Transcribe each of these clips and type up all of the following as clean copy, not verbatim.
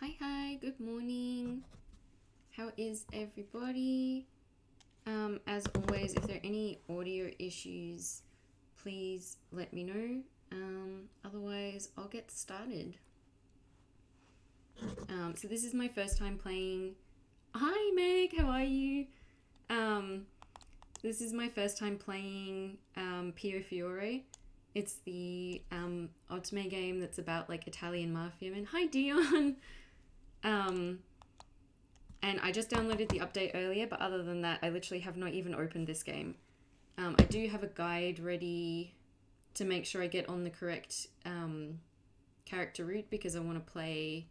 Hi, good morning. How is everybody? As always, if there are any audio issues, please let me know. Otherwise, I'll get started. So this is my first time playing. Hi, Meg. How are you? This is my first time playing Piofiore. It's the Ultimate game that's about like Italian mafia men. Hi, Dion. And I just downloaded the update earlier, but other than that, I literally have not even opened this game. I do have a guide ready to make sure I get on the correct character route because I want to play.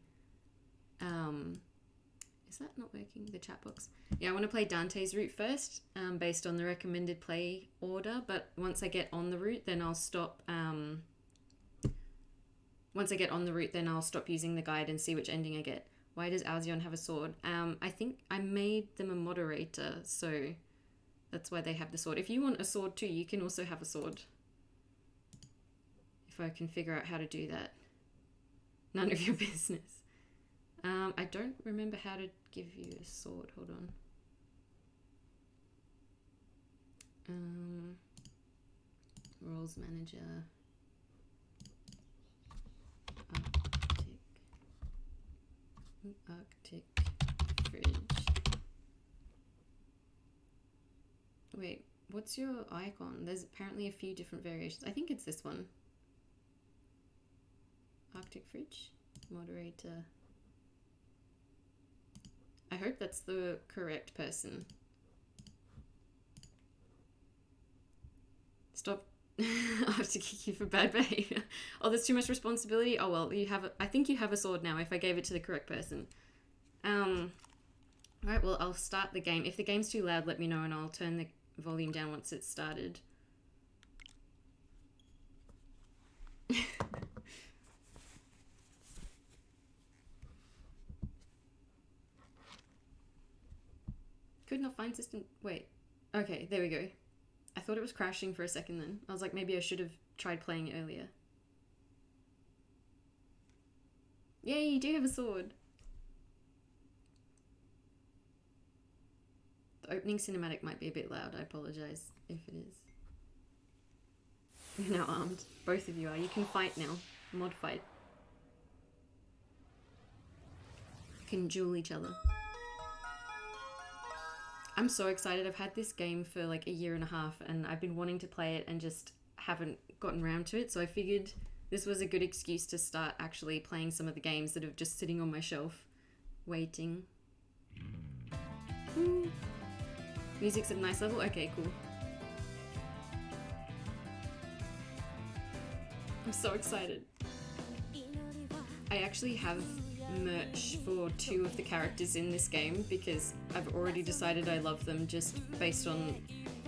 Is that not working? The chat box. Yeah, I want to play Dante's route first, based on the recommended play order. But once I get on the route, then I'll stop. Once I get on the route, then I'll stop using the guide and see which ending I get. Why does Alzion have a sword? I think I made them a moderator, so that's why they have the sword. If you want a sword too, you can also have a sword. If I can figure out how to do that. None of your business. I don't remember how to give you a sword. Hold on. Roles manager. Arctic fridge. Wait, what's your icon? There's apparently a few different variations. I think it's this one. Arctic fridge. Moderator. I hope that's the correct person. Stop. I have to kick you for bad behavior. Oh, there's too much responsibility. Oh well, I think you have a sword now if I gave it to the correct person. Alright, well, I'll start the game. If the game's too loud, let me know and I'll turn the volume down once it's started. Could not find system. Wait. Okay, there we go. I thought it was crashing for a second then. I was like, maybe I should have tried playing it earlier. Yay, you do have a sword. The opening cinematic might be a bit loud. I apologize if it is. You're now armed. Both of you are. You can fight now. Mod fight. You can duel each other. I'm so excited. I've had this game for like a year and a half and I've been wanting to play it and just haven't gotten around to it. So I figured this was a good excuse to start actually playing some of the games that are just sitting on my shelf, waiting. Ooh. Music's at a nice level? Okay, cool. I'm so excited. I actually have merch for 2 of the characters in this game because I've already decided I love them just based on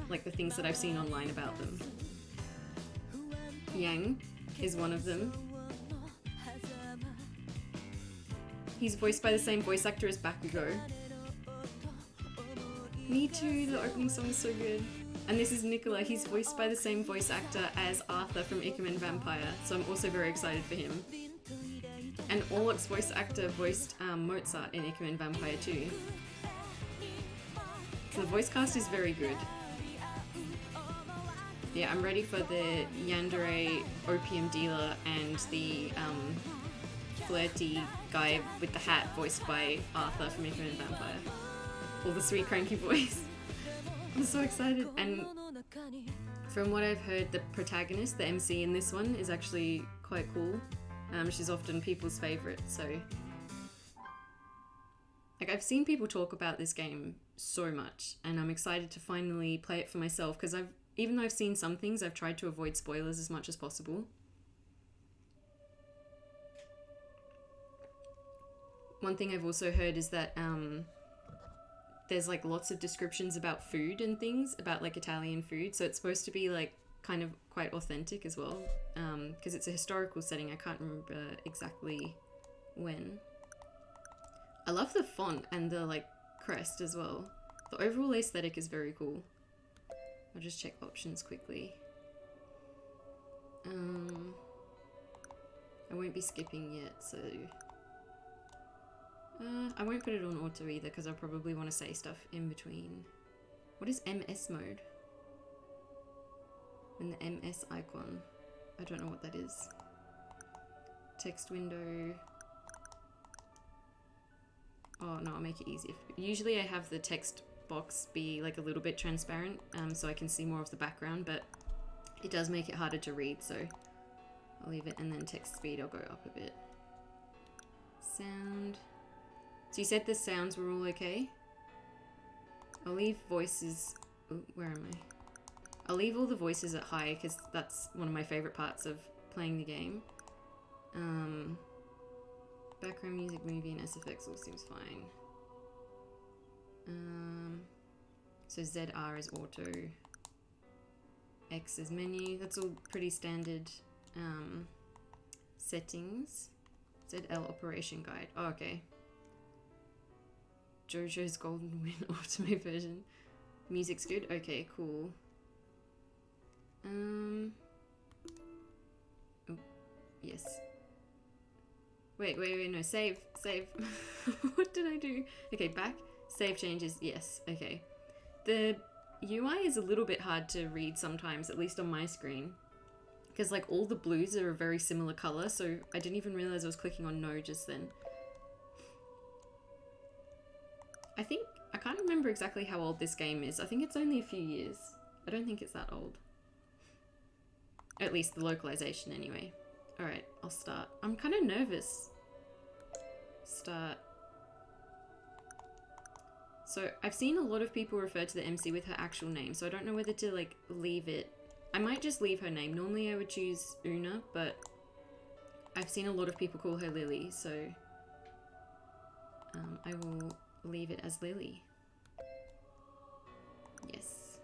like the things that I've seen online about them. Yang is one of them. He's voiced by the same voice actor as Bakugo. Me too, the opening song is so good. And this is Nicola, he's voiced by the same voice actor as Arthur from Ikemen Vampire, so I'm also very excited for him. And Orlok's voice actor voiced Mozart in Ikemen Vampire too. So the voice cast is very good. Yeah, I'm ready for the yandere opium dealer and the flirty guy with the hat voiced by Arthur from Ikemen Vampire. Or the sweet cranky voice. I'm so excited. And from what I've heard, the protagonist, the MC in this one, is actually quite cool. She's often people's favourite, so... Like, I've seen people talk about this game so much, and I'm excited to finally play it for myself, because even though I've seen some things, I've tried to avoid spoilers as much as possible. One thing I've also heard is that, there's, like, lots of descriptions about food and things, about, like, Italian food, so it's supposed to be, like, kind of quite authentic as well, because it's a historical setting. I can't remember exactly when. I love the font and the like crest as well. The overall aesthetic is very cool. I'll just check options quickly. I won't be skipping yet, so I won't put it on auto either because I'll probably want to say stuff in between. What is MS mode? And the MS icon. I don't know what that is. Text window. Oh no, I'll make it easier. Usually I have the text box be like a little bit transparent so I can see more of the background, but it does make it harder to read, so I'll leave it. And then text speed I'll go up a bit. Sound. So you said the sounds were all okay? I'll leave voices... Ooh, where am I? I'll leave all the voices at high because that's one of my favourite parts of playing the game. Background music, movie, and SFX all seems fine. So ZR is auto. X is menu. That's all pretty standard settings. ZL operation guide. Oh, okay. JoJo's Golden Wind Ultimate version. Music's good? Okay, cool. Oh, yes. Wait, no, save. What did I do? Okay, back. Save changes, yes, okay. The UI is a little bit hard to read sometimes, at least on my screen. Because like all the blues are a very similar color, so I didn't even realize I was clicking on no just then. I can't remember exactly how old this game is. I think it's only a few years. I don't think it's that old. At least the localization anyway. Alright, I'll start. I'm kind of nervous. Start. So I've seen a lot of people refer to the MC with her actual name, so I don't know whether to like leave it. I might just leave her name. Normally I would choose Una, but I've seen a lot of people call her Lily, so I will leave it as Lily. Yes.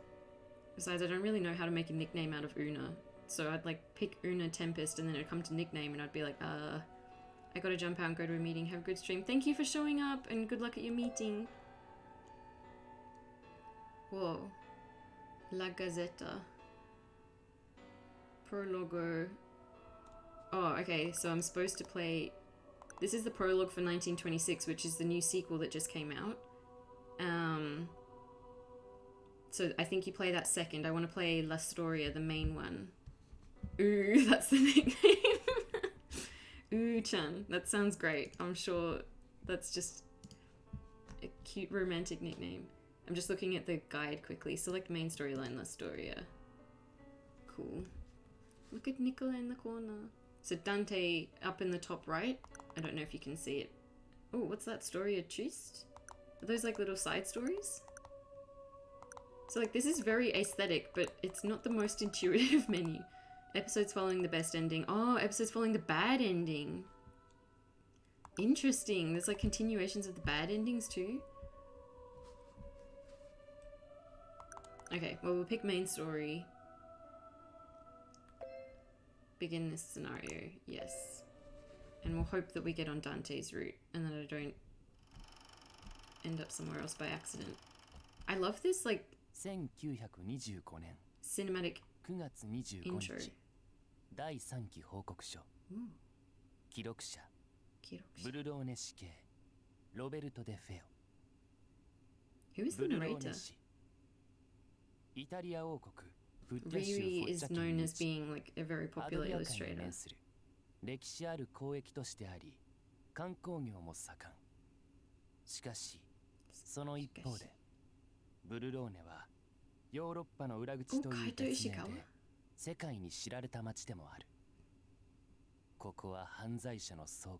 Besides, I don't really know how to make a nickname out of Una. So I'd like pick Una Tempest and then it'd come to nickname and I'd be like, I gotta jump out and go to a meeting. Have a good stream. Thank you for showing up and good luck at your meeting. Whoa. La Gazzetta. Prologo. Oh, okay, so I'm supposed to play... This is the prologue for 1926, which is the new sequel that just came out. So I think you play that second. I want to play La Storia, the main one. Ooh, that's the nickname. Ooh-chan. That sounds great. I'm sure that's just a cute romantic nickname. I'm just looking at the guide quickly. Select main storyline, La Storia. Cool. Look at Nicola in the corner. So Dante up in the top right. I don't know if you can see it. Oh, what's that? Storia Triste? Are those like little side stories? So like this is very aesthetic, but it's not the most intuitive menu. Episodes following the best ending. Oh, episodes following the bad ending. Interesting. There's like continuations of the bad endings too. Okay, well we'll pick main story. Begin this scenario. Yes. And we'll hope that we get on Dante's route and that I don't end up somewhere else by accident. I love this like 1925年 cinematic 9月25 intro. 日第3期報告書記録者ブルローネ死刑ロベルト・デ・フェオ Who is the ブルロー narrator? ネ氏イタリア王国フッテ州 Riri フォッ is チャ known 県 as being like a very アド popular リア海に illustrator. 面する歴史ある交易都市であり観光業も盛んしかしその一方でブルローネはヨーロッパの裏口という別名で世界に知られた町でもあるここは犯罪者の巣窟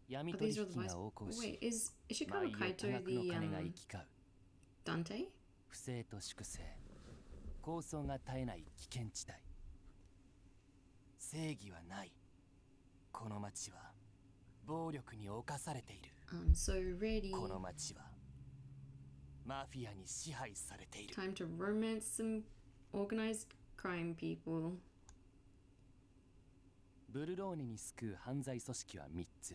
闇 Oh, 取 these are the 引 voices. が横行 Oh, し wait, is 毎 Ishikawa 夜多 Kaito 額の the 金が行き交う Dante? 不正と粛清抗争が絶えない危険地帯正義はないこの町は暴力に侵されている I'm so ready. この町はマフィアに支配されている Time to romance some organized crime people. ブルローネに救う犯罪組織は3つ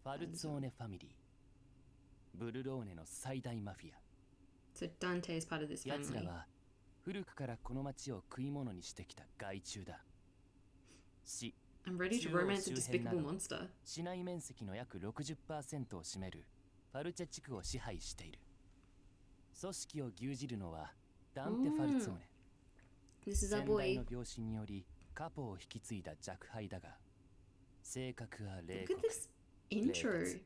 ファルツォーネファミリーブルローネの最大マフィア So Dante is part of this 奴ら family. は古くからこの町を食い物にしてきた害虫だ死 I'm ready to romance a despicable monster. 市内面積の約 60% を占めるファルチェ地区を支配している。組織を牛耳るのはダンテ・ファルツォーネ。This is our 先代 boy. の病死によりカポを引き継いだ若輩だが、性格は冷 Look 酷。 at this intro.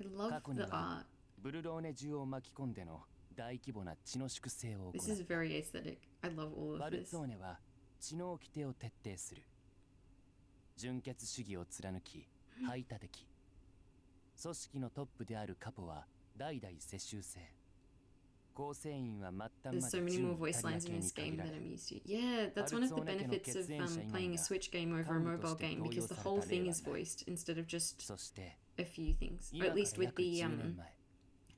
I love 過去に the は art. ブルローネ中を巻き込んでの大規模な血の粛清を行 This う。 is very aesthetic. I love all ファ of ル this. ツォーネは血の掟を徹底する。純血主義を貫き排他的。組織のトップであるカポは代々世襲制。構成員は末端ま There's で so many 準 more イ voice タリア lines 系 in に this game 限ら than れ、 I'm used to. Yeah, that's one of the benefits of playing a Switch game over a mobile game because the whole thing is voiced instead of just そして a few things. 今 Or か at ら least with 約 the 10年前、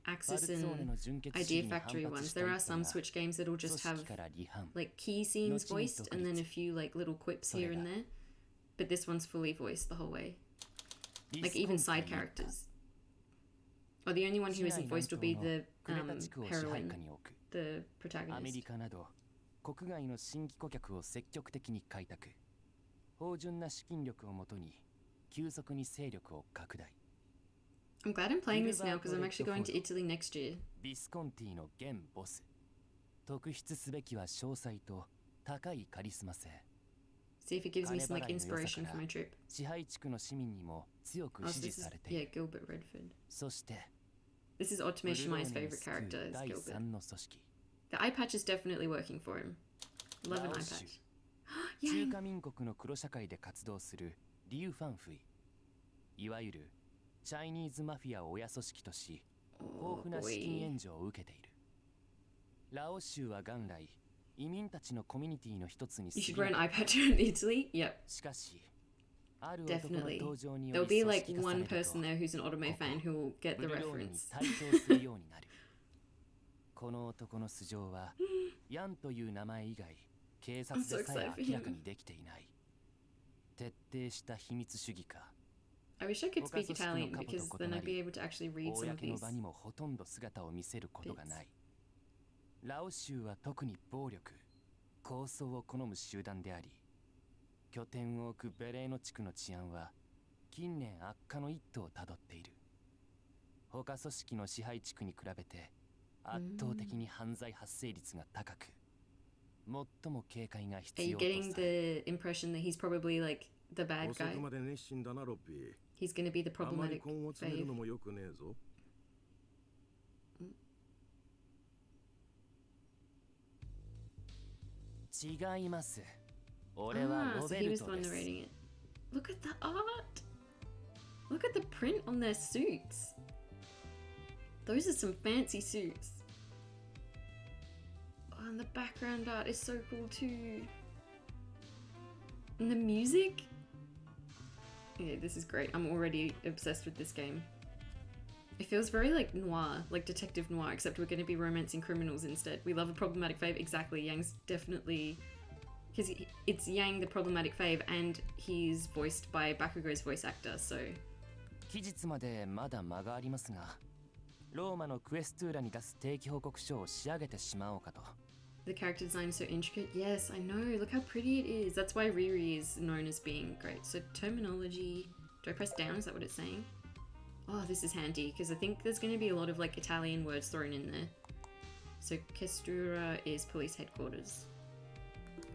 Axis ファルツォーネ and の純血主義 Idea に反 Factory 発 ones. した There 一 are 派 some が Switch games that'll 組 just 織 have から離反。 like key scenes 後に voiced and then a few like little quips here and there. But this one's fully voiced the whole way. Like even side characters. Oh, the only one who isn't voiced will be the クレタ地区を支配 heroine, 下に置く。 the アメリ protagonist. カなど国外の新規顧客を積極的に開拓。芳醇な資金力をもとに急速に勢力を拡大。 I'm glad I'm playing this now because I'm actually going to Italy next year. ビスコンティの現ボス。特筆すべきは詳細と高いカリスマ性。 See if it gives me some like inspiration for my trip. 支配地区の市民にも強く Oh, 支 so 持 this is されてい yeah, る。 Gilbert Redford. そして This is ブル Automation ロー Mai's ネに favorite 救う character is 第 Gilbert. 3の組織。 The eye patch is definitely working for him. Love an eye patch. 中 Yay! 華民国の黒社会で活動するリュウ・ファンフイ。いわゆるチャイニーズマフィアを親組織とし、 Oh 豊富な資金 boy. 援助を受けている。ラオ州は元来移民たちのコミュニティの一つに You 過 should ぎ wear な an かっ eye patch in Italy. Yep, た。しかし、ある男の definitely. 登場によ There'll り be 組 like 織化さ one れると person there who's an Autome fan who will get ブ the ルローネに reference. 対等するようになる。この男の素性はヤンという名前以外警察 I'm so でさえ excited for 明らか him. にできていない。徹底した秘密主義か。 I wish I could speak Okazuki no Italian Kabuto because then I'd be able to actually read some of 公の these. 場にもほとんど姿を見せることがない。ラオ州は特に暴力、抗争を好む集団であり、拠点を置くベレーノ地区の治安は近年悪化の一途をたどっている。他組織の支配地区に比べて圧倒的に犯罪発生率が高く、最も警戒が Are 必 you 要と getting される。 the impression that he's probably like the bad 遅 guy? くまで熱心だなロッピー。 He's gonna be the あまり problematic 根を詰める fave. のもよくねえぞ。違います。俺は Ah, ロ so ベ he ル was the ト one です。 narrating it. Look at the art! Look at the print on their suits. Those are some fancy suits. Oh, and the background art is so cool too. And the music? Yeah, this is great. I'm already obsessed with this game. It feels very like noir, like detective noir, except we're going to be romancing criminals instead. We love a problematic fave. Exactly. Yang's definitely... Because it's Yang, the problematic fave, and he's voiced by Bakugo's voice actor, so... 期日までまだ間がありますが、ローマのクエストゥーラに出す定期報告書を仕上げてしまおうかと。The character design is so intricate. Yes, I know. Look how pretty it is. That's why Riri is known as being great. So terminology... Do I press down? Is that what it's saying? Oh, this is handy, because I think there's going to be a lot of like Italian words thrown in there. So Questura is police headquarters.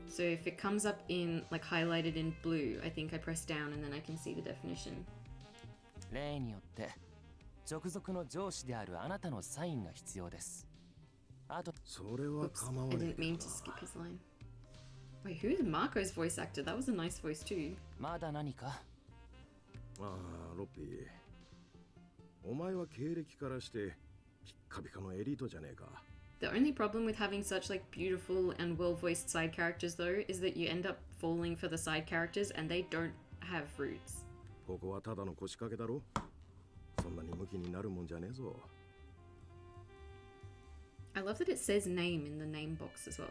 So if it comes up in like highlighted in blue, I think I press down and then I can see the definition. 例によって直属の上司であるあなたのサインが必要です。あと、それは Oops, 構わ I ねえ didn't mean to skip his line. Wait, who is Marco's voice actor? That was a nice voice too. まだ何か？ああ、ロッピー。お前は経歴からしてピッカピカのエリートじゃねえか。The only problem with having such like beautiful and well-voiced side characters though is that you end up falling for the side characters and they don't have roots. ここはただの腰掛けだろ。そんなにムキになるもんじゃねえぞ。I love that it says name in the name box as well.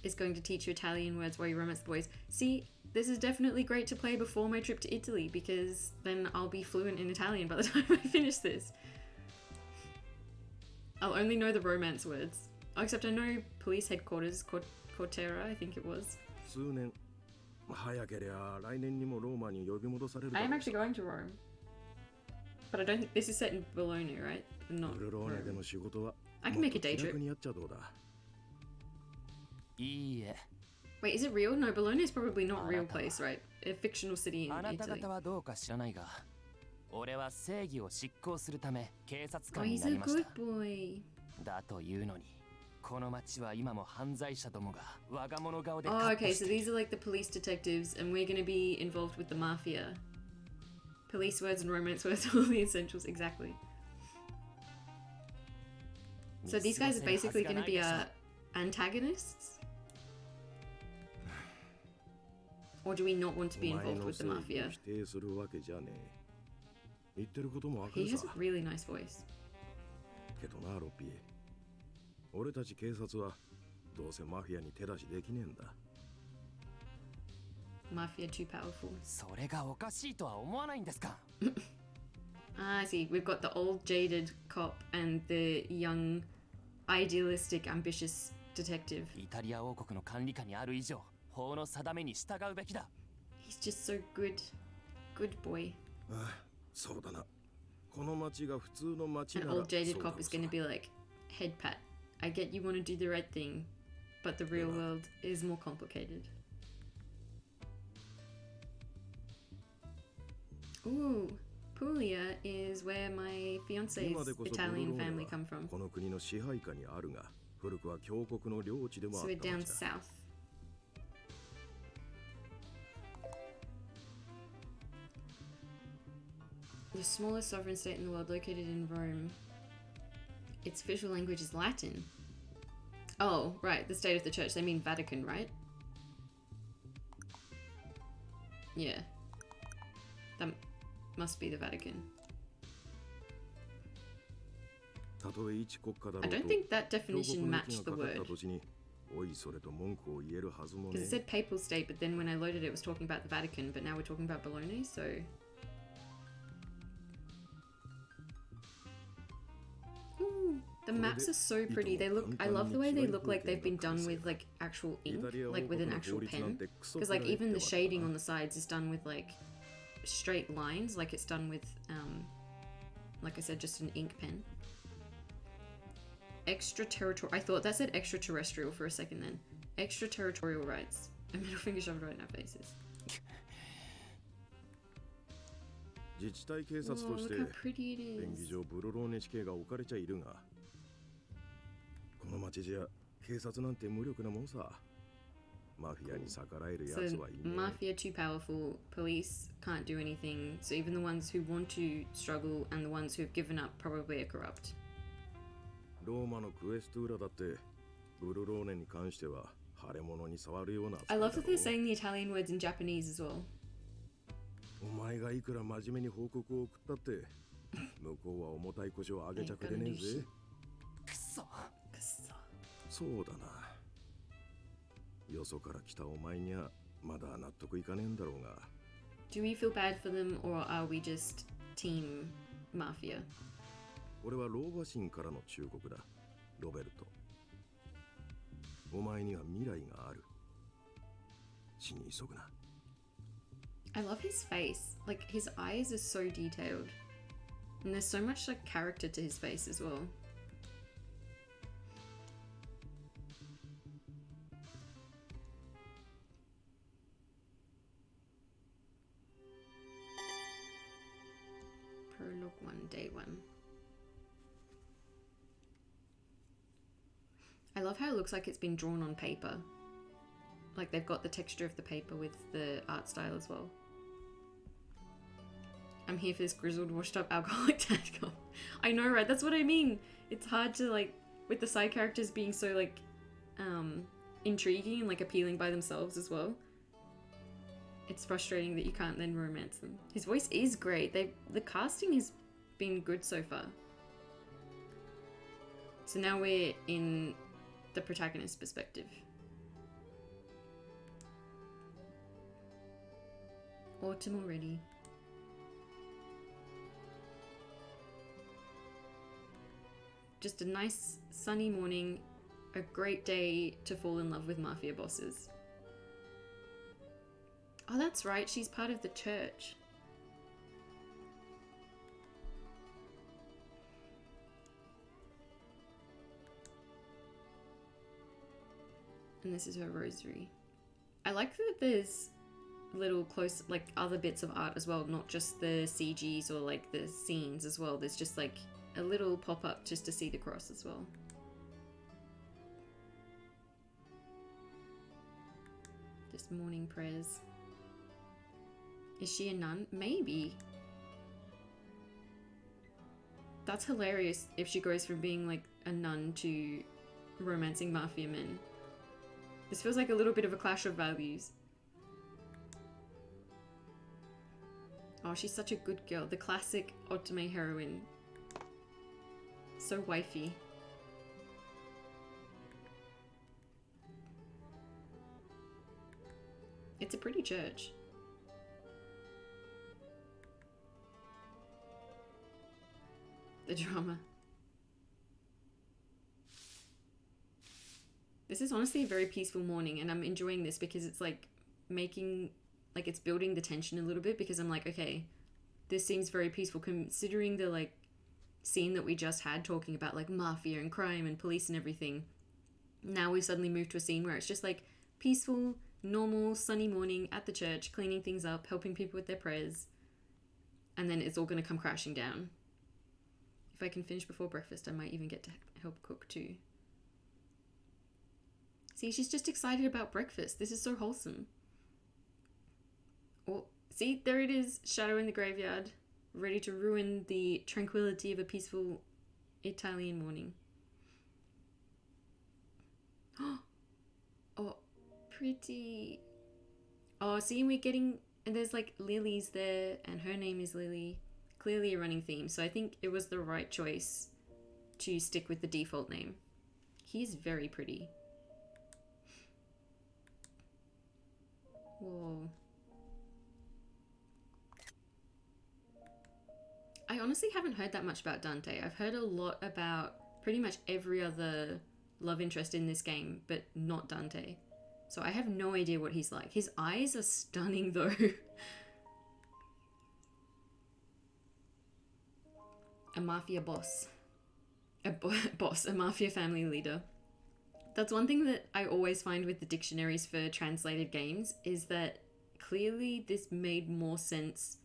It's going to teach you Italian words while you romance the boys. See, this is definitely great to play before my trip to Italy because then I'll be fluent in Italian by the time I finish this. I'll only know the romance words. Oh, except I know police headquarters, Cortera, I think it was. 数年早けりゃ来年にもローマに呼び戻される I だ am ろう。 actually going to Rome. But I don't think this is set in Bologna, right? Not ブルローネで Rome. の仕事は I can もっ make と a day 気楽 trip. にやっちゃどうだ。いいえ Wait, is it real? No, Bologna is probably not a real place, right? A fictional city in あなた Italy. 方はどうか知らないが俺は正義を執行するため警察 Oh, 官に he's な a りまし good た boy. だというのにこの町は今も犯罪者どもが我が物顔で Oh, カッ okay, トし so てい these る are like the police detectives, and we're gonna be involved with the mafia. Police words and romance words, all the essentials, exactly. So these guys are basically gonna be antagonists? Or do we not want to be お前 involved の with the 正義を mafia? 否定するわけじゃねえ。言ってることもわか He る has さ a。really nice voice. けどな、ロッピー。俺たち警察はどうせマフィアに手出しできねえんだ。 Mafia too powerful. それがおかしいとは思わないんですか Ah, I see. We've got the old jaded cop and the young, idealistic, ambitious detective. イタリア王国の管理下にある以上法の定めに従うべきだ He's just so good. Good boy. ああ、そうだな。この町が普通の町 An なら old jaded そうだろ cop う is さ going to be like, head pat. I get you want to do the right thing, but the real world is more complicated. Ooh, Puglia is where my 今 fiance's でこそブル Italian ローネ family は come from. この国の支配下にあるが、古くは強国の領地でもあ So っ we're た down 町だ。 south. The smallest sovereign state in the world, located in Rome. Its official language is Latin. Oh, right, the state of the church. They mean Vatican, right? Yeah. That must be the Vatican. たとえ一国家だろ I うと don't think that 強国 definition の matched 域 the がかかった word. 土地においそれと文句を言えるはずもね Because it said papal state, but then when I loaded it, it was talking about the Vatican, but now we're talking about Bologna, so... Ooh, the maps are so pretty. They look... I love the way they look like they've been done with, like, actual ink, like with an actual pen. Because, like, even the shading on the sides is done with, like, straight lines, like it's done with, like I said, just an ink pen. Extraterritorial... I thought that said extraterrestrial for a second then. Extraterritorial rights. A middle finger shoved right in our faces. 自治体警察 Oh, とし look て how pretty it 便宜 is. 上ブルローネ地形が置かれちゃいるがこの町じゃ警察なんて無力なもんさマフィアに逆らえるや So つはいねえ mafia too powerful, police can't do anything. So even the ones who want to struggle and the ones who have given up probably are corrupt. ローマのクエストゥーラだってブルローネに関しては腫れ物に触るような I 扱いだ love that ろ they're saying the Italian words in Japanese as well. お前がいくら真面目に報告を送ったって向こうは重たい腰を上げちゃくれねえぜくそ そうだなよそから来たお前にはまだ納得いかねえんだろうが Do we feel bad for them or are we just team mafia? 俺はローマ神からの忠告だロベルトお前には未来がある死に急ぐな I love his face. Like his eyes are so detailed. And there's so much like character to his face as well. Prologue 1, day 1. I love how it looks like it's been drawn on paper. Like they've got the texture of the paper with the art style as well. I'm here for this grizzled, washed up alcoholic dad cop. I know, right? That's what I mean. It's hard to like, with the side characters being so like, intriguing and like appealing by themselves as well. It's frustrating that you can't then romance them. His voice is great. The casting has been good so far. So now we're in the protagonist's perspective. Autumn already. Just a nice sunny morning, a great day to fall in love with mafia bosses. Oh, that's right. She's part of the church. And this is her rosary. I like that there's little close, like, other bits of art as well, not just the CGs or like the scenes as well. There's just like a little pop-up just to see the cross as well. Just morning prayers. Is she a nun? Maybe. That's hilarious if she goes from being like a nun to romancing mafia men. This feels like a little bit of a clash of values. Oh, she's such a good girl. The classic Otome heroine. So wifey. It's a pretty church. The drama. This is honestly a very peaceful morning, and I'm enjoying this because it's like making, like, it's building the tension a little bit, because I'm like, okay, this seems very peaceful considering the like scene that we just had talking about like mafia and crime and police and everything. Now we've suddenly moved to a scene where it's just like peaceful, normal, sunny morning at the church, cleaning things up, helping people with their prayers, and then it's all going to come crashing down. If I can finish before breakfast, I might even get to help cook too. See, she's just excited about breakfast. This is so wholesome. Oh, see, there it is, shadow in the graveyard, ready to ruin the tranquility of a peaceful Italian morning. Oh, pretty. Oh, see, we're getting, and there's like Lily's there, and her name is Lily. Clearly a running theme, so I think it was the right choice to stick with the default name. He's very pretty. Whoa. I honestly haven't heard that much about Dante. I've heard a lot about pretty much every other love interest in this game, but not Dante. So I have no idea what he's like. His eyes are stunning though. A mafia boss. A mafia family leader. That's one thing that I always find with the dictionaries for translated games, is that clearly this made more sense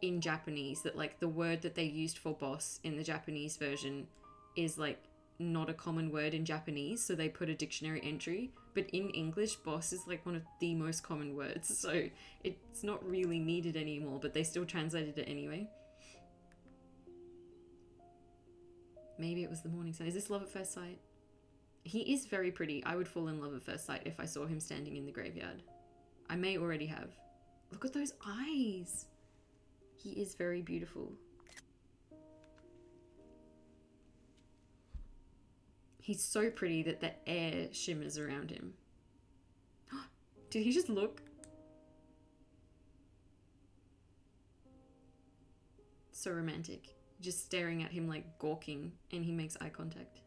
in Japanese, that like the word that they used for boss in the Japanese version is like not a common word in Japanese, so they put a dictionary entry, but in English boss is like one of the most common words, so it's not really needed anymore, but they still translated it anyway. Maybe it was the morning sun. Is this love at first sight? He is very pretty. I would fall in love at first sight if I saw him standing in the graveyard. I may already have. Look at those eyes. He is very beautiful. He's so pretty that the air shimmers around him. Did he just look? So romantic. Just staring at him like gawking, and he makes eye contact.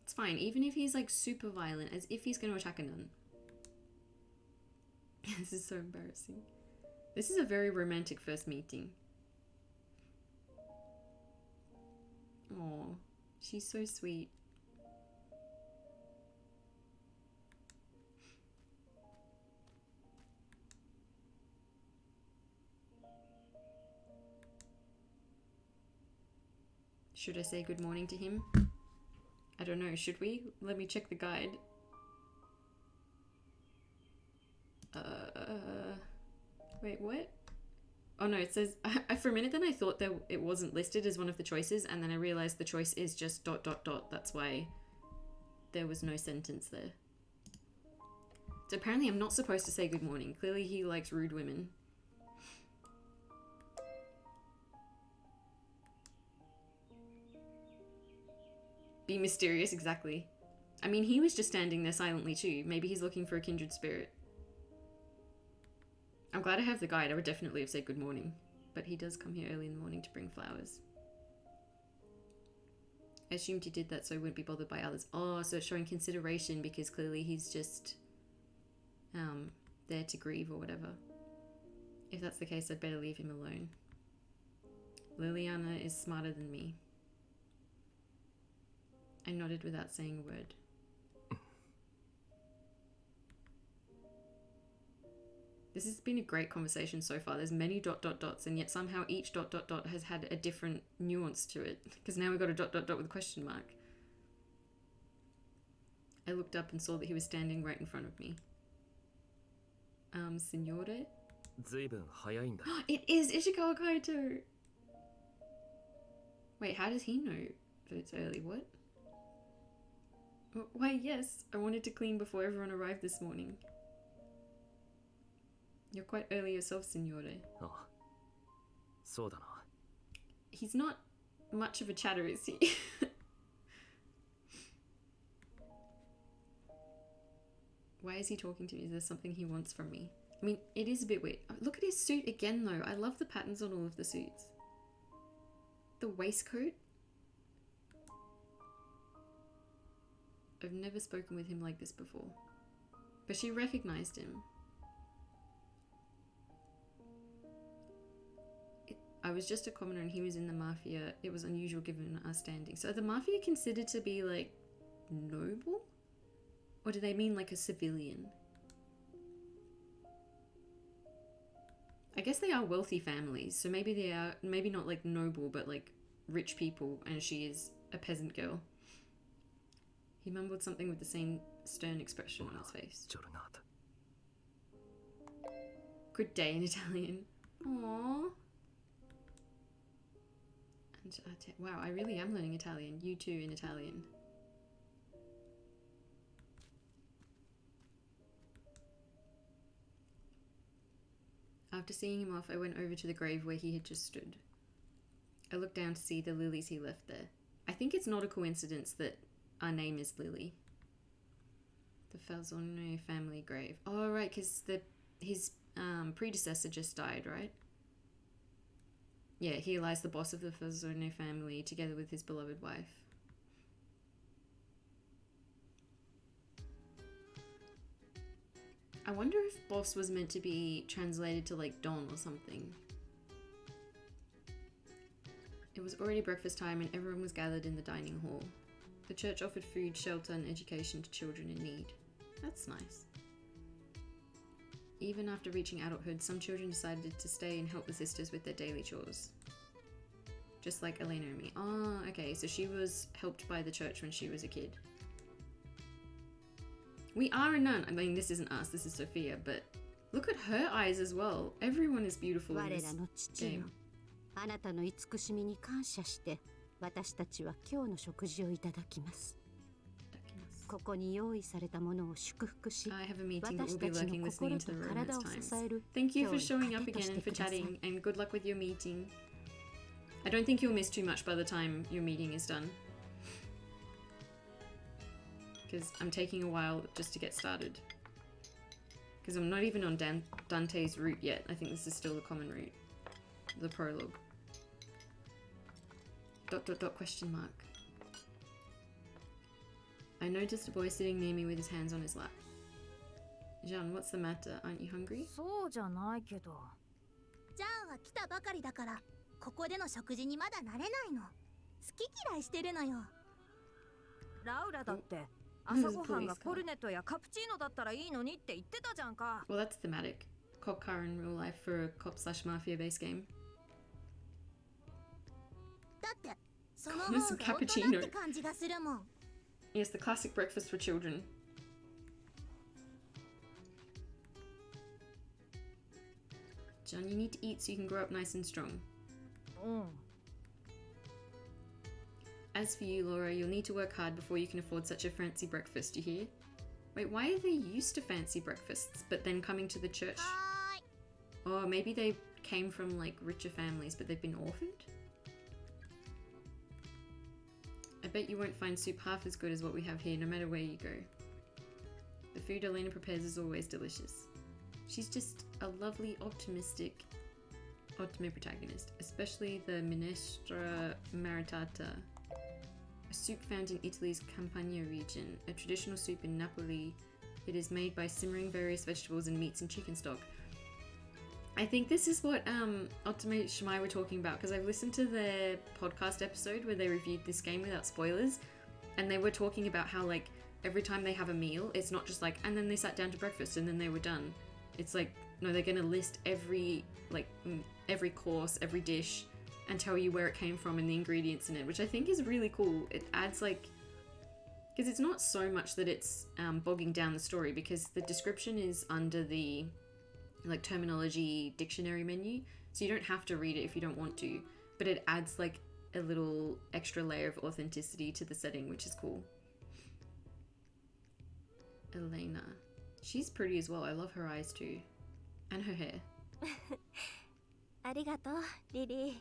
It's fine, even if he's like super violent, as if he's going to attack a nun. This is so embarrassing. This is a very romantic first meeting. Oh, she's so sweet. Should I say good morning to him? I don't know, should we? Let me check the guide. Wait, what? Oh no, it says, for a minute then I thought that it wasn't listed as one of the choices, and then I realized the choice is just ... That's why there was no sentence there. So apparently I'm not supposed to say good morning. Clearly he likes rude women. Be mysterious, exactly. I mean, he was just standing there silently too. Maybe he's looking for a kindred spirit. I'm glad I have the guide. I would definitely have said good morning. But he does come here early in the morning to bring flowers. I assumed he did that so he wouldn't be bothered by others. Oh, so it's showing consideration because clearly he's just there to grieve or whatever. If that's the case, I'd better leave him alone. Liliana is smarter than me. I nodded without saying a word. This has been a great conversation so far. There's many ... dots, and yet somehow each ... has had a different nuance to it. Because now we've got a ... with a question mark. I looked up and saw that he was standing right in front of me. Signore? It is Ishikawa Kaito! Wait, how does he know that it's early? What? Why, yes. I wanted to clean before everyone arrived this morning. You're quite early yourself, Signore. He's not much of a chatter, is he? Why is he talking to me? Is there something he wants from me? I mean, it is a bit weird. Look at his suit again, though. I love the patterns on all of the suits. The waistcoat. I've never spoken with him like this before. But she recognized him. I was just a commoner and he was in the Mafia. It was unusual given our standing. So are the Mafia considered to be, like, noble? Or do they mean like a civilian? I guess they are wealthy families, so maybe they are, maybe not like noble, but like rich people, and she is a peasant girl. He mumbled something with the same stern expression on his face. Good day in Italian. Aww. Wow, I really am learning Italian. You too in Italian. After seeing him off, I went over to the grave where he had just stood. I looked down to see the lilies he left there. I think it's not a coincidence that our name is Lily. The Falzone family grave. Oh, right, because his predecessor just died, right? Yeah, here lies the boss of the Falzone family together with his beloved wife. I wonder if boss was meant to be translated to like Don or something. It was already breakfast time and everyone was gathered in the dining hall. The church offered food, shelter and education to children in need. That's nice. Even after reaching adulthood, some children decided to stay and help the sisters with their daily chores. Just like Elena and me. Oh, okay, so she was helped by the church when she was a kid. We are a nun. I mean, this isn't us, this is Sophia, but look at her eyes as well. Everyone is beautiful in this game. あなたの慈しみに感謝して、私たちは今日の食事をいただきます。ここに用意されたものを祝福し、私たちの心と体を支える。Thank you for showing up again and for chatting, and good luck with your meeting. I don't think you'll miss too much by the time your meeting is done. Because I'm taking a while just to get started. Because I'm not even on Dante's route yet. I think this is still the common route. The prologue. ... question mark. I noticed a boy sitting near me with his hands on his lap. Jean, what's the matter? Aren't you hungry? そうじゃないけど。ジャンは来たばかりだから、ここでの食事にまだ慣れないの。好き嫌いしてるのよ。ラウラだって。朝ごはんがコルネットやカプチーノだったらいいのにって言ってたじゃんか。Well, that's thematic. Cop car in real life for a cop/mafia based game. だって、その方が大人って感じがするもん。Yes, the classic breakfast for children. John, you need to eat so you can grow up nice and strong. As for you, Laura, you'll need to work hard before you can afford such a fancy breakfast, you hear? Wait, why are they used to fancy breakfasts, but then coming to the church? Oh, maybe they came from, like, richer families, but they've been orphaned? I bet you won't find soup half as good as what we have here, no matter where you go. The food Elena prepares is always delicious. She's just a lovely, optimistic protagonist, especially the Minestra Maritata. A soup found in Italy's Campania region, a traditional soup in Napoli. It is made by simmering various vegetables and meats in chicken stock. I think this is what Otome Shimai were talking about, because I've listened to their podcast episode where they reviewed this game without spoilers, and they were talking about how, like, every time they have a meal, it's not just like, and then they sat down to breakfast and then they were done. It's like, no, they're going to list every course, every dish, and tell you where it came from and the ingredients in it, which I think is really cool. It adds, like, because it's not so much that it's bogging down the story, because the description is under the, like, terminology dictionary menu, so you don't have to read it if you don't want to, but it adds, like, a little extra layer of authenticity to the setting, which is cool. Elena. She's pretty as well. I love her eyes too. And her hair. ありがとう、リリー。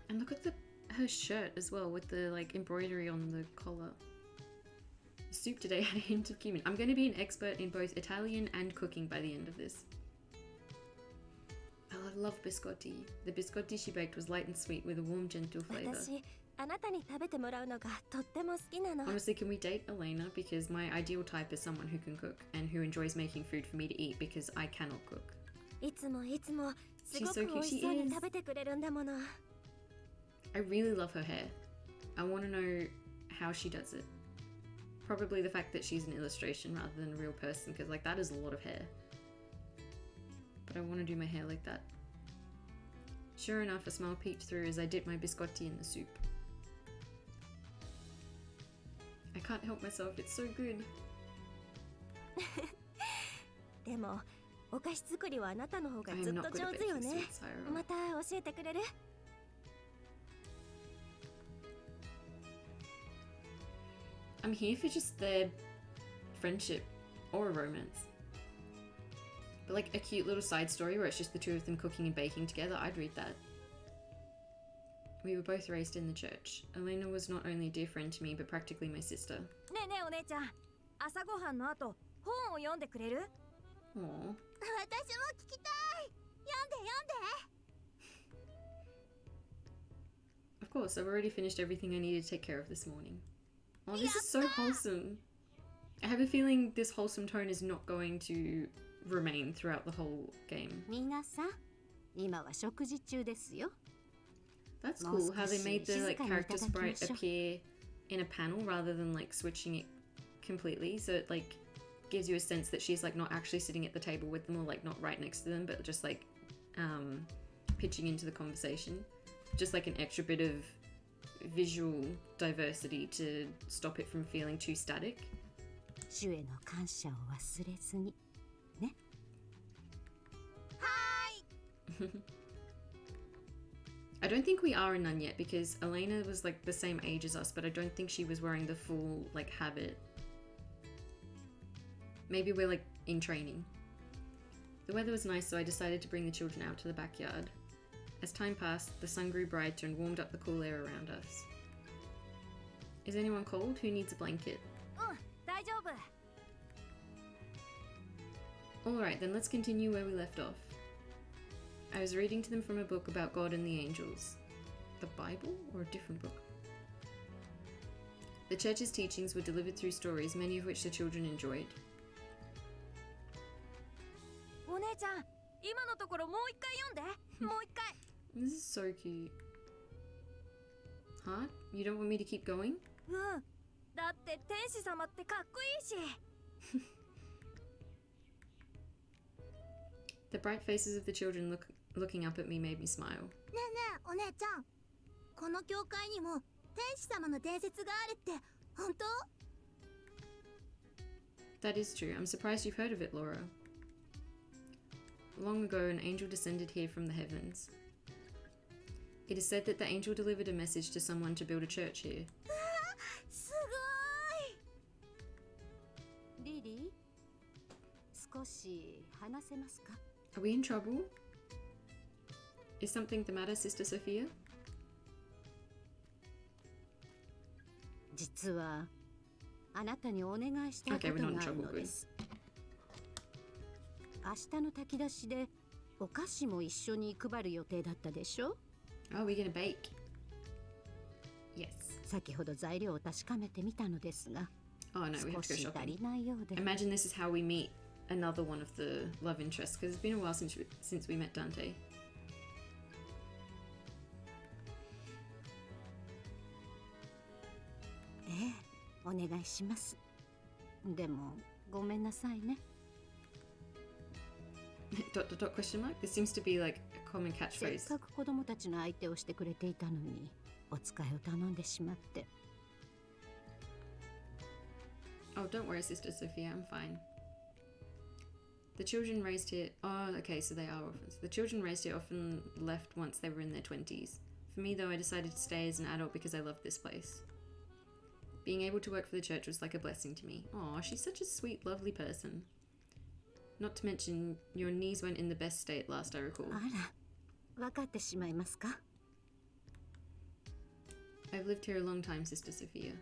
And look at her shirt as well, with the, like, embroidery on the collar. The soup today had a hint of cumin. I'm going to be an expert in both Italian and cooking by the end of this. Oh, I love biscotti. The biscotti she baked was light and sweet with a warm, gentle flavor. 私、あなたに食べてもらうのがとっても好きなの。 Honestly, can we date Elena? Because my ideal type is someone who can cook and who enjoys making food for me to eat, because I cannot cook. いつもす She's ご so く cute. 美味し She そうに is. 食べてくれるんだもの。 I really love her hair. I want to know how she does it. Probably the fact that she's an illustration rather than a real person, because, like, that is a lot of hair. But I want to do my hair like that. Sure enough, a smile peeked through as I dipped my biscotti in the soup. I can't help myself, it's so good. でも、お菓子作りはあなたの方が I ず am っ not と good 上 at 手よ baking ね。 sweets, Syra. また教えてくれる？ I'm here for just their friendship or a romance. But, like, a cute little side story where it's just the two of them cooking and baking together, I'd read that. We were both raised in the church. Elena was not only a dear friend to me, but practically my sister. ねえねえお姉ちゃん、朝ごはんの後本を読んでくれる？ Aww. 私も聞きたい。読んで。 Of course, I've already finished everything I needed to take care of this morning. Oh, this is so wholesome. I have a feeling this wholesome tone is not going to remain throughout the whole game. 皆さん、今は食事中ですよ。 That's cool how they made the, like, character sprite appear in a panel rather than, like, switching it completely, so it, like, gives you a sense that she's, like, not actually sitting at the table with them, or, like, not right next to them, but just, like, pitching into the conversation. Just, like, an extra bit of visual diversity to stop it from feeling too static. 主への感謝を忘れずに。 I don't think we are a nun yet, because Elena was, like, the same age as us, but I don't think she was wearing the full, like, habit. Maybe we're, like, in training. The weather was nice, so I decided to bring the children out to the backyard. As time passed, the sun grew brighter and warmed up the cool air around us. Is anyone cold? Who needs a blanket? うん、大丈夫。 Alright, then let's continue where we left off. I was reading to them from a book about God and the angels. The Bible? Or a different book? The church's teachings were delivered through stories, many of which the children enjoyed. お姉ちゃん、今のところもう一回読んで。もう一回。 This is so cute. Huh? You don't want me to keep going? うん。だって天使様ってかっこいいし。 The bright faces of the children looking up at me made me smile. ねえねえ、お姉ちゃん。この教会にも天使様の伝説があるって本当？ That is true. I'm surprised you've heard of it, Laura. Long ago, an angel descended here from the heavens. It is said that the angel delivered a message to someone to build a church here. すごリリー、少し話せますか？ Are we in trouble? Is something the matter, Sister Sophia? 実はあなたにお願いしたいこと Okay, we're が not in ある trouble. の Good. です。明日の炊き出しでお菓子も一緒に配る予定だったでしょ？ Oh, we're gonna bake. Yes. 先ほど材料を確かめてみたのですが、 Oh no, we have 少 to go し足 shopping. りないようで。 Imagine this is how we meet another one of the love interests, because it's been a while since we met Dante. ええ、お願いします。でもごめんなさいね。Dot dot dot question mark? This seems to be like a common せっ catchphrase. かく子供たちの相手をしてくれていたのに、お使いを頼んでしまって。 Oh, don't worry, Sister Sophia, I'm fine. The children raised here. Oh, okay, so they are orphans. The children raised here often left once they were in their 20s. For me, though, I decided to stay as an adult because I loved this place. Being able to work for the church was like a blessing to me. Oh, she's such a sweet, lovely person. Not to mention, your knees weren't in the best state last I recall. あら、分かってしまいますか? I've lived here a long time, Sister Sophia.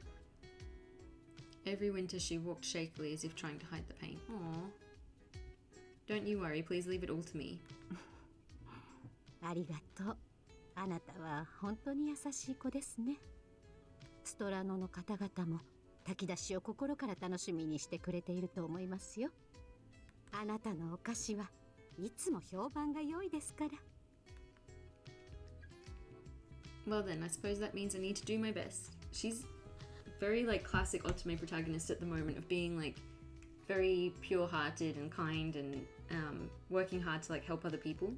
Every winter she walked shakily as if trying to hide the pain. Aww. Don't you worry, please leave it all to me. ありがとう。あなたは本当に優しい子ですね。ストラノの方々も炊き出しを心から楽しみにしてくれていると思いますよ。あなたのお菓子はいつも評判が良いですから。 Well then, I suppose that means I need to do my best. She's very like classic Otome protagonist at the moment of being like very pure-hearted and kind and working hard to like help other people.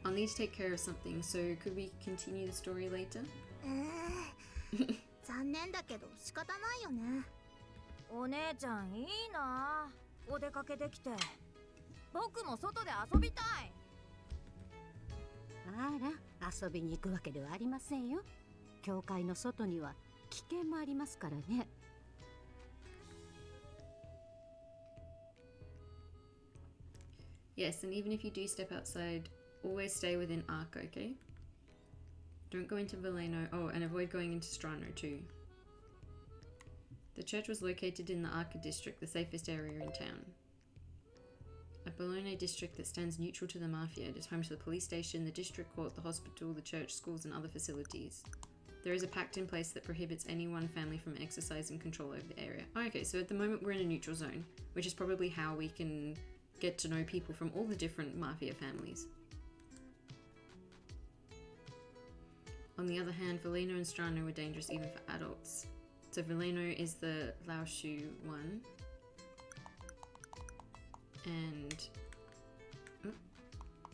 I'll need to take care of something, so could we continue the story later? 残念だけど仕方ないよね。お姉ちゃんいいな、お出かけできて。僕も外で遊びたい。あら、遊びに行くわけではありませんよ。教会の外には危険もありますからね。Yes, and even if you do step outside, always stay within Arc, okay? Don't go into Veleno. Oh, and avoid going into Strano too. The church was located in the Arca district, the safest area in town. A Bologna district that stands neutral to the Mafia. It is home to the police station, the district court, the hospital, the church, schools, and other facilities. There is a pact in place that prohibits any one family from exercising control over the area. Oh, okay, so at the moment we're in a neutral zone, which is probably how we can get to know people from all the different Mafia families. On the other hand, Veleno and Strano were dangerous even for adults. So Veleno is the Laoshu one. And... oh,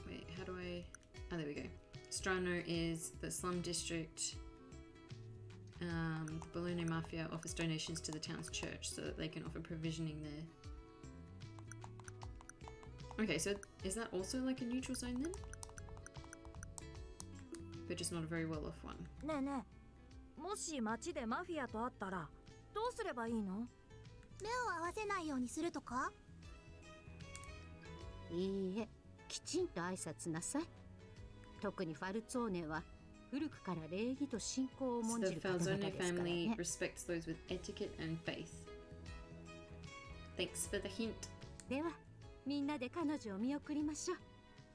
wait, how do I... oh, there we go. Strano is the slum district. The Bologna Mafia offers donations to the town's church so that they can offer provisioning there. Okay, so is that also like a neutral zone then? But just not a very well off one. ねえねえ、もし街でマフィアと会ったらどうすればいいの？目を合わせないようにするとか？いいえ、きちんと挨拶なさい。特にファルツォーネは古くから礼儀と信仰を重ん So じ the る方々ですから Falzone ね。 family respects those with etiquette and faith. Thanks for the hint. では、みんなで彼女を見送りましょう。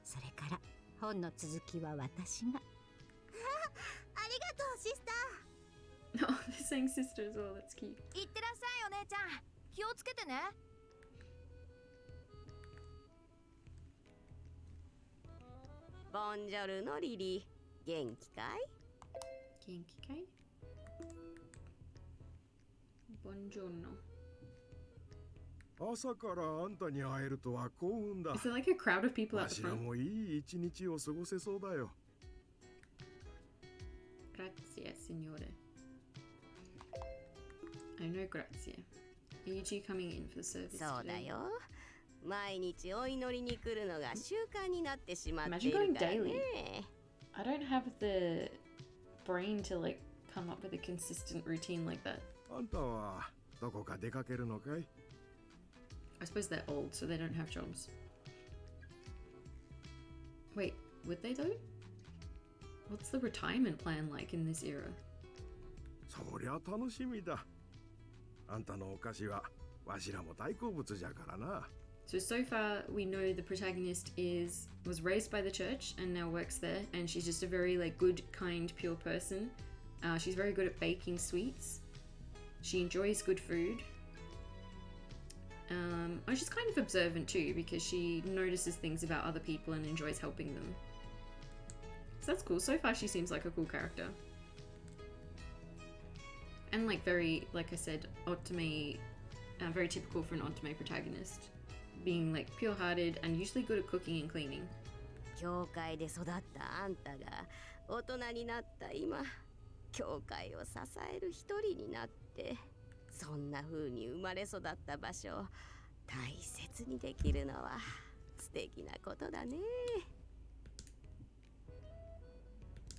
それから本の続きは私が。ありがとうシスタ Oh, they're saying sister as well. That's cute. いってらっしゃいお姉ちゃん。気をつけてね。ボンジョルノリリー、元気かい？ Genki kai? Buongiorno. 朝からあんたに会えるとは幸運だ。 Is there like a crowd of people わ at the しら front? もいい一日を過ごせそうだよ。 Grazie, signore. I know grazie. Are you two coming in for the service そうだ today? よ。毎日お祈りに来るのが習慣になってしまってい Imagine るから going ね。 I don't have the brain to like come up with a consistent routine like that. あんたはどこか出かけるのかい？ I suppose they're old, so they don't have jobs. Wait, would they though? What's the retirement plan like in this era? そりゃ楽しみだ。あんたのお菓子はわしらも大好物じゃからな。So far we know the protagonist was raised by the church and now works there, and she's just a very like good, kind, pure person. She's very good at baking sweets. She enjoys good food. She's kind of observant too, because she notices things about other people and enjoys helping them. So that's cool. So far she seems like a cool character. And like very, like I said, otome, very typical for an otome protagonist. Being like pure-hearted and usually good at cooking and cleaning. 教会で育ったあんたが大人になった今、教会を支える一人になって、そんな風に生まれ育った場所を大切にできるのは素敵なことだね。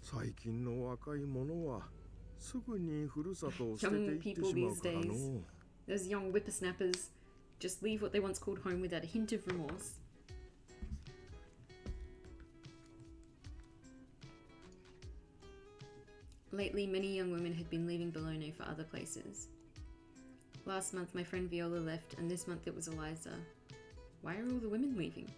最近の若い者はすぐにふるさとを捨てていってしまうからの。Those young whippersnappers just leave what they once called home without a hint of remorse. Lately, many young women had been leaving Bologna for other places. Last month, my friend Viola left, and this month it was Eliza. Why are all the women leaving?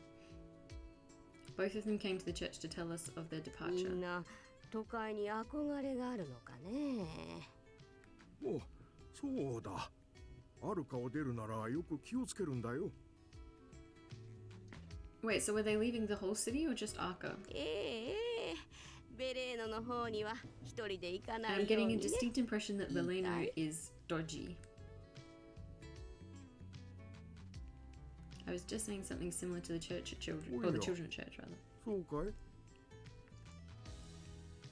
Both of them came to the church to tell us of their departure. みんな都会に憧れがあるのかね。お、そうだ。ある顔出るならよく気をつけるんだよ。Wait, so were they leaving the whole city or just Arca? ベレーノの方には一人で行かないよ I'm うに getting ね。 a distinct impression that Veleno is dodgy. I was just saying something similar to the church at children, or the children at church rather. そうかい?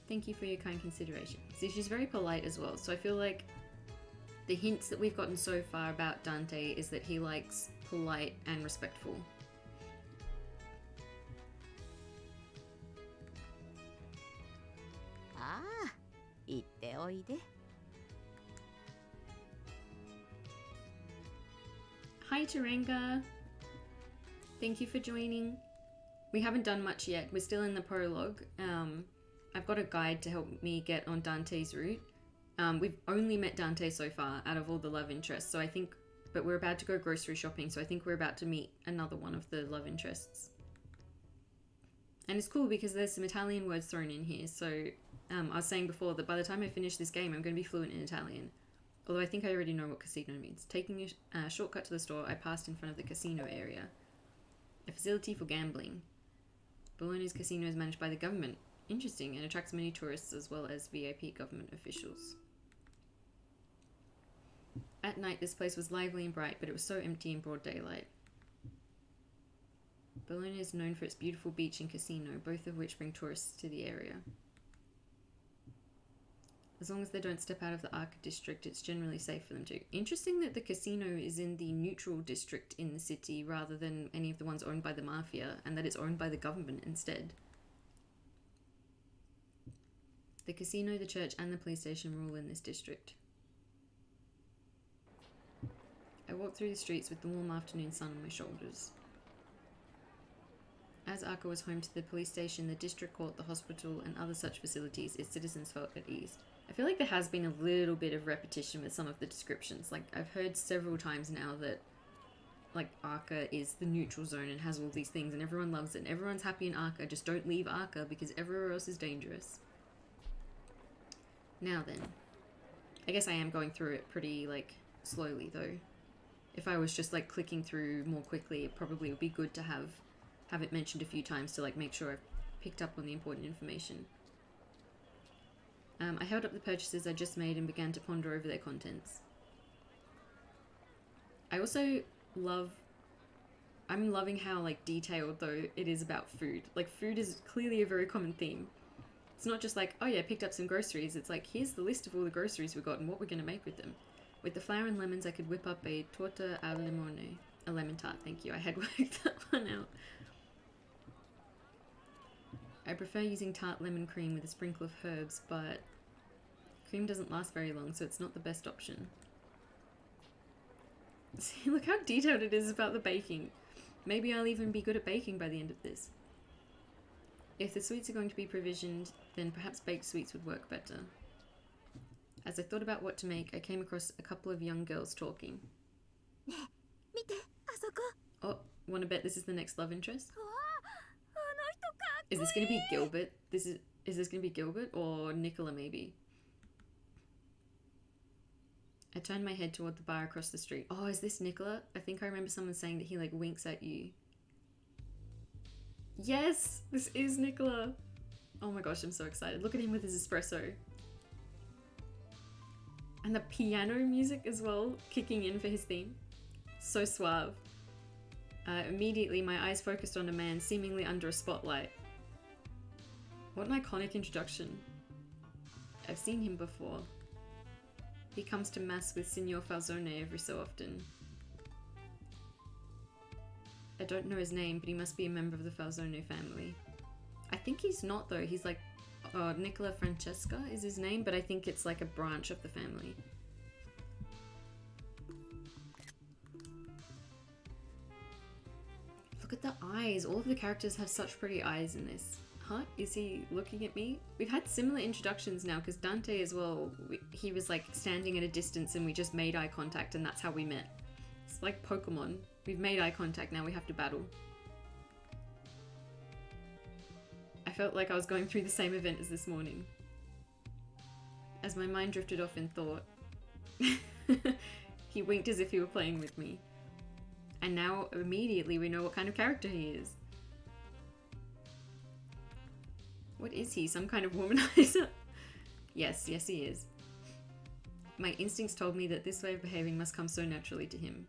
Thank you for your kind consideration. See, she's very polite as well, so I feel like the hints that we've gotten so far about Dante is that he likes polite and respectful. Ah, 行っておいで。Hi Taranga! Thank you for joining. We haven't done much yet. We're still in the prologue. I've got a guide to help me get on Dante's route. We've only met Dante so far out of all the love interests, so I think, but we're about to go grocery shopping, so I think we're about to meet another one of the love interests. And it's cool because there's some Italian words thrown in here, so I was saying before that by the time I finish this game, I'm going to be fluent in Italian. Although I think I already know what casino means. Taking a shortcut to the store, I passed in front of the casino area. A facility for gambling. Bologna's casino is managed by the government. Interesting, and attracts many tourists as well as VIP government officials. At night, this place was lively and bright, but it was so empty in broad daylight. Bologna is known for its beautiful beach and casino, both of which bring tourists to the area. As long as they don't step out of the Arca district, it's generally safe for them to. Interesting that the casino is in the neutral district in the city rather than any of the ones owned by the mafia, and that it's owned by the government instead. The casino, the church, and the police station rule in this district. I walked through the streets with the warm afternoon sun on my shoulders. As Arca was home to the police station, the district court, the hospital, and other such facilities, its citizens felt at ease. I feel like there has been a little bit of repetition with some of the descriptions. Like, I've heard several times now that, like, Arca is the neutral zone and has all these things, and everyone loves it, and everyone's happy in Arca. Just don't leave Arca because everywhere else is dangerous. Now then. I guess I am going through it pretty, like, slowly, though. If I was just, like, clicking through more quickly, it probably would be good to have it mentioned a few times to, like, make sure I've picked up on the important information. I held up the purchases I just made and began to ponder over their contents. I also I'm loving how, like, detailed, though, it is about food. Like, food is clearly a very common theme. It's not just like, oh yeah, I picked up some groceries. It's like, here's the list of all the groceries we got and what we're going to make with them. With the flour and lemons, I could whip up a torta al limone. A lemon tart, thank you. I had worked that one out. I prefer using tart lemon cream with a sprinkle of herbs, but cream doesn't last very long, so it's not the best option. See, look how detailed it is about the baking. Maybe I'll even be good at baking by the end of this. If the sweets are going to be provisioned, then perhaps baked sweets would work better. As I thought about what to make, I came across a couple of young girls talking. 見て、あそこ。 Oh, wanna bet this is the next love interest? わあ、あの人かっこいい。 Is this gonna be Gilbert? Is this gonna be Gilbert or Nicola maybe? I turned my head toward the bar across the street. Oh, is this Nicola? I think I remember someone saying that he like winks at you. Yes, this is Nicola. Oh my gosh, I'm so excited. Look at him with his espresso. And the piano music as well, kicking in for his theme. So suave. Immediately, my eyes focused on a man seemingly under a spotlight. What an iconic introduction. I've seen him before. He comes to mass with Signor Falzone every so often. I don't know his name, but he must be a member of the Falzone family. I think he's not though, he's like, Nicola Francesca is his name, but I think it's like a branch of the family. Look at the eyes, all of the characters have such pretty eyes in this. Huh? Is he looking at me? We've had similar introductions now because Dante as well, he was like standing at a distance and we just made eye contact and that's how we met. It's like Pokemon. We've made eye contact, now we have to battle. I felt like I was going through the same event as this morning. As my mind drifted off in thought, he winked as if he were playing with me. And now immediately we know what kind of character he is. What is he? Some kind of womanizer? Yes, yes he is. My instincts told me that this way of behaving must come so naturally to him.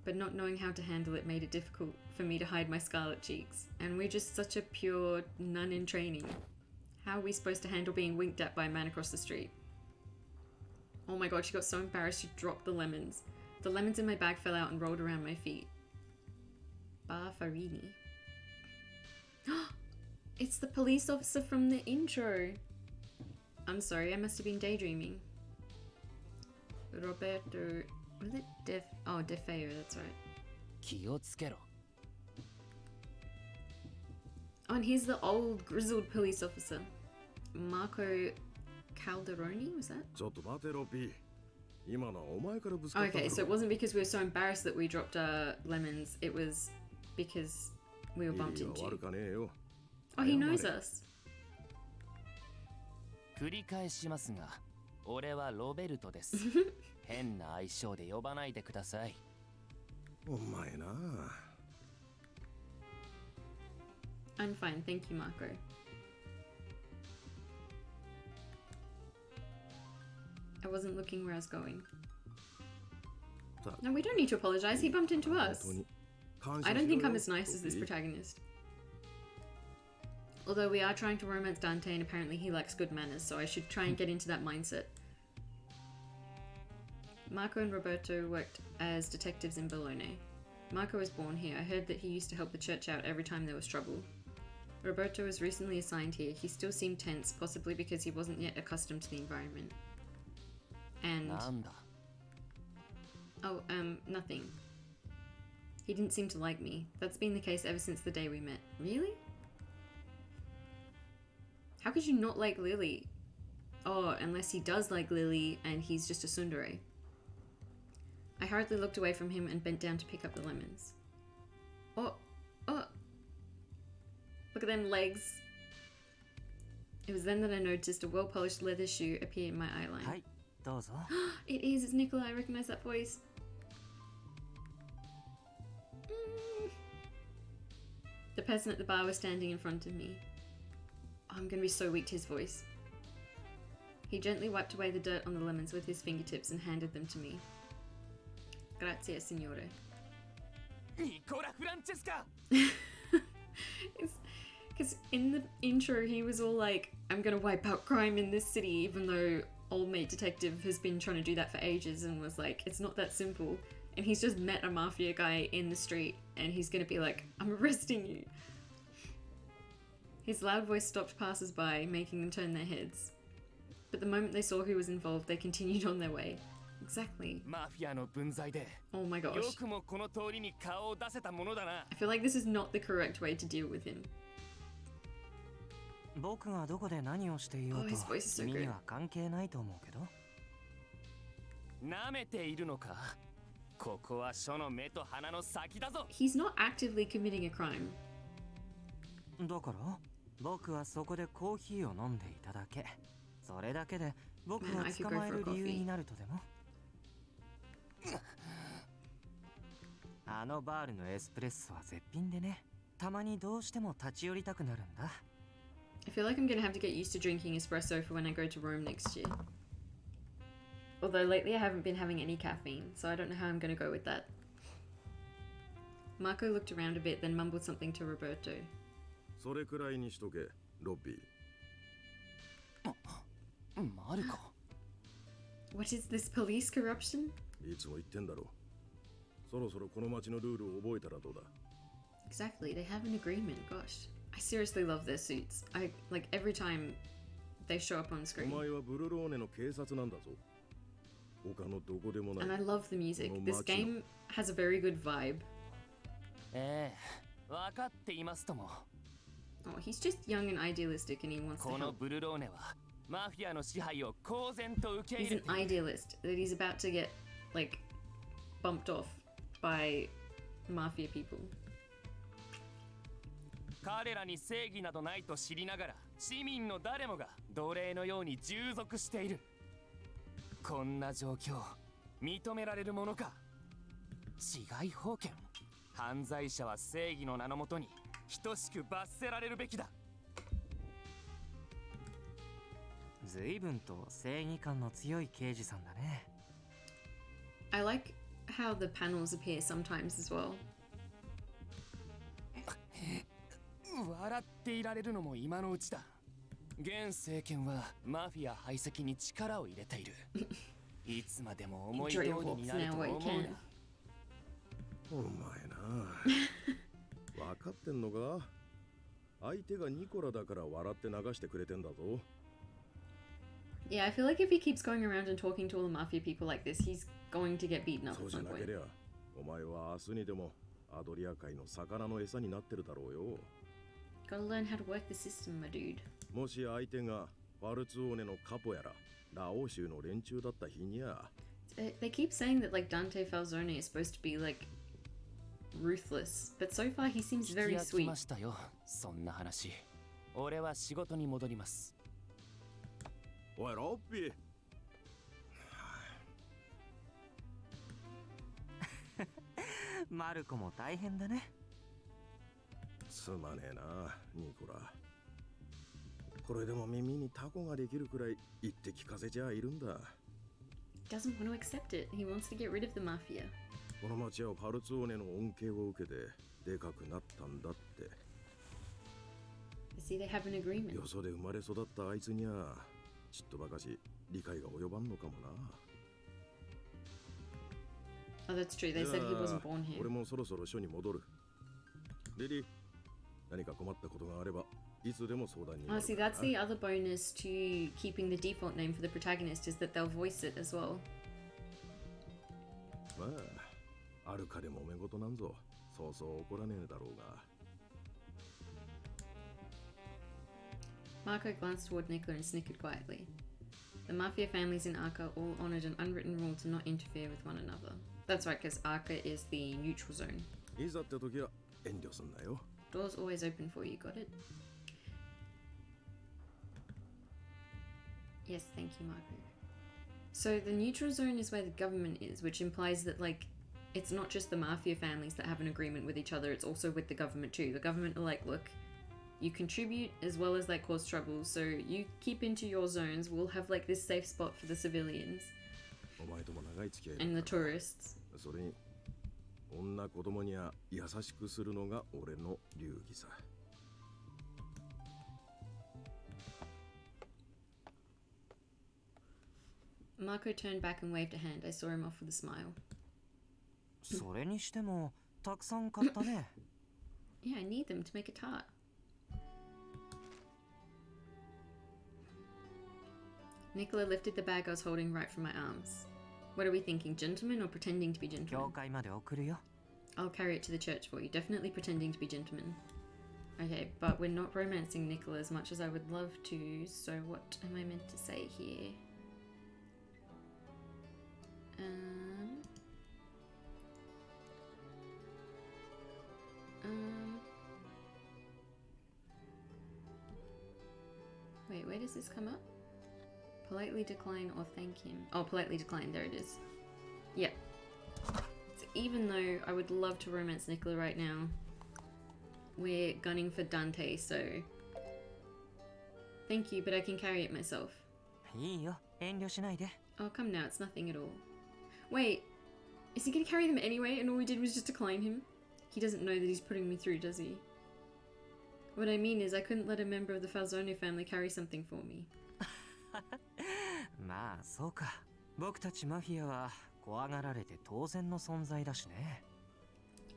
But not knowing how to handle it made it difficult for me to hide my scarlet cheeks. And we're just such a pure nun in training. How are we supposed to handle being winked at by a man across the street? Oh my god, she got so embarrassed she dropped the lemons. The lemons in my bag fell out and rolled around my feet. Baffarini. It's the police officer from the intro. I'm sorry, I must have been daydreaming. Roberto... Was it De Feo, that's right. 気をつけろ。 Oh, and here's the old grizzled police officer. Marco Calderoni, was that? Okay, so it wasn't because we were so embarrassed that we dropped our lemons, it was because we were bumped into. Oh, he knows us. 繰り返しますが、俺はロベルトです。変な愛称で呼ばないでください。お前な。I'm fine, thank you, Marco. I wasn't looking where I was going. No, we don't need to apologize. He bumped into us. I don't think I'm as nice as this protagonist. Although we are trying to romance Dante and apparently he likes good manners, so I should try and get into that mindset. Marco and Roberto worked as detectives in Bologna. Marco was born here. I heard that he used to help the church out every time there was trouble. Roberto was recently assigned here. He still seemed tense, possibly because he wasn't yet accustomed to the environment. And... Oh, nothing. He didn't seem to like me. That's been the case ever since the day we met. Really? How could you not like Lily? Oh, unless he does like Lily and he's just a tsundere. I hurriedly looked away from him and bent down to pick up the lemons. Oh! Oh! Look at them legs. It was then that I noticed a well-polished leather shoe appear in my eyeline. It is, it's Nicola, I recognize that voice. The person at the bar was standing in front of me. Oh, I'm gonna be so weak to his voice. He gently wiped away the dirt on the lemons with his fingertips and handed them to me. Grazie, signore. Because in the intro he was all like, I'm gonna wipe out crime in this city, even though old mate detective has been trying to do that for ages and was like, it's not that simple. And he's just met a mafia guy in the street and he's gonna be like, I'm arresting you. His loud voice stopped passers-by, making them turn their heads. But the moment they saw who was involved, they continued on their way. Exactly. Oh my gosh. I feel like this is not the correct way to deal with him. Oh, his voice is so good. ここは書の目と鼻の先だぞ。 He's not actively committing a crime. だから僕はそこでコーヒーを飲んでいただけ。それだけで僕を捕まえる理由になるとでも。あのバールのエスプレッソは絶品でね。たまにどうしても立ち寄りたくなるんだ。I feel like I'm gonna have to get used to drinking espresso for when I go to Rome next year. Although lately I haven't been having any caffeine, so I don't know how I'm gonna go with that. Marco looked around a bit, then mumbled something to Roberto. それくらいにしとけ、ロッビー。マルコ。What is this police corruption? いつも言ってんだろ。そろそろこの町のルールを覚えたらどうだ。Exactly, they have an agreement. Gosh, I seriously love their suits. I like every time they show up on お screen. 前はブルローネの警察なんだぞ。他のどこでもない。 And I love the music. This game has a very good vibe. 分かっていますとも。 Oh, he's just young and idealistic and he wants to この help. ブルローネはマフィアの支配を公然と受け He's 入れ an ている。 idealist that he's about to get, like, bumped off by mafia people. 彼らに正義などないと知りながら市民の誰もが奴隷のように従属している。こんな状況認められるものか。治外法権。犯罪者は正義の名のもとに等しく罰せられるべきだ。随分と正義感の強い刑事さんだね。I like how the panels appear sometimes as well. 笑っていられるのも今のうちだ。現政権はマフィア排斥に力を入れている。いつまでも思い通 Enjoy り your に walks なる now と while 思 you う can. な。お前な。分かってんのか。相手がニコラだから笑って流してくれてんだぞ。Yeah, I feel like if he keeps going around and talking to all the mafia people like this, he's going to get beaten up そう at じゃ some なけ point. りゃ、お前は明日にでもアドリア海の魚の餌になってるだろうよ。Gotta learn how to work the system, my dude. もし相手がファルツオーネのカポやらラオウ州の連中だった日にゃ。They keep saying that like Dante Falzone is supposed to be like ruthless, but so far he seems 聞き very 飽き sweet. ましたよ、そんな話。俺は仕事に戻ります。おいロッピー。マルコも大変だね。すまねえな、ニコラ。これでも耳にタコができるくらい言って聞かせちゃいるんだ。Doesn't want to accept it. He wants to get rid of the mafia. この町はファルツオーネの恩恵を受けてでかくなったんだって。See, they have an agreement. よそで生まれ育ったあいつにゃちっとばかし理解が及ばんのかもな。 Oh, that's true. They said he wasn't born 俺 here. もそろそろ署に戻る。リリー、何か困ったことがあればいつでも相談に乗 Oh, る see, から that's な。 the other bonus to keeping the default name for the protagonist is that they'll voice it as well. まあ、あるかでもめ事なんぞ、そうそう怒らねえだろうが。 Marco glanced toward Nicola and snickered quietly. The mafia families in Arca all honored an unwritten rule to not interfere with one another. That's right, because Arca is the neutral zone. いざって時は遠慮すんなよ。 Doors always open for you, got it? Yes, thank you, Marco. So the neutral zone is where the government is, which implies that, like, it's not just the mafia families that have an agreement with each other, it's also with the government too. The government are like, look, you contribute as well as like cause trouble, so you keep into your zones, we'll have like this safe spot for the civilians お前とも長い付き合いだ and the から tourists. それに女子供には優しくするのが俺の流儀さ。 Marco turned back and waved a hand. I saw him off with a smile. それにしてもたくさん買ったね。Yeah, I need them to make a tart. Nicola lifted the bag I was holding right from my arms. What are we thinking, gentlemen or pretending to be 教 gentlemen? 会まで送るよ。 I'll carry it to the church for you, definitely pretending to be gentlemen. Okay, but we're not romancing Nicola as much as I would love to, so what am I meant to say here? Wait, where does this come up? Politely decline or thank him. Oh, politely decline, there it is. Yeah. So even though I would love to romance Nicola right now, we're gunning for Dante, so... Thank you, but I can carry it myself. Oh, come now, it's nothing at all. Wait, is he gonna carry them anyway and all we did was just decline him? He doesn't know that he's putting me through, does he? What I mean is I couldn't let a member of the Falzone family carry something for me. まあそうか。僕たちマフィアは怖がられて当然の存在だしね。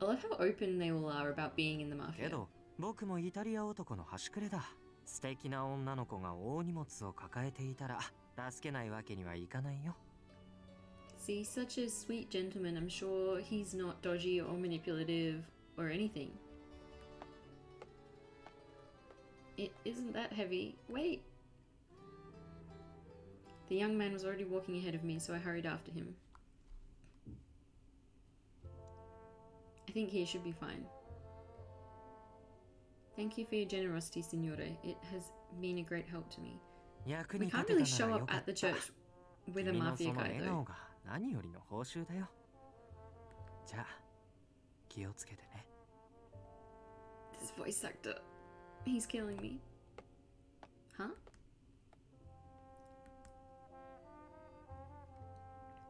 I love how open they all are about being in the mafia. けど僕もイタリア男の端くれだ。素敵な女の子が大荷物を抱えていたら助けないわけにはいかないよ。See, such a sweet gentleman. I'm sure he's not dodgy or manipulative or anything. It isn't that heavy. Wait. The young man was already walking ahead of me, so I hurried after him. I think he should be fine. Thank you for your generosity, Signore. It has been a great help to me. We can't really show up at the church with a mafia guy, though. 何よりの報酬だよ。じゃあ、気をつけてね。This voice actor. He's killing me. Huh?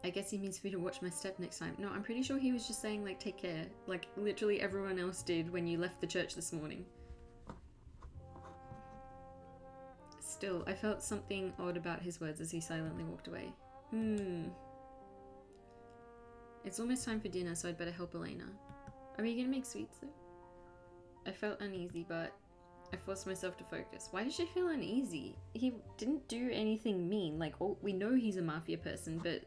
I guess he means for me to watch my step next time. No, I'm pretty sure he was just saying, like, take care. Like, literally everyone else did when you left the church this morning. Still, I felt something odd about his words as he silently walked away. It's almost time for dinner, so I'd better help Elena. Are we gonna make sweets, though? I felt uneasy, but I forced myself to focus. Why did she feel uneasy? He didn't do anything mean. Like, we know he's a mafia person, but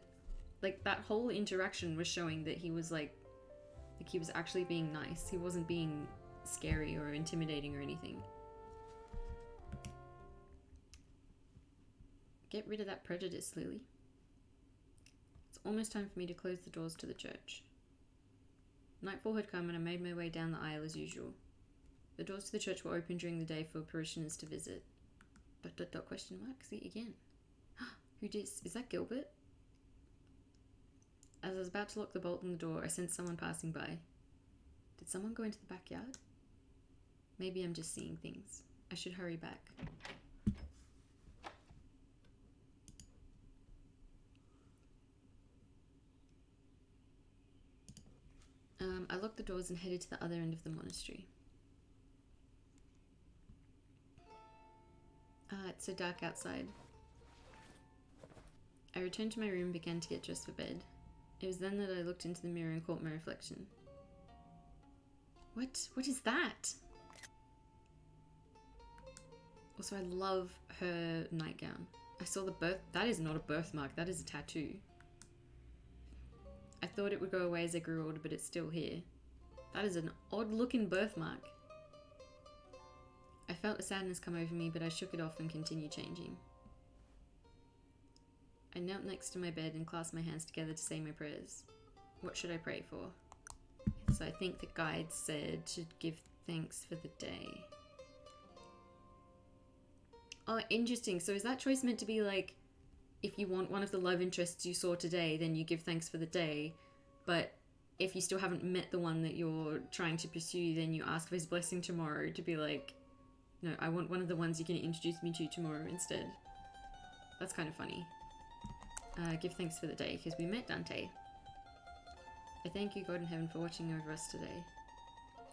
like that whole interaction was showing that he was like he was actually being nice. He wasn't being scary or intimidating or anything. Get rid of that prejudice, Lily. It's almost time for me to close the doors to the church. Nightfall had come and I made my way down the aisle as usual. The doors to the church were open during the day for parishioners to visit. ... question mark? See again. Who dis? Is that Gilbert? As I was about to lock the bolt on the door, I sensed someone passing by. Did someone go into the backyard? Maybe I'm just seeing things. I should hurry back. I locked the doors and headed to the other end of the monastery. It's so dark outside. I returned to my room and began to get dressed for bed. It was then that I looked into the mirror and caught my reflection. What? What is that? Also, I love her nightgown. I saw the birth... That is not a birthmark. That is a tattoo. I thought it would go away as I grew older, but it's still here. That is an odd-looking birthmark. I felt a sadness come over me, but I shook it off and continued changing. I knelt next to my bed and clasped my hands together to say my prayers. What should I pray for? So I think the guide said to give thanks for the day. Oh, interesting. So is that choice meant to be like, if you want one of the love interests you saw today, then you give thanks for the day, but if you still haven't met the one that you're trying to pursue, then you ask for his blessing tomorrow to be like, no, I want one of the ones you're going to introduce me to tomorrow instead. That's kind of funny. Give thanks for the day, because we met Dante. I thank you, God in heaven, for watching over us today.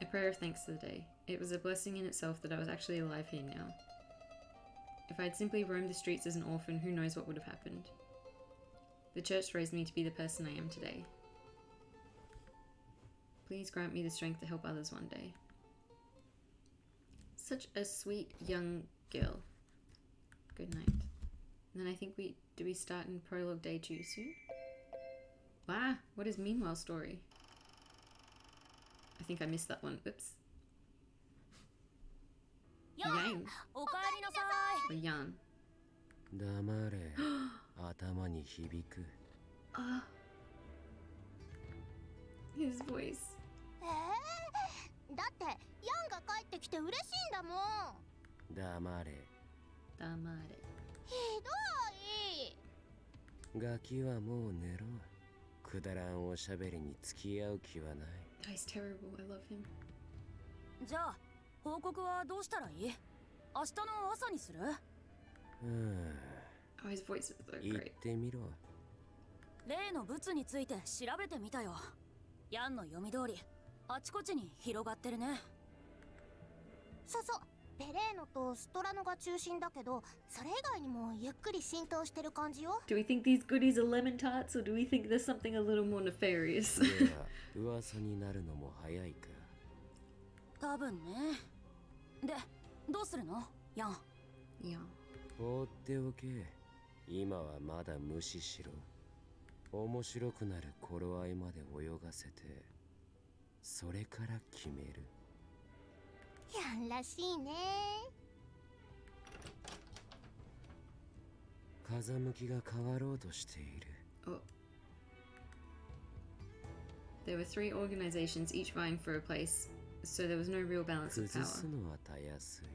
A prayer of thanks for the day. It was a blessing in itself that I was actually alive here now. If I had simply roamed the streets as an orphan, who knows what would have happened. The church raised me to be the person I am today. Please grant me the strength to help others one day. Such a sweet young girl. Good night. And then I think do we start in prologue day 2 soon? Wow, what is Meanwhile story? I think I missed that one. Oops. Yang. Or Yan. 黙れ頭に響く His voice. だってヤンが帰ってきて嬉しいんだもん。黙れ。黙れ。ひどい。ガキはもう寝ろ。くだらんおしゃべりに付き合う気はない。He's terrible. I love him. じゃあ報告はどうしたらいい？明日の朝にする？Oh, his voice is so 言っ great. てみろ。例のブツについて調べてみたよ。ヤンの読み通りあちこちに広がってるね。そうそう。ベレーノとストラノが中心だけど、それ以外にもゆっくり浸透してる感じよ。Do we think these goodies are lemon tarts, or do we think there's something a little more nefarious? いや、噂になるのも早いか。多分ね。で、どうするの？ヤン。Yeah. 放っておけ。今はまだ無視しろ。面白くなる頃合いまで泳がせて、それから決める。ヤンらしいね。風向きが変わろうとしている。Oh. There were 3 organizations, each vying for a place, so there was no real balance of 崩 power. すのはたやすい。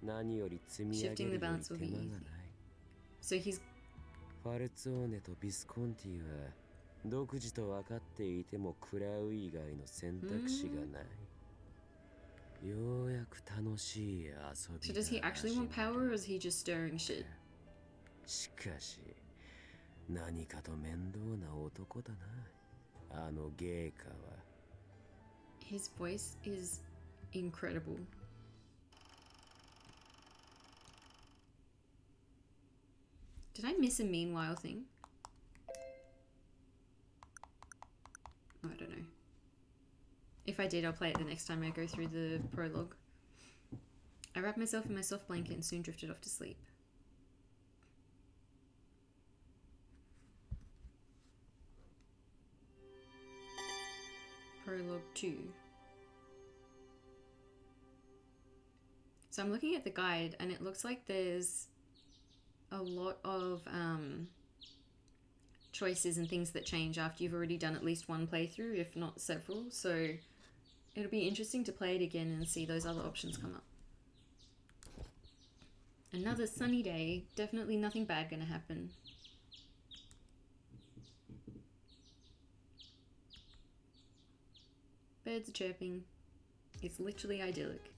何より積み上げるより手間がない。So he's ファルツォーネとビスコンティは独自と分かっていても食らう以外の選択肢がない。ようやく楽しい遊びが So does he actually want power, or is he just stirring shit? しかし何かと面倒な男だな、あのゲーカは。 His voice is incredible. Did I miss a meanwhile thing? Oh, I don't know. If I did, I'll play it the next time I go through the prologue. I wrapped myself in my soft blanket and soon drifted off to sleep. Prologue 2. So I'm looking at the guide and it looks like there's a lot of choices and things that change after you've already done at least one playthrough, if not several. So it'll be interesting to play it again and see those other options come up. Another sunny day. Definitely nothing bad gonna happen. Birds are chirping. It's literally idyllic.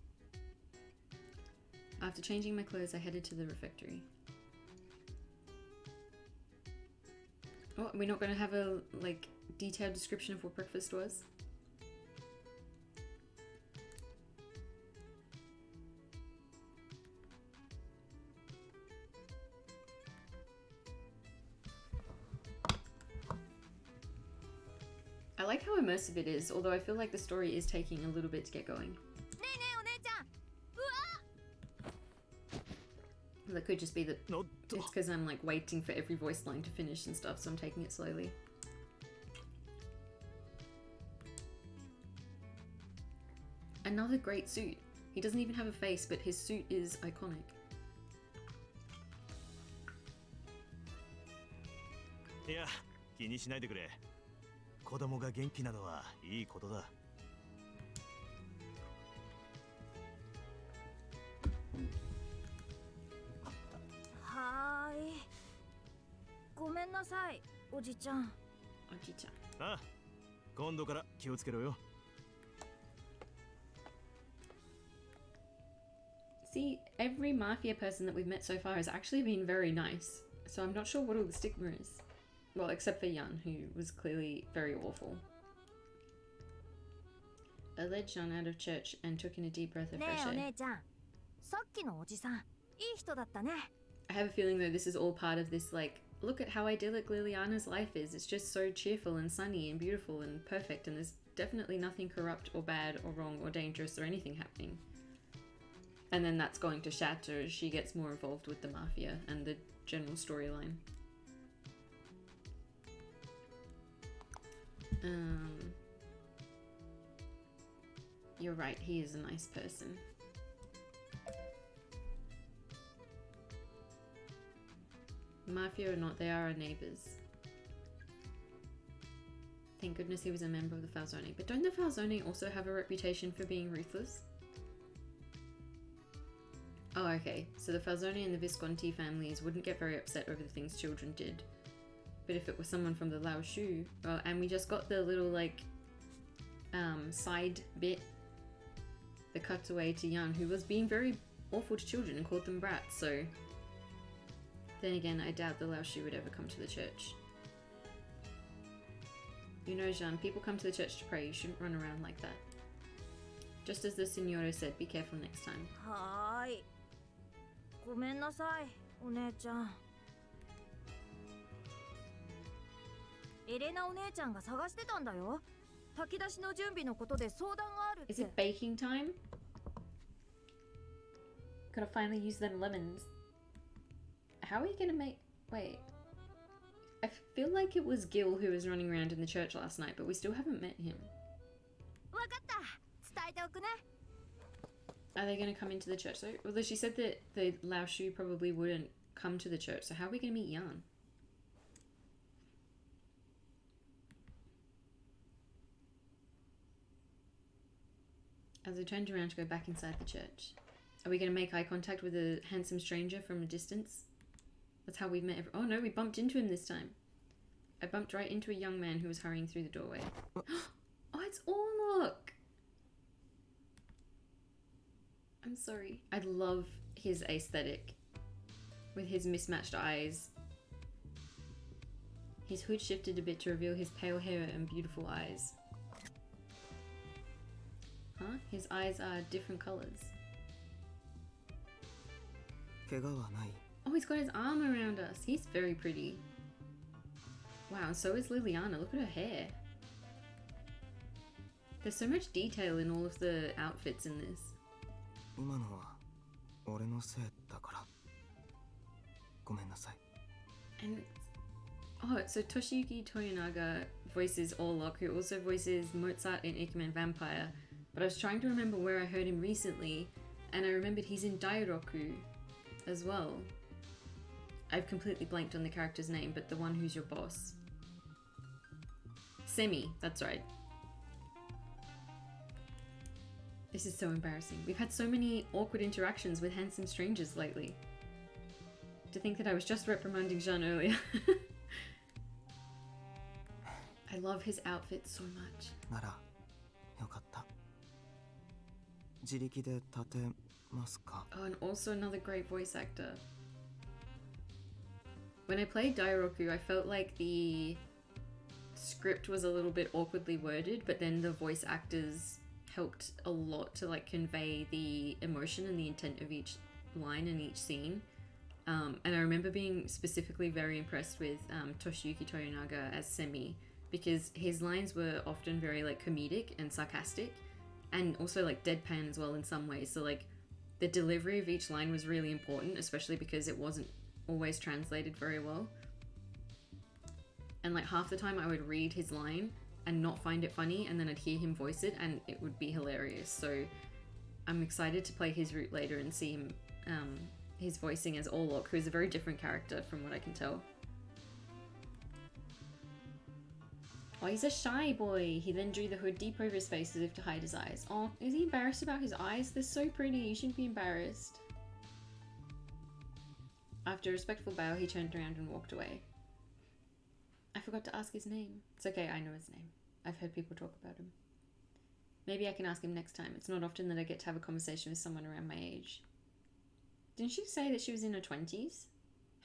After changing my clothes, I headed to the refectory. Oh, we're not going to have a, like, detailed description of what breakfast was? I like how immersive it is, although I feel like the story is taking a little bit to get going. That could just be that it's because I'm like waiting for every voice line to finish and stuff, so I'm taking it slowly. Another great suit. He doesn't even have a face, but his suit is iconic. いや、気にしないでくれ。子供が元気なのはいいことだ。はーい。ごめんなさい、おじちゃん。おじちゃん。ああ、今度から気をつけろよ。See, every mafia person that we've met so far has actually been very nice. So I'm not sure what all the stigma is. Well, except for Jan, who was clearly very awful. I led Jean out of church and took in a deep breath of fresh air. ねえお姉ちゃん、さっきのおじさん、いい人だったね。I have a feeling though this is all part of this, like, look at how idyllic Liliana's life is. It's just so cheerful and sunny and beautiful and perfect, and there's definitely nothing corrupt or bad or wrong or dangerous or anything happening. And then that's going to shatter as she gets more involved with the mafia and the general storyline. You're right, he is a nice person. Mafia or not, they are our neighbors. Thank goodness he was a member of the Falzone. But don't the Falzone also have a reputation for being ruthless? Oh, okay. So the Falzone and the Visconti families wouldn't get very upset over the things children did. But if it was someone from the Lao Shu, well, and we just got the little, like, side bit that cuts away to Yan, who was being very awful to children and called them brats, so... Then again, I doubt the Lao Shu would ever come to the church. You know, Jean, people come to the church to pray. You shouldn't run around like that. Just as the Signora said, be careful next time. はーい。ごめんなさい、お姉ちゃん。エレナお姉ちゃんが探してたんだよ。炊き出しの準備のことで相談があるって。Is it baking time? Gotta finally use them lemons. How are you gonna make... Wait. I feel like it was Gil who was running around in the church last night, but we still haven't met him. わかった。伝えておくね。Are they gonna come into the church? So, although she said that the Lao Shu probably wouldn't come to the church, so how are we gonna meet Yan? As I turned around to go back inside the church. Are we going to make eye contact with a handsome stranger from a distance? That's how we've met oh no, we bumped into him this time. I bumped right into a young man who was hurrying through the doorway. Oh, it's Orlok! I'm sorry. I love his aesthetic. With his mismatched eyes. His hood shifted a bit to reveal his pale hair and beautiful eyes. Huh? His eyes are different colors. Oh, he's got his arm around us. He's very pretty. Wow, and so is Liliana. Look at her hair. There's so much detail in all of the outfits in this. And oh, so Toshiyuki Toyonaga voices Orlok, who also voices Mozart in Ikemen Vampire. But I was trying to remember where I heard him recently, and I remembered he's in Dairoku as well. I've completely blanked on the character's name, but the one who's your boss. Semi, that's right. This is so embarrassing. We've had so many awkward interactions with handsome strangers lately. To think that I was just reprimanding Jean earlier. I love his outfit so much. Oh, and also another great voice actor. When I played Dairoku, I felt like the script was a little bit awkwardly worded, but then the voice actors helped a lot to like convey the emotion and the intent of each line and each scene. And I remember being specifically very impressed with Toshiyuki Toyonaga as Semi, because his lines were often very like comedic and sarcastic, and also like deadpan as well in some ways. So like the delivery of each line was really important, especially because it wasn't always translated very well. And like half the time I would read his line and not find it funny, and then I'd hear him voice it and it would be hilarious. So I'm excited to play his route later and see him his voicing as Orlok, who is a very different character from what I can tell. Oh, he's a shy boy. He then drew the hood deep over his face as if to hide his eyes. Oh, is he embarrassed about his eyes? They're so pretty. You shouldn't be embarrassed. After a respectful bow, he turned around and walked away. I forgot to ask his name. It's okay, I know his name. I've heard people talk about him. Maybe I can ask him next time. It's not often that I get to have a conversation with someone around my age. Didn't she say that she was in her 20s?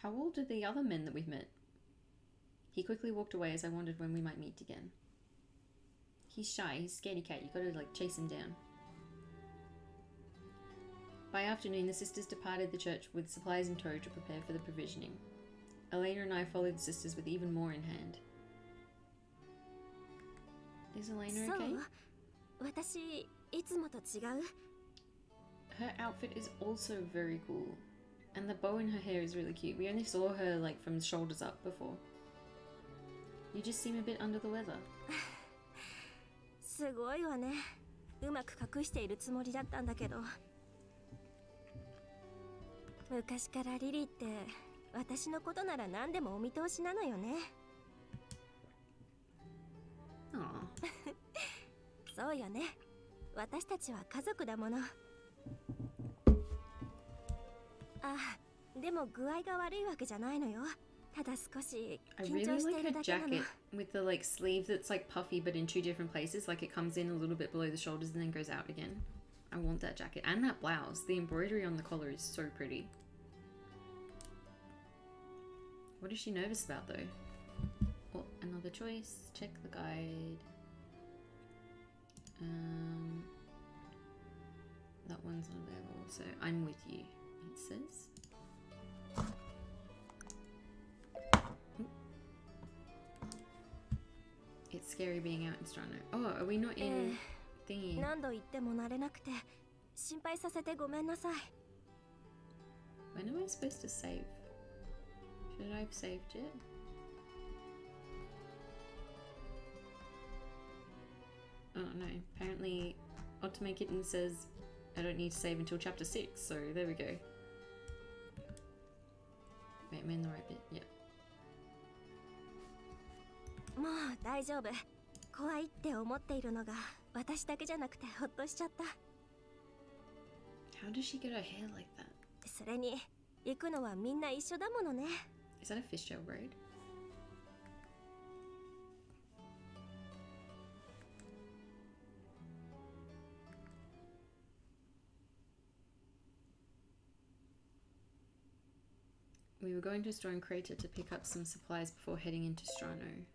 How old are the other men that we've met? He quickly walked away as I wondered when we might meet again. He's shy, he's a scaredy cat, you gotta like chase him down. By afternoon, the sisters departed the church with supplies in tow to prepare for the provisioning. Elena and I followed the sisters with even more in hand. Is Elena okay? Her outfit is also very cool. And the bow in her hair is really cute. We only saw her like from the shoulders up before. You just seem a bit under the weather. すごいわね。うまく隠しているつもりだったんだけど。昔からリリーって私のことなら何でもお見通しなのよね。Oh, そうよね。私たちは家族だもの。あ、でも具合が悪いわけじゃないのよ。ただ少し I 緊 really 張してい like る her だけなの。 jacket with the like sleeve that's like puffy but in two different places. Like it comes in a little bit below the shoulders and then goes out again. I want that jacket. And that blouse. The embroidery on the collar is so pretty. What is she nervous about though? Oh, another choice. Check the guide. That one's not available. So I'm with you, it says. It's scary being out in Strano. Oh, are we not in thingy? 何度言っても慣れなくて心配させてごめんなさい。 When am I supposed to save? Should I have saved it? Oh no, apparently Otome Kitten says I don't need to save until chapter 6, so there we go. Wait, am I in the right bit? Yeah. もう大丈夫。怖いって思っているのが私だけじゃなくてほっとしちゃった。 How does she get her hair like that? それに行くのはみんな一緒だものね。 Is that a fishtail braid? We were going to Storm Crater to pick up some supplies before heading into Strano.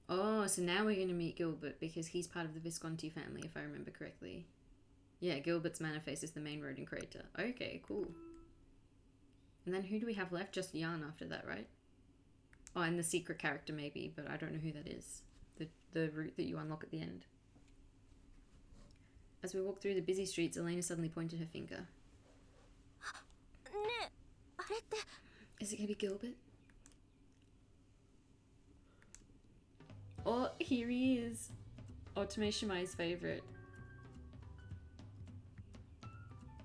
Oh, so now we're going to meet Gilbert because he's part of the Visconti family, if I remember correctly. Yeah, Gilbert's manor faces the main road in Crater. Okay, cool. And then who do we have left? Just Jan after that, right? Oh, and the secret character maybe, but I don't know who that is. The route that you unlock at the end. As we walked through the busy streets, Elena suddenly pointed her finger. ねえ、あれって。 Is it gonna be Gilbert? Oh, here he is. Otome Shimai's favorite.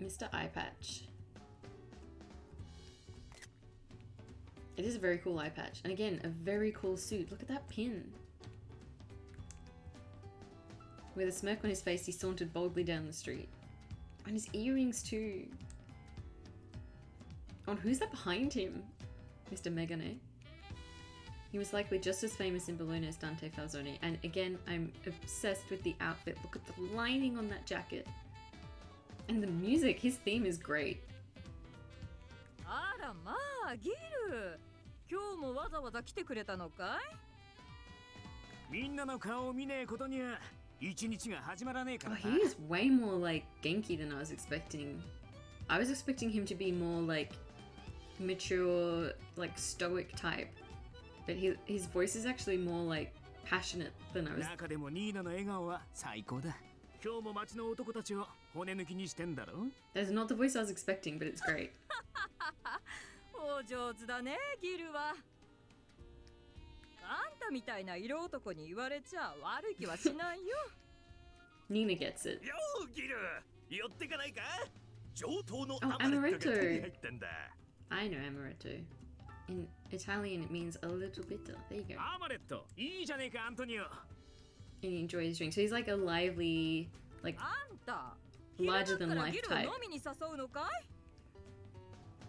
Mr. Eyepatch. It is a very cool eye patch. And again, a very cool suit. Look at that pin. With a smirk on his face, he sauntered boldly down the street. And his earrings too. Oh, and who's that behind him? Mr. Megane. He was likely just as famous in Bologna as Dante Falzone. And again, I'm obsessed with the outfit. Look at the lining on that jacket. And the music, his theme is great. あらまあ、ギル。今日もわざわざ来てくれたのかい？みんなの顔を見ねえことには一日が始まらねえからな。 Oh, he is way more like Genki than I was expecting. I was expecting him to be more like mature, like stoic type. But his voice is actually more like passionate than I was. 中でもニーナの笑顔は最高だ。今日も町の男たちを骨抜きにしてんだろ。 That's not the voice I was expecting, but it's great. お上手だね、ギルは。あんたみたいな色男に言われちゃ悪い気はしないよ。Nina gets it. よーギル、寄ってかないか？上等の Oh, アマレットが手 Amaretto. に入ったんだ。I know amaretto. In Italian, it means a little bitter. There you go. アマレット、いいじゃねえか、アントニオ。 And he enjoys his drink. So he's like a lively, like あんた、 larger than 昼間から life ギルを type. 飲みに誘うのかい？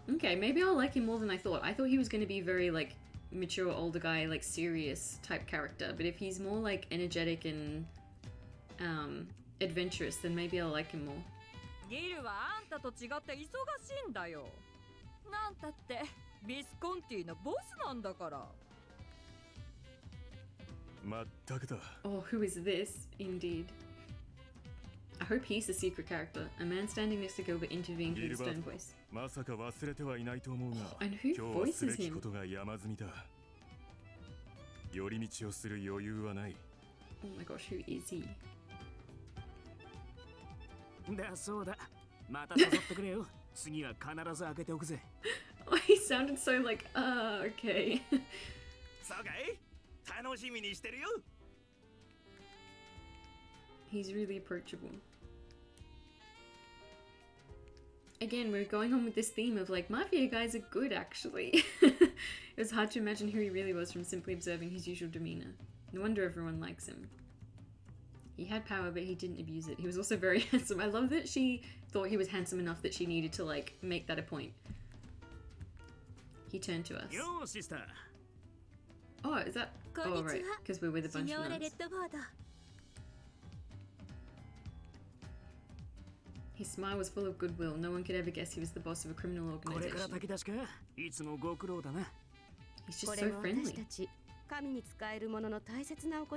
Okay, maybe I'll like him more than I thought. I thought he was going to be very like mature older guy, like serious type character. But if he's more like energetic and adventurous, then maybe I'll like him more. ギルはあんたと違って忙しいんだよ。なんたってビスコンティのボスなんだから。まったくだ。 Oh, who is this? Indeed. I hope he's the secret character. A man standing next to Gilbert intervened with a stern voice. まさか忘れてはいないと思うが、 And who 今日はすべ voices き him? ことが山積みだ。寄り道をする余裕はない。 Oh my gosh, who is he? だそうだ。また誘ってくれよ。次は必ず開けておくぜ。Oh, he sounded so like, okay. そうかい？楽しみにしてるよ。 He's really approachable. Again, we're going on with this theme of like, mafia guys are good actually. It was hard to imagine who he really was from simply observing his usual demeanor. No wonder everyone likes him. He had power, but he didn't abuse it. He was also very handsome. I love that she thought he was handsome enough that she needed to, like, make that a point. He turned to us. Yo, sister. Oh, is that... Oh, right. Because we're with a bunch of nuns. His smile was full of goodwill. No one could ever guess he was the boss of a criminal organization. He's just so friendly. I'm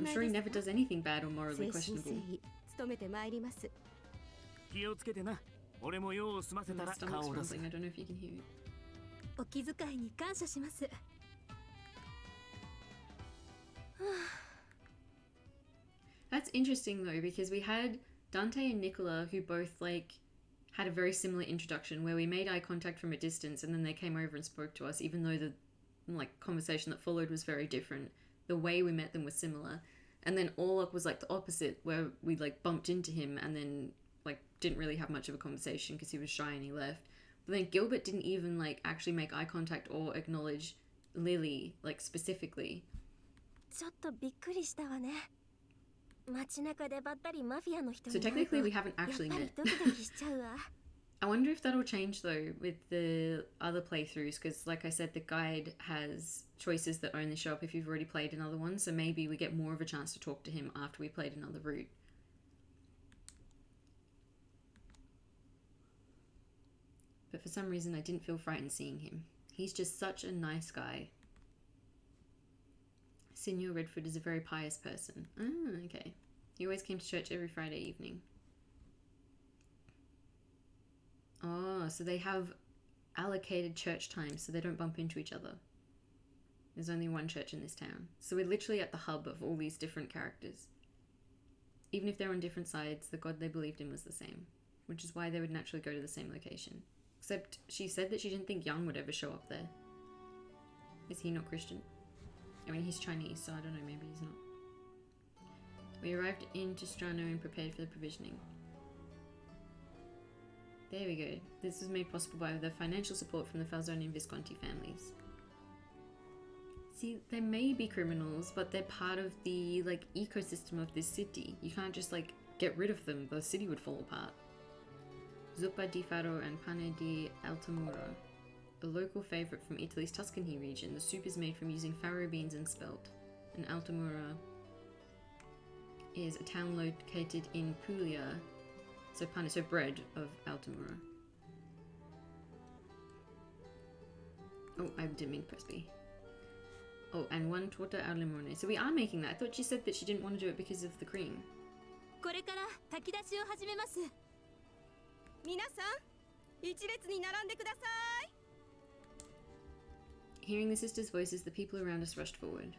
sure he never does anything bad or morally questionable. My stomach's rumbling. I don't know if you can hear it. That's interesting though, because we had Dante and Nicola who both like had a very similar introduction where we made eye contact from a distance and then they came over and spoke to us, even though the like conversation that followed was very different. The way we met them was similar. And then Orlok was like the opposite, where we like bumped into him and then like didn't really have much of a conversation because he was shy and he left. But then Gilbert didn't even like actually make eye contact or acknowledge Lily like specifically. So technically we haven't actually met. I wonder if that'll change though with the other playthroughs, because like I said, the guide has choices that only show up if you've already played another one, so maybe we get more of a chance to talk to him after we played another route. But for some reason I didn't feel frightened seeing him. He's just such a nice guy. Signor Redford is a very pious person. Ah, okay. He always came to church every Friday evening. Oh, so they have allocated church times so they don't bump into each other. There's only one church in this town. So we're literally at the hub of all these different characters. Even if they're on different sides, the god they believed in was the same, which is why they would naturally go to the same location. Except she said that she didn't think Young would ever show up there. Is he not Christian? I mean, he's Chinese, so I don't know, maybe he's not. We arrived in Gistrano and prepared for the provisioning. There we go. This was made possible by the financial support from the Falzone and Visconti families. See, they may be criminals, but they're part of the, like, ecosystem of this city. You can't just, like, get rid of them. The city would fall apart. Zuppa di Faro and Pane di Altamura. A local favourite from Italy's Tuscany region, the soup is made from using farro beans and spelt. And Altamura is a town located in Puglia. So pane, so bread of Altamura. Oh, I didn't mean to press B. Oh, and one torta al limone. So we are making that. I thought she said that she didn't want to do it because of the cream. Hearing the sisters' voices, the people around us rushed forward.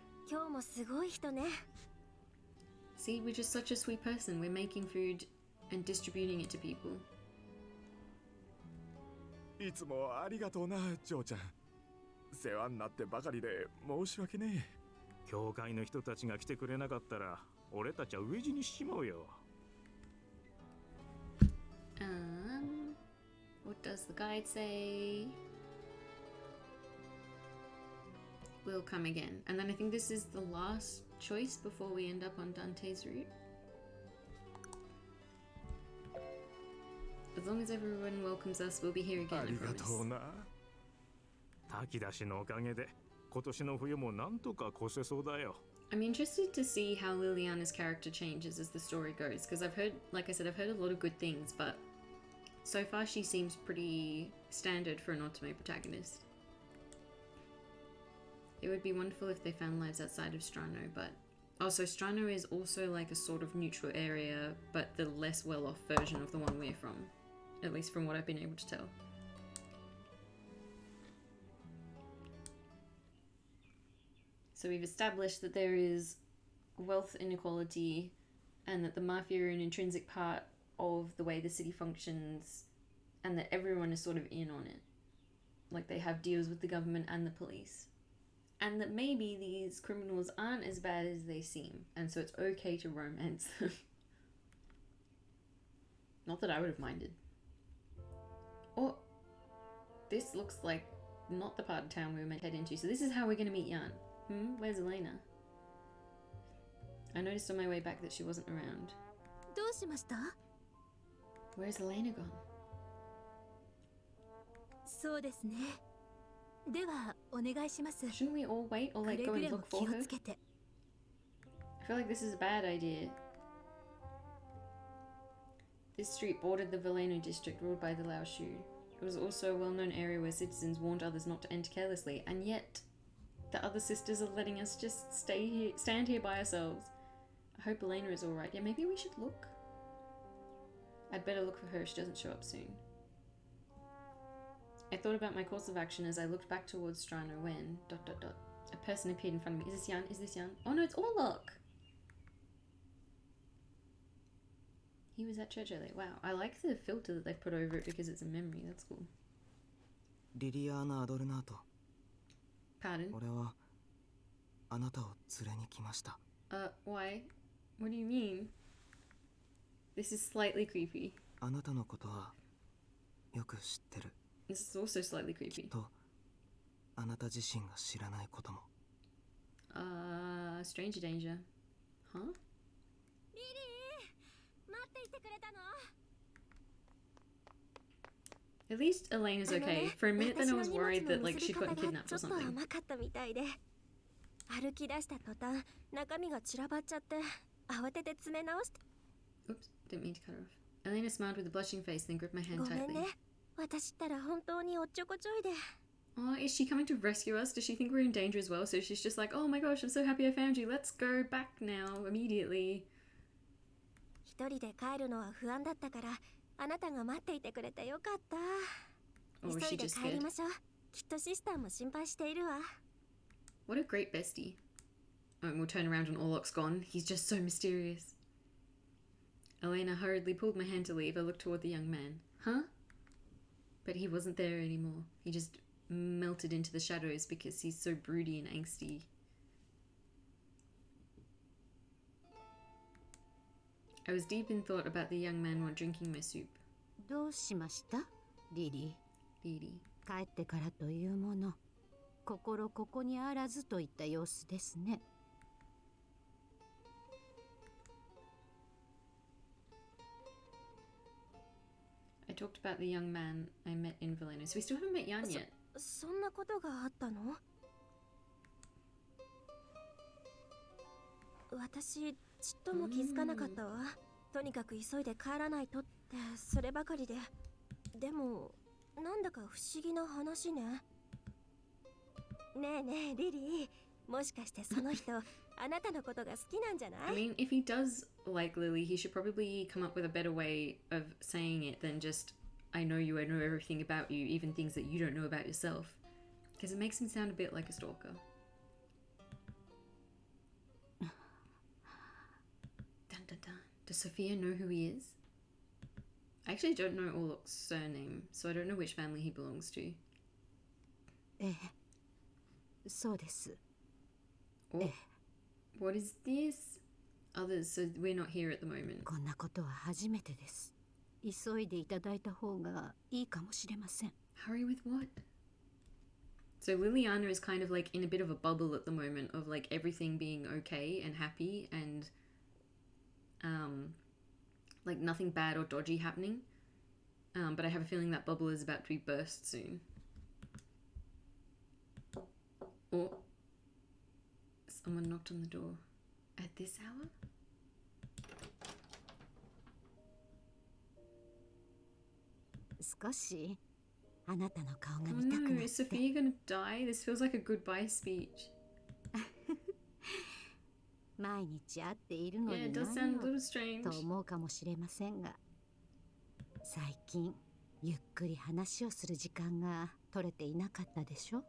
See, we're just such a sweet person. We're making food and distributing it to people. いつもありがとうな、ジョーちゃん。世話になってばかりで申し訳ねえ。教会の人たちが来てくれなかったら、俺たちは飢え死にしちまうよ。What does the guide say? We'll come again. And then I think this is the last choice before we end up on Dante's route. As long as everyone welcomes us, we'll be here again, I promise. I'm interested to see how Liliana's character changes as the story goes, because I've heard, like I said, I've heard a lot of good things, but so far she seems pretty standard for an Otome protagonist. It would be wonderful if they found lives outside of Strano, but also Strano is also like a sort of neutral area, but the less well-off version of the one we're from. At least from what I've been able to tell. So we've established that there is wealth inequality and that the mafia are an intrinsic part of the way the city functions and that everyone is sort of in on it. Like they have deals with the government and the police. And that maybe these criminals aren't as bad as they seem, and so it's okay to romance them. Not that I would have minded. Oh, this looks like not the part of town we were meant to head into. So this is how we're going to meet Jan. Where's Elena? I noticed on my way back that she wasn't around. どうしました？ Where's Elena gone? そうですね。ではお願いします。 Shouldn't we all wait or く like れ go ぐ and れも look 気 for を her? つけて。 I feel like this is a bad idea. This street bordered the Veleno district ruled by the Laoshu. It was also a well-known area where citizens warned others not to enter carelessly, and yet the other sisters are letting us just stand here by ourselves. I hope Elena is alright. Yeah, maybe we should look. I'd better look for her if she doesn't show up soon. I thought about my course of action as I looked back towards Strano when... ... A person appeared in front of me. Is this Jan? Is this Jan? Oh no, it's Orlok! He was at church earlier. Wow, I like the filter that they've put over it because it's a memory. That's cool. Liliana Adornato. Pardon? 俺はあなたを連れに来ました。Why? What do you mean? This is slightly creepy. あなたのことはよく知ってる。This is also slightly creepy. とあなた自身が知らないことも。Stranger danger. Huh? リリー、待っていてくれたの？ At least Elena's okay. For a minute then I was worried that like she'd gotten kidnapped or ちょっと something. 甘かったみたいで、歩き出した途端中身が散らばっちゃって慌てて詰め直して。 Oops, didn't mean to cut her off. Elena smiled with a blushing face, then gripped my hand ごめん tightly. ね。私ったら本当におっちょこちょいで。 Oh, is she coming to rescue us? Does she think we're in danger as well? So she's just like, oh my gosh, I'm so happy I found you. Let's go back now, immediately. 一人で帰るのは不安だったから、あなたが待っていてくれてよかった。 Or was 急 she いで just 帰り scared? ましょう。きっとシスターも心配しているわ。 What a great bestie. Oh, and we'll turn around and Orlok's gone. He's just so mysterious. Elena hurriedly pulled my hand to leave. I looked toward the young man. Huh? But he wasn't there anymore. He just melted into the shadows because he's so broody and angsty. I was deep in thought about the young man while drinking my soup. どうしましたリリー。 Lily. 帰ってからというもの、心ここにあらずといった様子ですね。I talked about the young man I met in Veleno. So we still haven't met Jan yet. そんなことがあったの？私ちっとも気づかなかったわ。とにかく急いで帰らないとってそればかりで。でもなんだか不思議な話ね。ねえねえリリー、もしかしてその人あなたのことが好きなんじゃない？ I mean, if he does like Lily, he should probably come up with a better way of saying it than just, I know you, I know everything about you, even things that you don't know about yourself. Because it makes him sound a bit like a stalker. Dun dun dun. Does Sophia know who he is? I actually don't know Orlok's surname, so I don't know which family he belongs to. ええ、そうです。 Oh, what is this? Others, so we're not here at the moment. こんなことは初めてです。急いでいただいた方がいいかもしれません。 Hurry with what? So Liliana is kind of like in a bit of a bubble at the moment of like everything being okay and happy and like nothing bad or dodgy happening. But I have a feeling that bubble is about to be burst soon. Oh, someone knocked on the door. At this hour? 少しあなたの顔が Oh 見たく no, なっ is て。 Sophia gonna die? This feels like a goodbye speech. 毎日会っているの Yeah, に it 何 does sound a を little strange. と思うかもしれませんが、最近ゆっくり話をする時間が取れていなかったでしょ。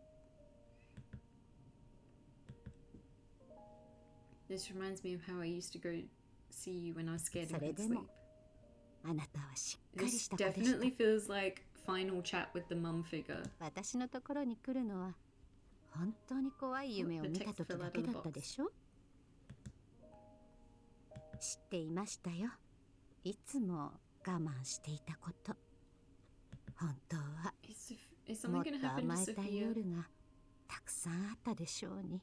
This reminds me of how I used to go see you when I was scared and それ couldn't でも sleep. あなたはしっかり This した子でし definitely た。 feels like final chat with the mum figure. 私のところに来るのは本当に怖い夢を見た時だけだったでしょ。知っていましたよ。いつも我慢していたこと。本当は Is もっ something と gonna happen to 甘えた Sophia? 夜がたくさんあったでしょうに。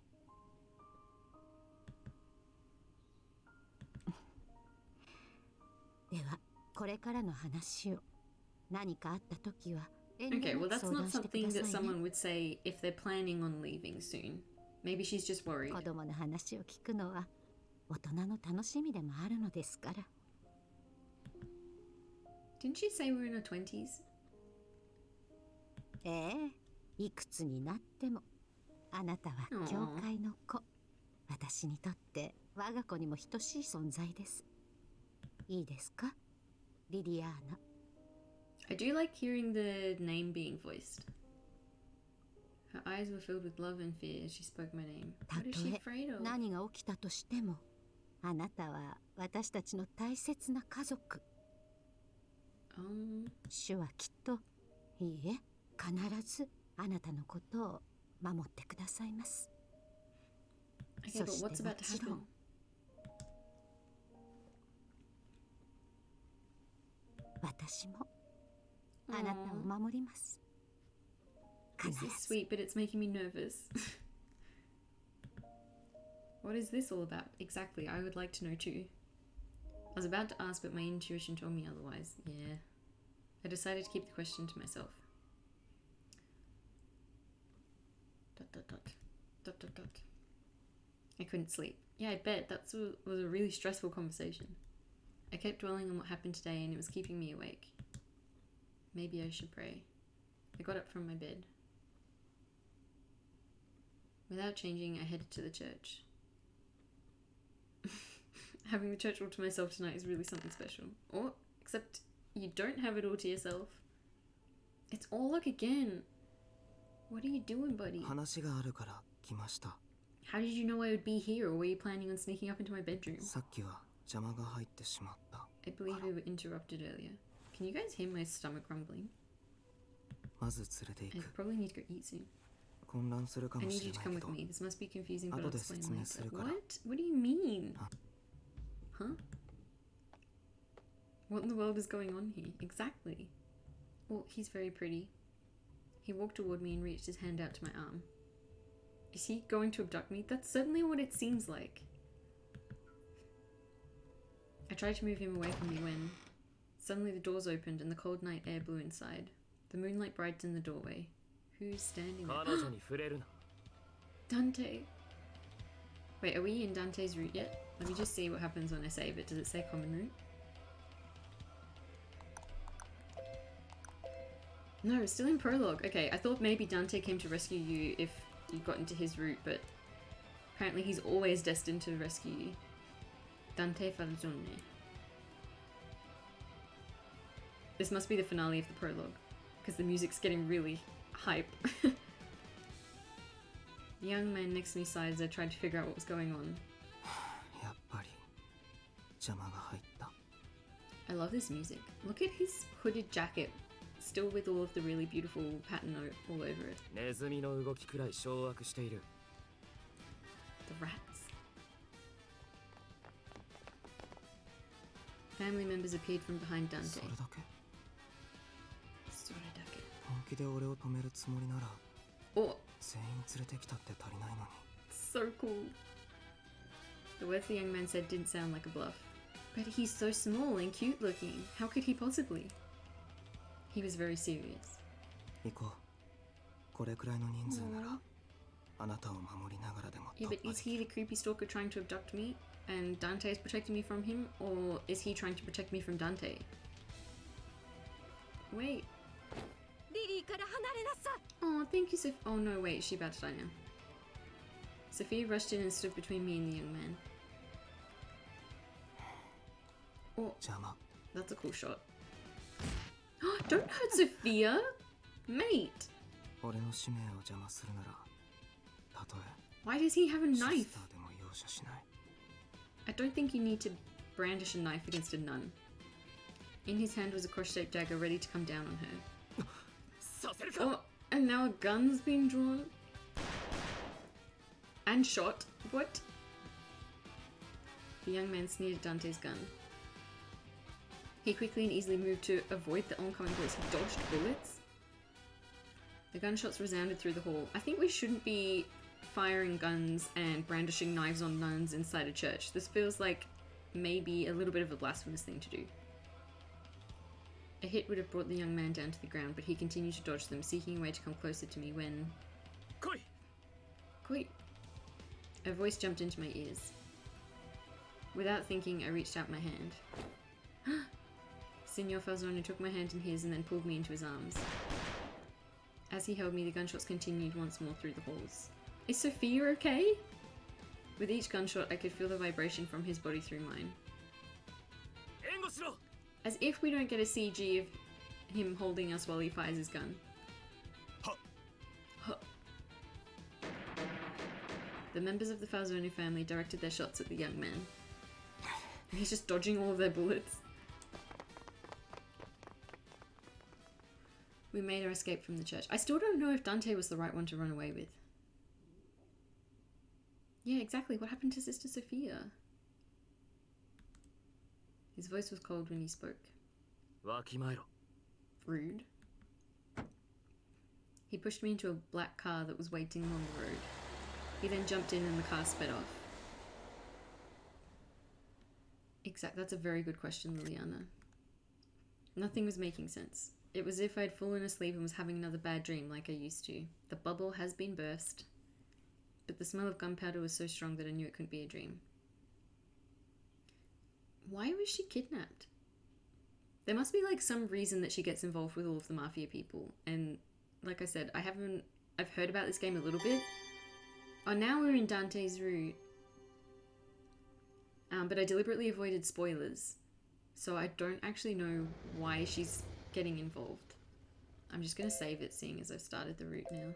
これからの話を何かあった時は Okay, well that's not something that someone would say if they're planning on leaving soon. Maybe she's just worried. 子供の話を聞くのは大人の楽しみでもあるのですから。Didn't she say we're in her 20s? ええ、いくつになってもあなたは教会の子。私にとって我が子にも等しい存在です。いいですか、リリアーナ。I do like hearing the name being voiced. Her eyes were filled with love and fear as she spoke my name. た What と is she え afraid of? 何が起きたとしても、あなたは私たちの大切な家族。主はきっと、いいえ、必ずあなたのことを守ってくださいます。Okay, but what's about to happen? 私もあなたを守ります。 This is sweet, but it's making me nervous. What is this all about? Exactly, I would like to know too. I was about to ask, but my intuition told me otherwise. Yeah. I decided to keep the question to myself. ... I couldn't sleep. Yeah, I bet. That was a really stressful conversation. I kept dwelling on what happened today and it was keeping me awake. Maybe I should pray. I got up from my bed. Without changing, I headed to the church. Having the church all to myself tonight is really something special. Or, except you don't have it all to yourself. It's all luck again. What are you doing, buddy? 話があるから来ました。 How did you know I would be here, or were you planning on sneaking up into my bedroom? さっきは邪魔が入ってしまった。 I believe we were interrupted earlier. Can you guys hear my stomach rumbling? まず連れて I 行く。 probably need to go eat soon. 混乱するか I も need し you れ to な come いけ with ど。 me. This must be confusing, but I'll 後で explain 説明 later. するから。 What? What do you mean? Huh? What in the world is going on here? Exactly. Well, he's very pretty. He walked toward me and reached his hand out to my arm. Is he going to abduct me? That's certainly what it seems like. I tried to move him away from me when suddenly the doors opened and the cold night air blew inside. The moonlight brightened the doorway. Who's standing there? Dante. Wait, are we in Dante's route yet? Let me just see what happens when I save it. Does it say common route? No, it's still in prologue. Okay, I thought maybe Dante came to rescue you if you got into his route, but apparently he's always destined to rescue you. Dante Falzone. This must be the finale of the prologue, because the music's getting really hype. The young man next to me sighed as I tried to figure out what was going on. やっぱり邪魔が入った。 I love this music. Look at his hooded jacket, still with all of the really beautiful pattern all over it. ネズミの動きくらい掌握している。 The rats. Family members appeared from behind Dante. それだけ？それだけ。本気で俺を止めるつもりなら、 Oh, 全員連れてきたって足りないのに。 so cool. The words the young man said didn't sound like a bluff. But he's so small and cute looking. How could he possibly? He was very serious. 行こう。これくらいの人数なら、あなたを守りながらでも Yeah, but is he the creepy stalker trying to abduct me and Dante is protecting me from him? Or is he trying to protect me from Dante? Wait. リリーから離れなさい。 Oh, thank you, Sophie. Oh no, wait, is she about to die now? Sophia rushed in and stood between me and the young man. Oh, 邪魔。 that's a cool shot. Don't hurt Sophia! Mate! 俺の使命を邪魔するなら、たとえ Why does he have a シス knife? ターでも容赦しない。 I don't think you need to brandish a knife against a nun. In his hand was a cross-shaped dagger ready to come down on her. させるか。 Oh, and now a gun's being drawn? And shot? What? The young man sneered at Dante's gun. He quickly and easily moved to avoid the oncoming bullets. He dodged bullets? The gunshots resounded through the hall. I think we shouldn't be firing guns and brandishing knives on nuns inside a church. This feels like maybe a little bit of a blasphemous thing to do. A hit would have brought the young man down to the ground, but he continued to dodge them, seeking a way to come closer to me when... Koi! Koi! A voice jumped into my ears. Without thinking, I reached out my hand. Signor Falzone took my hand in his and then pulled me into his arms. As he held me, the gunshots continued once more through the halls. Is Sophia okay? With each gunshot, I could feel the vibration from his body through mine. As if we don't get a CG of him holding us while he fires his gun. Huh. The members of the Falzone family directed their shots at the young man. And he's just dodging all of their bullets. We made our escape from the church. I still don't know if Dante was the right one to run away with. Yeah, exactly. What happened to Sister Sophia? His voice was cold when he spoke. Rude. He pushed me into a black car that was waiting on the road. He then jumped in and the car sped off. That's a very good question, Liliana. Nothing was making sense. It was as if I'd fallen asleep and was having another bad dream like I used to. The bubble has been burst. But the smell of gunpowder was so strong that I knew it couldn't be a dream. Why was she kidnapped? There must be like some reason that she gets involved with all of the mafia people. And like I said, I've heard about this game a little bit. Oh, now we're in Dante's route. But I deliberately avoided spoilers. So I don't actually know why she's getting involved. I'm just going to save it, seeing as I've started the route now.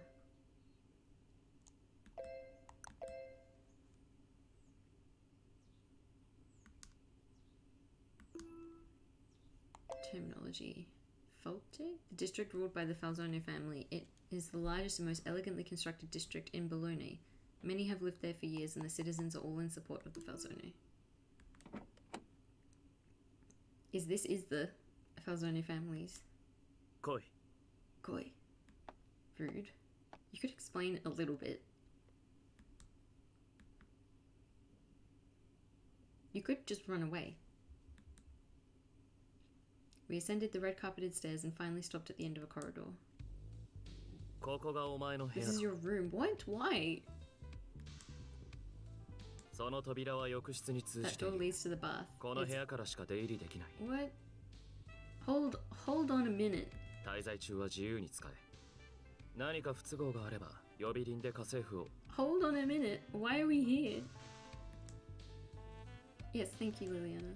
Terminology. Falte? The district ruled by the Falzone family. It is the largest and most elegantly constructed district in Bologna. Many have lived there for years and the citizens are all in support of the Falzone. Is the Falzone family's? Koi. Koi. Rude. You could explain it a little bit. You could just run away. We ascended the red-carpeted stairs and finally stopped at the end of a corridor. This is your room. What? Why? That door leads to the bath. What? Hold on a minute. Hold on a minute. Why are we here? Yes, thank you, Liliana.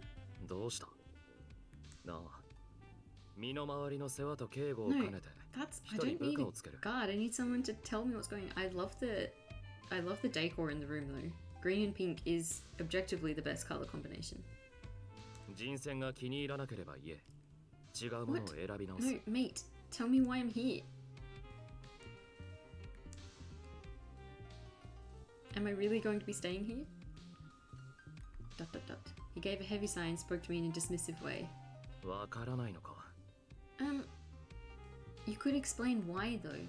No, I don't need a guard. I need someone to tell me what's going on. I love the decor in the room though. Green and pink is objectively the best color combination. What? No, mate. Tell me why I'm here. Am I really going to be staying here? ... He gave a heavy sigh and spoke to me in a dismissive way. You could explain why though.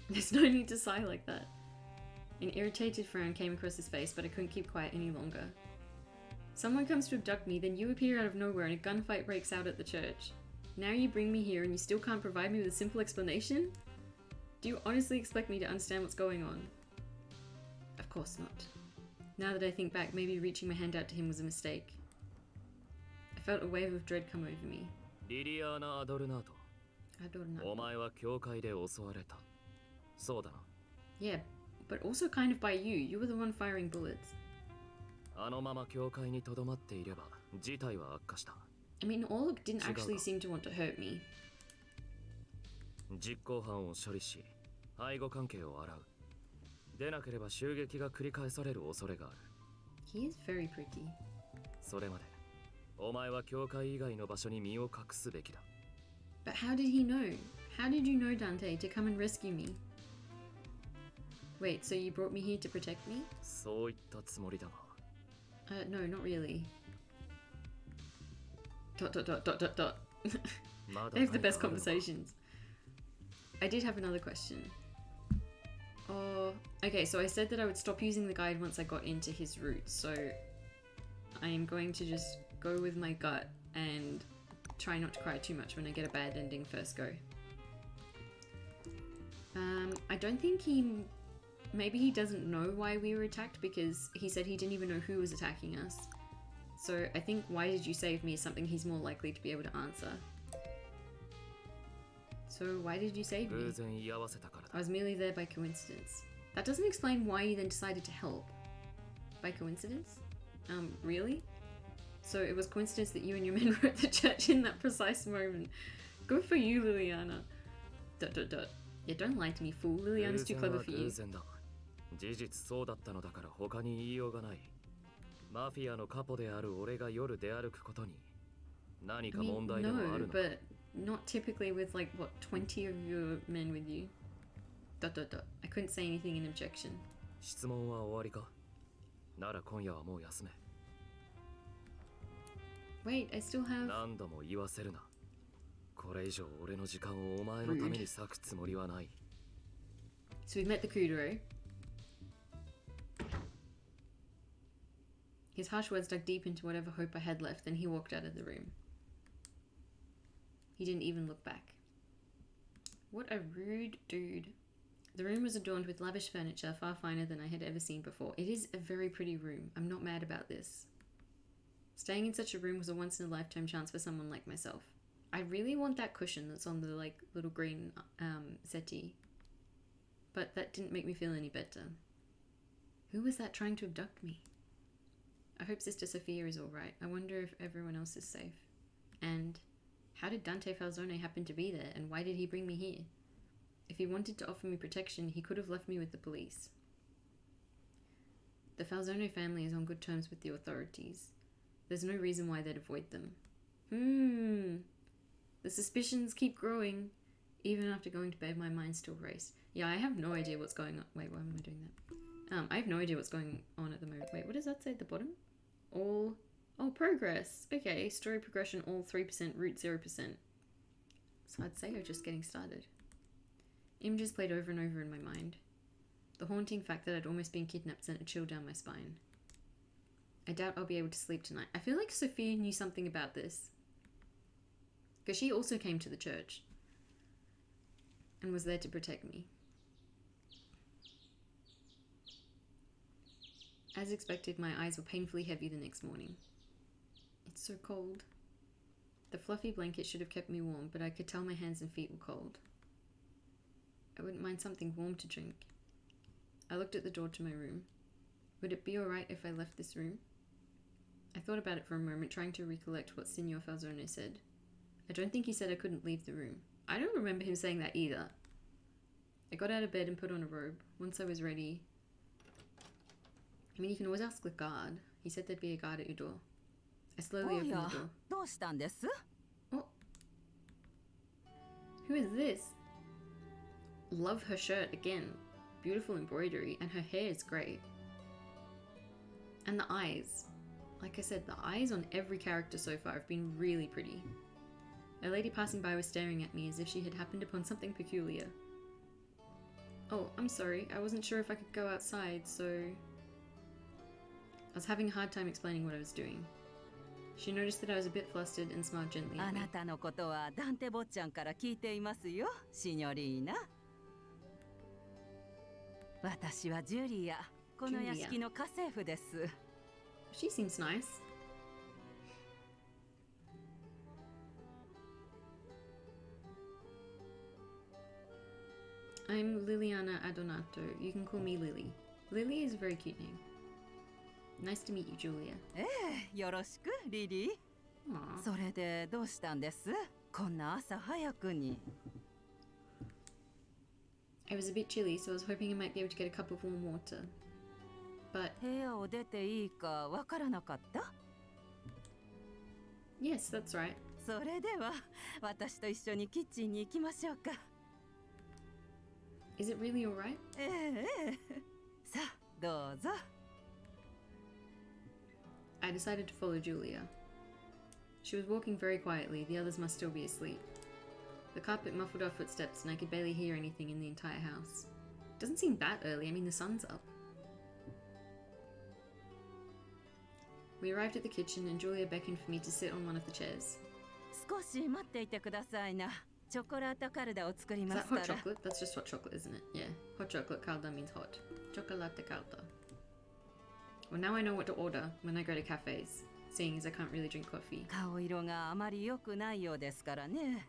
There's no need to sigh like that. An irritated frown came across his face, but I couldn't keep quiet any longer. Someone comes to abduct me, then you appear out of nowhere and a gunfight breaks out at the church. Now you bring me here and you still can't provide me with a simple explanation? Do you honestly expect me to understand what's going on? Of course not. Now that I think back, maybe reaching my hand out to him was a mistake. I felt a wave of dread come over me. Adornato. Yeah, but also kind of by you. You were the one firing bullets. I mean, Orlok didn't actually seem to want to hurt me. He is very pretty. But how did he know? How did you know, Dante, to come and rescue me? Wait, so you brought me here to protect me? No, not really. ... They have the best conversations. I did have another question. Okay, so I said that I would stop using the guide once I got into his route, so I am going to just go with my gut and try not to cry too much when I get a bad ending first go. I don't think maybe he doesn't know why we were attacked because he said he didn't even know who was attacking us. So I think why did you save me is something he's more likely to be able to answer. So why did you save me? I was merely there by coincidence. That doesn't explain why you then decided to help. By coincidence? Really? So it was coincidence that you and your men were at the church in that precise moment. Good for you, Liliana. ... Yeah, don't lie to me, fool. Liliana's too clever for you. 事実そうだったのだから他に言いようがない。マフィアのカポである俺が夜出歩くことに何か問題でもあるのか。 No, but not typically with like what 20 of your men with you. ... I couldn't say anything in objection. 質問は終わりか。なら今夜はもう休め。 Wait, I still have... 何度も言わせるな。これ以上俺の時間をお前のために割くつもりはない。 So we've met the Kuduro. His harsh words dug deep into whatever hope I had left, then he walked out of the room. He didn't even look back. What a rude dude. The room was adorned with lavish furniture, far finer than I had ever seen before. It is a very pretty room. I'm not mad about this. Staying in such a room was a once-in-a-lifetime chance for someone like myself. I really want that cushion that's on the like little green settee. But that didn't make me feel any better. Who was that trying to abduct me? I hope Sister Sophia is alright. I wonder if everyone else is safe. And how did Dante Falzone happen to be there, and why did he bring me here? If he wanted to offer me protection, he could have left me with the police. The Falzone family is on good terms with the authorities. There's no reason why they'd avoid them. The suspicions keep growing. Even after going to bed, my mind still raced. Yeah, I have no idea what's going on. Wait, why am I doing that? I have no idea what's going on at the moment. Wait, what does that say at the bottom? All... Oh, progress. Okay, story progression, all 3%, root 0%. So I'd say we're just getting started. Images played over and over in my mind. The haunting fact that I'd almost been kidnapped sent a chill down my spine. I doubt I'll be able to sleep tonight. I feel like Sophia knew something about this. Because she also came to the church. And was there to protect me. As expected, my eyes were painfully heavy the next morning. It's so cold. The fluffy blanket should have kept me warm, but I could tell my hands and feet were cold. I wouldn't mind something warm to drink. I looked at the door to my room. Would it be alright if I left this room? I thought about it for a moment, trying to recollect what Signor Falzone said. I don't think he said I couldn't leave the room. I don't remember him saying that either. I got out of bed and put on a robe. Once I was ready... I mean, you can always ask the guard. He said there'd be a guard at your door. I slowly opened the door. Oh. Who is this? Love her shirt again. Beautiful embroidery, and her hair is great. And the eyes. Like I said, the eyes on every character so far have been really pretty. A lady passing by was staring at me as if she had happened upon something peculiar. Oh, I'm sorry. I wasn't sure if I could go outside, so... I was having a hard time explaining what I was doing. She noticed that I was a bit flustered and smiled gently at me. あなたのことはダンテ坊ちゃんから聞いていますよ、シニョリーナ。私はジュリア。この屋敷の家政婦です。She seems nice. I'm Liliana Adonato. You can call me Lily. Lily is a very cute name. Nice to meet you, Julia. よろしく、リリー。それでどうしたんです？こんな朝早くに。I was a bit chilly, so I was hoping I might be able to get a cup of warm water. But 部屋を出ていいかわからなかった？ Yes, that's right. それでは私と一緒にキッチンに行きましょうか。Is it really alright? さあ、どうぞ。I decided to follow Julia. She was walking very quietly, the others must still be asleep. The carpet muffled our footsteps and I could barely hear anything in the entire house. Doesn't seem that early, I mean the sun's up. We arrived at the kitchen and Julia beckoned for me to sit on one of the chairs. 少し待っていてくださいな。チョコラータカルダを作り Is ま that すか hot ら。 chocolate? That's just hot chocolate, isn't it? Yeah. Hot chocolate calda means hot. Chocolate calda. Well, now I know what to order when I go to cafes, seeing as I can't really drink coffee. 顔色があまり良くないようですからね。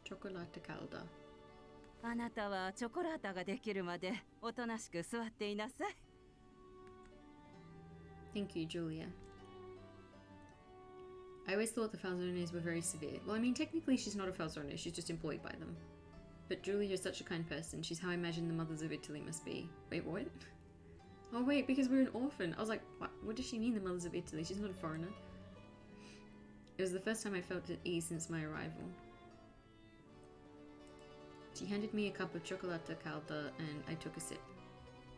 Chocolate calda. あなたはチョコラータができるまでおとなしく座っていなさい。 Thank you, Julia. I always thought the Falzones were very severe. Well, I mean, technically she's not a Falzone, she's just employed by them. But Julia is such a kind person. She's how I imagine the mothers of Italy must be. Wait, what? Oh wait, because we're an orphan. I was like, what does she mean, the mothers of Italy? She's not a foreigner. It was the first time I felt at ease since my arrival. She handed me a cup of chocolate calda and I took a sip.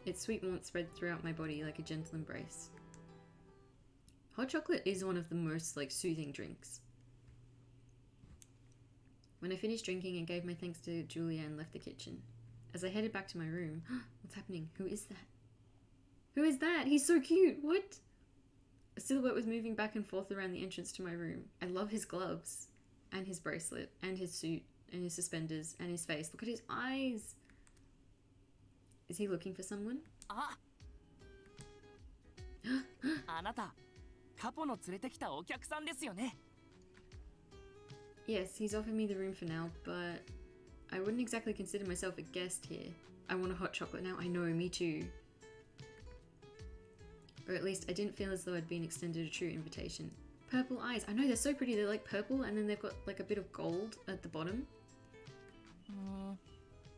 Its sweet warmth spread throughout my body like a gentle embrace. Hot chocolate is one of the most soothing drinks. When I finished drinking, I gave my thanks to Julia and left the kitchen. As I headed back to my room, what's happening? Who is that? Who is that? He's so cute! What? A silhouette was moving back and forth around the entrance to my room. I love his gloves, and his bracelet, and his suit, and his suspenders, and his face. Look at his eyes! Is he looking for someone? あなた、カポの連れてきたお客さんですよね。 Yes, he's offered me the room for now, but I wouldn't exactly consider myself a guest here. I want a hot chocolate now. I know, me too. Or at least I didn't feel as though I'd been extended a true invitation. Purple eyes. I know, they're so pretty. They're like purple and then they've got like a bit of gold at the bottom.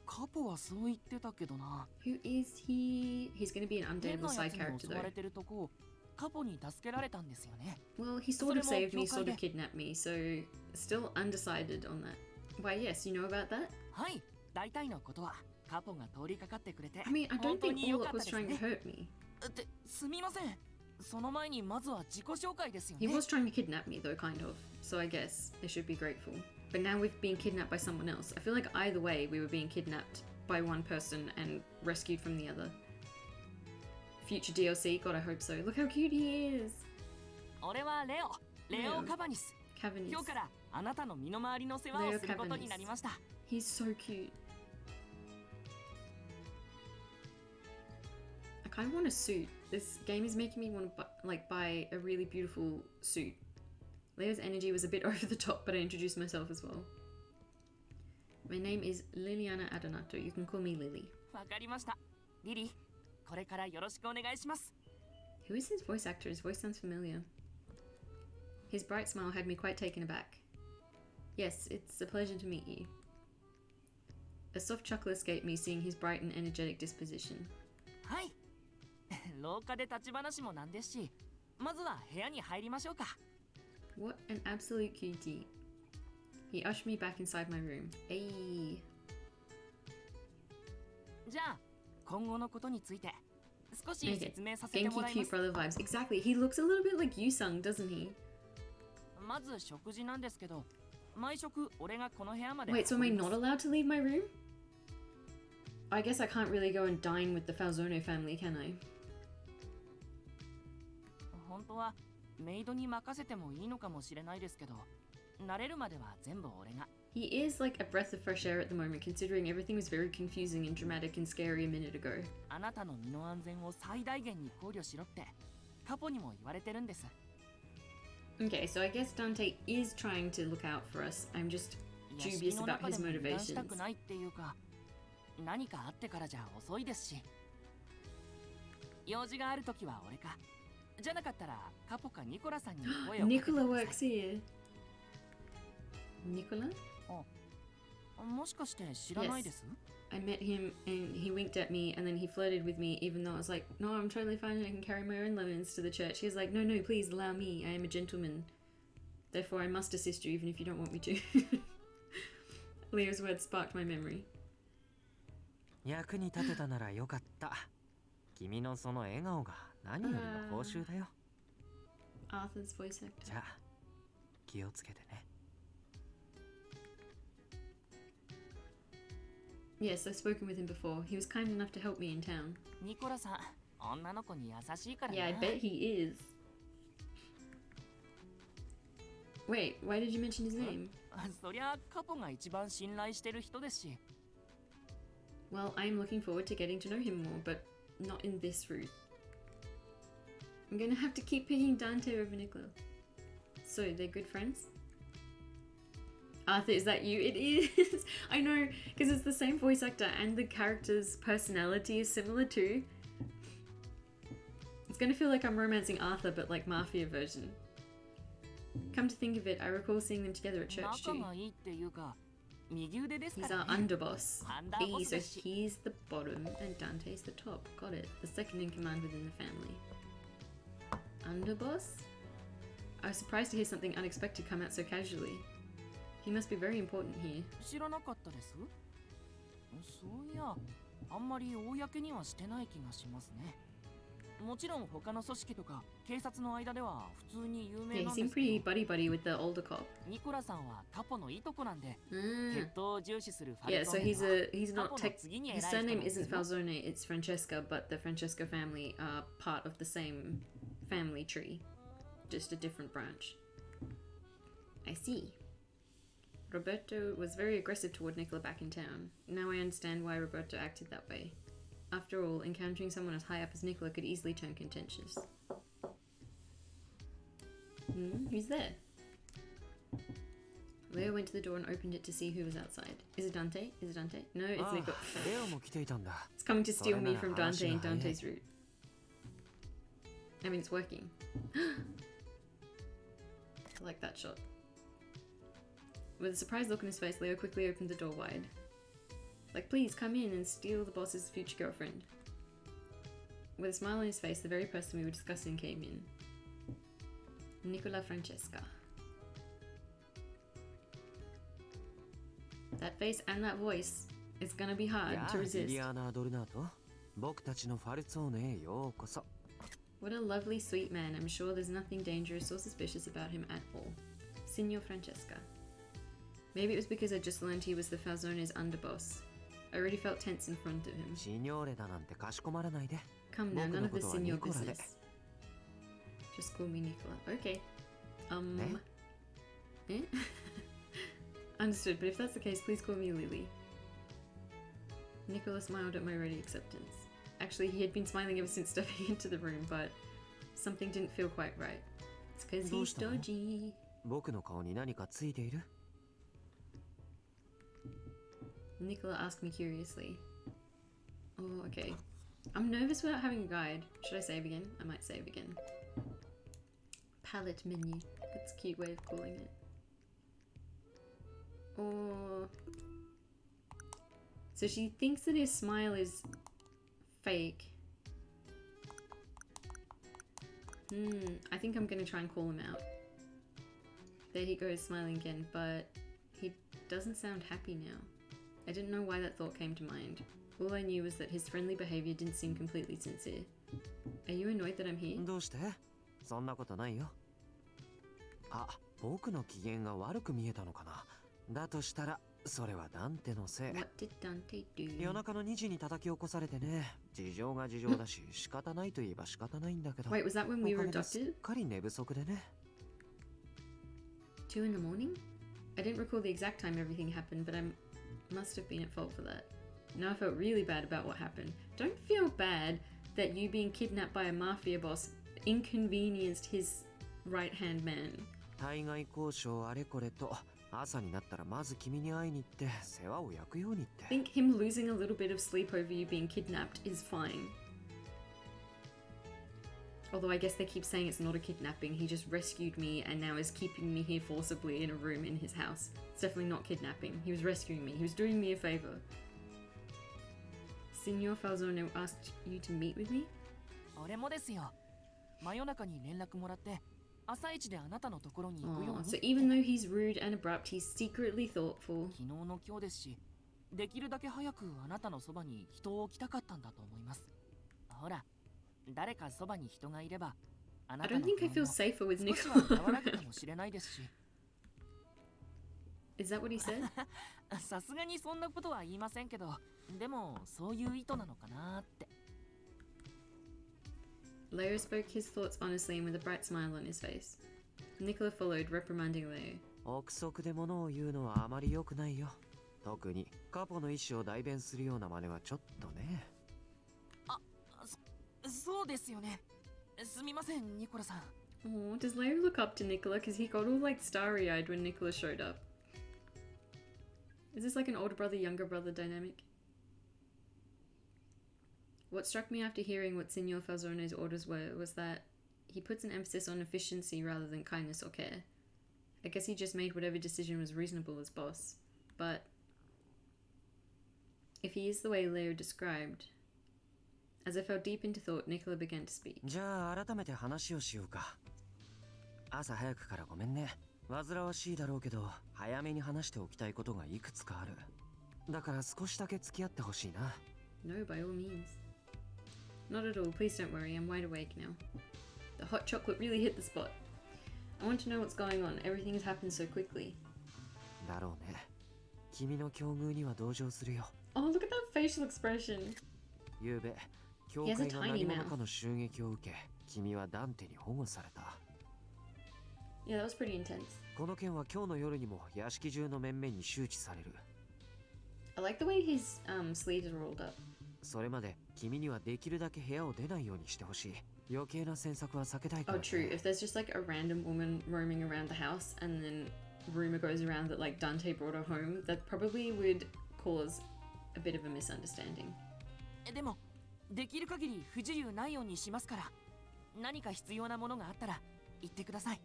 カポはそう言ってたけどな。 Who is he? He's going to be an undateable side character 襲われ though. てるとこ、カポに助けられたんですよね。 Well, he sort of saved me, sort of それも教会で。 kidnapped me, so still undecided on that. Why, yes, you know about that? はい、大体のことはカポが通りかかってくれて。 I mean, I 本 don't 当 think に良か Orlok った was です trying to ね。 hurt me. すみません。その前にまずは自己紹介ですよ He ね。 was trying to kidnap me though, kind of. So I guess they should be grateful. But now we've been kidnapped by someone else. I feel like either way we were being kidnapped by one person and rescued from the other. Future DLC? God, I hope so. Look how cute he is! 俺はレオ、レオ・カバニス。 Cavanis. 今日からあなたの身の回りの世話をすることになりました。 He's so cute. I kind of want a suit. This game is making me want to buy a really beautiful suit. Leo's energy was a bit over the top, but I introduced myself as well. My name is Liliana Adonato. You can call me Lily. わかりました。リリー、これからよろしくお願いします。 Who is his voice actor? His voice sounds familiar. His bright smile had me quite taken aback. Yes, it's a pleasure to meet you. A soft chuckle escaped me seeing his bright and energetic disposition. はい。廊下で立ち話もなんですし、まずは部屋に入りましょうか。 What an absolute cutie. He ushered me back inside my room. Ayy. じゃあ、今後のことについて少し Okay. 説明させて Genki もらいま cute す。 brother vibes. Exactly. He looks a little bit like Yusung, doesn't he? まず食事なんですけど、毎食俺がこの部屋まで Wait, so am I 運びます not allowed to leave my room? I guess I can't really go and dine with the Falzone family, can I? 本当はメイドに任せてもいいのかもしれないですけど、慣れるまでは全部俺が。 He is like a breath of fresh air at the moment, considering everything was very confusing and dramatic and scary a minute ago. あなたの身の安全を最大限に考慮しろってカポにも言われてるんです。 Okay, so I guess Dante is trying to look out for us. I'm just 屋敷 dubious の about 中で his も油断した motivations. くないっていうか、何かあってからじゃ遅いですし。用事があるときは俺か。じゃなかったらカポかニコラさんに声をかけて Nicola くだ works さい。 here. Nicola? もしかして知らないです？ I met him and he winked at me and then he flirted with me even though I was like, no, I'm totally fine and I can carry my own lemons to the church. He was like, no, please allow me. I am a gentleman. Therefore, I must assist you even if you don't want me to. Leo's words sparked my memory. 役に立てたならよかった。君のその笑顔が何よりの報酬だよ。Arthur's voice actor. じゃあ、気をつけてね。Yes, I've spoken with him before. He was kind enough to help me in town. ニコラさん、女の子に優しいからな。 Yeah, I bet he is. Wait, why did you mention his name? そりゃカポが一番信頼してる人ですし。Well, I'm looking forward to getting to know him more, but not in this route. I'm gonna have to keep picking Dante over Nicola. So, they're good friends? Arthur, is that you? It is! I know, because it's the same voice actor and the character's personality is similar too. It's gonna feel like I'm romancing Arthur, but like Mafia version. Come to think of it, I recall seeing them together at church too. He's our underboss. Hey, so he's the bottom and Dante's the top. Got it. The second in command within the family. Underboss? I was surprised to hear something unexpected come out so casually. He must be very important here. 知らなかったです。そういや、あんまり公にはしてない気がしますね。もちろん他の組織とか警察の間では普通に有名なんですけど。Yeah, he seemed pretty buddy-buddy with the older cop. ニコラさんはカポのいとこなんで、血統を重視するファ Yeah, ルコ so ーネ he's は not カポの tech. 次に偉い His 人なん surname です isn't よ。 Falzone, it's Francesca, but the Francesca family are part of the same family tree. Just a different branch. I see. Roberto was very aggressive toward Nicola back in town. Now I understand why Roberto acted that way. After all, encountering someone as high up as Nicola could easily turn contentious. Who's there? Leo went to the door and opened it to see who was outside. Is it Dante? Is it Dante? No, it's Nicola. It's coming to steal me from Dante and Dante's route. I mean, it's working. I like that shot. With a surprised look on his face, Leo quickly opened the door wide. Like, please come in and steal the boss's future girlfriend. With a smile on his face, the very person we were discussing came in. Nicola Francesca. That face and that voice is gonna be hard to resist. What a lovely, sweet man. I'm sure there's nothing dangerous or suspicious about him at all. Signor Francesca. Maybe it was because I just learned he was the Falzone's underboss. I already felt tense in front of him. Come now, none of this in your business. Just call me Nicola. Okay. Eh? Understood, but if that's the case, please call me Lily. Nicola smiled at my ready acceptance. Actually, he had been smiling ever since stepping into the room, but something didn't feel quite right. It's because he's dodgy. Nicola asked me curiously. Oh, okay. I'm nervous without having a guide. Should I save again? I might save again. Palette menu. That's a cute way of calling it. Or... So she thinks that his smile is fake. I think I'm gonna try and call him out. There he goes, smiling again, but he doesn't sound happy now. I didn't know why that thought came to mind. All I knew was that his friendly behavior didn't seem completely sincere. Are you annoyed that I'm here? What did Dante do? Wait, was that when we were abducted? 2 in the morning? I didn't recall the exact time everything happened, but I must have been at fault for that. Now I felt really bad about what happened. Don't feel bad that you being kidnapped by a mafia boss inconvenienced his right-hand man. I think him losing a little bit of sleep over you being kidnapped is fine. Although I guess they keep saying it's not a kidnapping, he just rescued me and now is keeping me here forcibly in a room in his house. It's definitely not kidnapping. He was rescuing me. He was doing me a favor. Signor Falzone asked you to meet with me? Oh, so even though he's rude and abrupt, he's secretly thoughtful. I don't think I feel safer with Nicola. Is that what he said? Leo spoke his thoughts honestly and with a bright smile on his face. Nicola followed, reprimanding Leo. 憶測で物を言うのはあまり良くないよ。特にカポの意思を代弁するような真似はちょっとね。そうですよね。すみません、ニコラさん。Oh, does Leo look up to Nicola? Because he got all like starry-eyed when Nicola showed up. Is this like an older brother, younger brother dynamic? What struck me after hearing what Signor Falzone's orders were was that he puts an emphasis on efficiency rather than kindness or care. I guess he just made whatever decision was reasonable as boss. But if he is the way Leo described, as I fell deep into thought, Nicola began to speak. じゃあ改めて話をしようか。朝早くからごめんね。煩わしいだろうけど、早めに話しておきたいことがいくつかある。だから少しだけ付き合ってほしいな。No, by all means. Not at all. Please don't worry. I'm wide awake now. The hot chocolate really hit the spot. I want to know what's going on. Everything has happened so quickly. だろうね。君の境遇には同情するよ。Oh, look at that facial expression. ゆうべ、教会が何者かの襲撃を受け、君はダンテに保護された。Yeah, that was pretty intense. この件は今日の夜にも屋敷中の面々に周知される。I like the way his sleeves are rolled up. それまで君にはできるだけ部屋を出ないようにしてほしい。余計な詮索は避けたいから。Oh, true. If there's just like a random woman roaming around the house and then rumor goes around that like Dante brought her home, that probably would cause a bit of a misunderstanding. でも、できる限り不自由ないようにしますから、何か必要なものがあったら言ってください。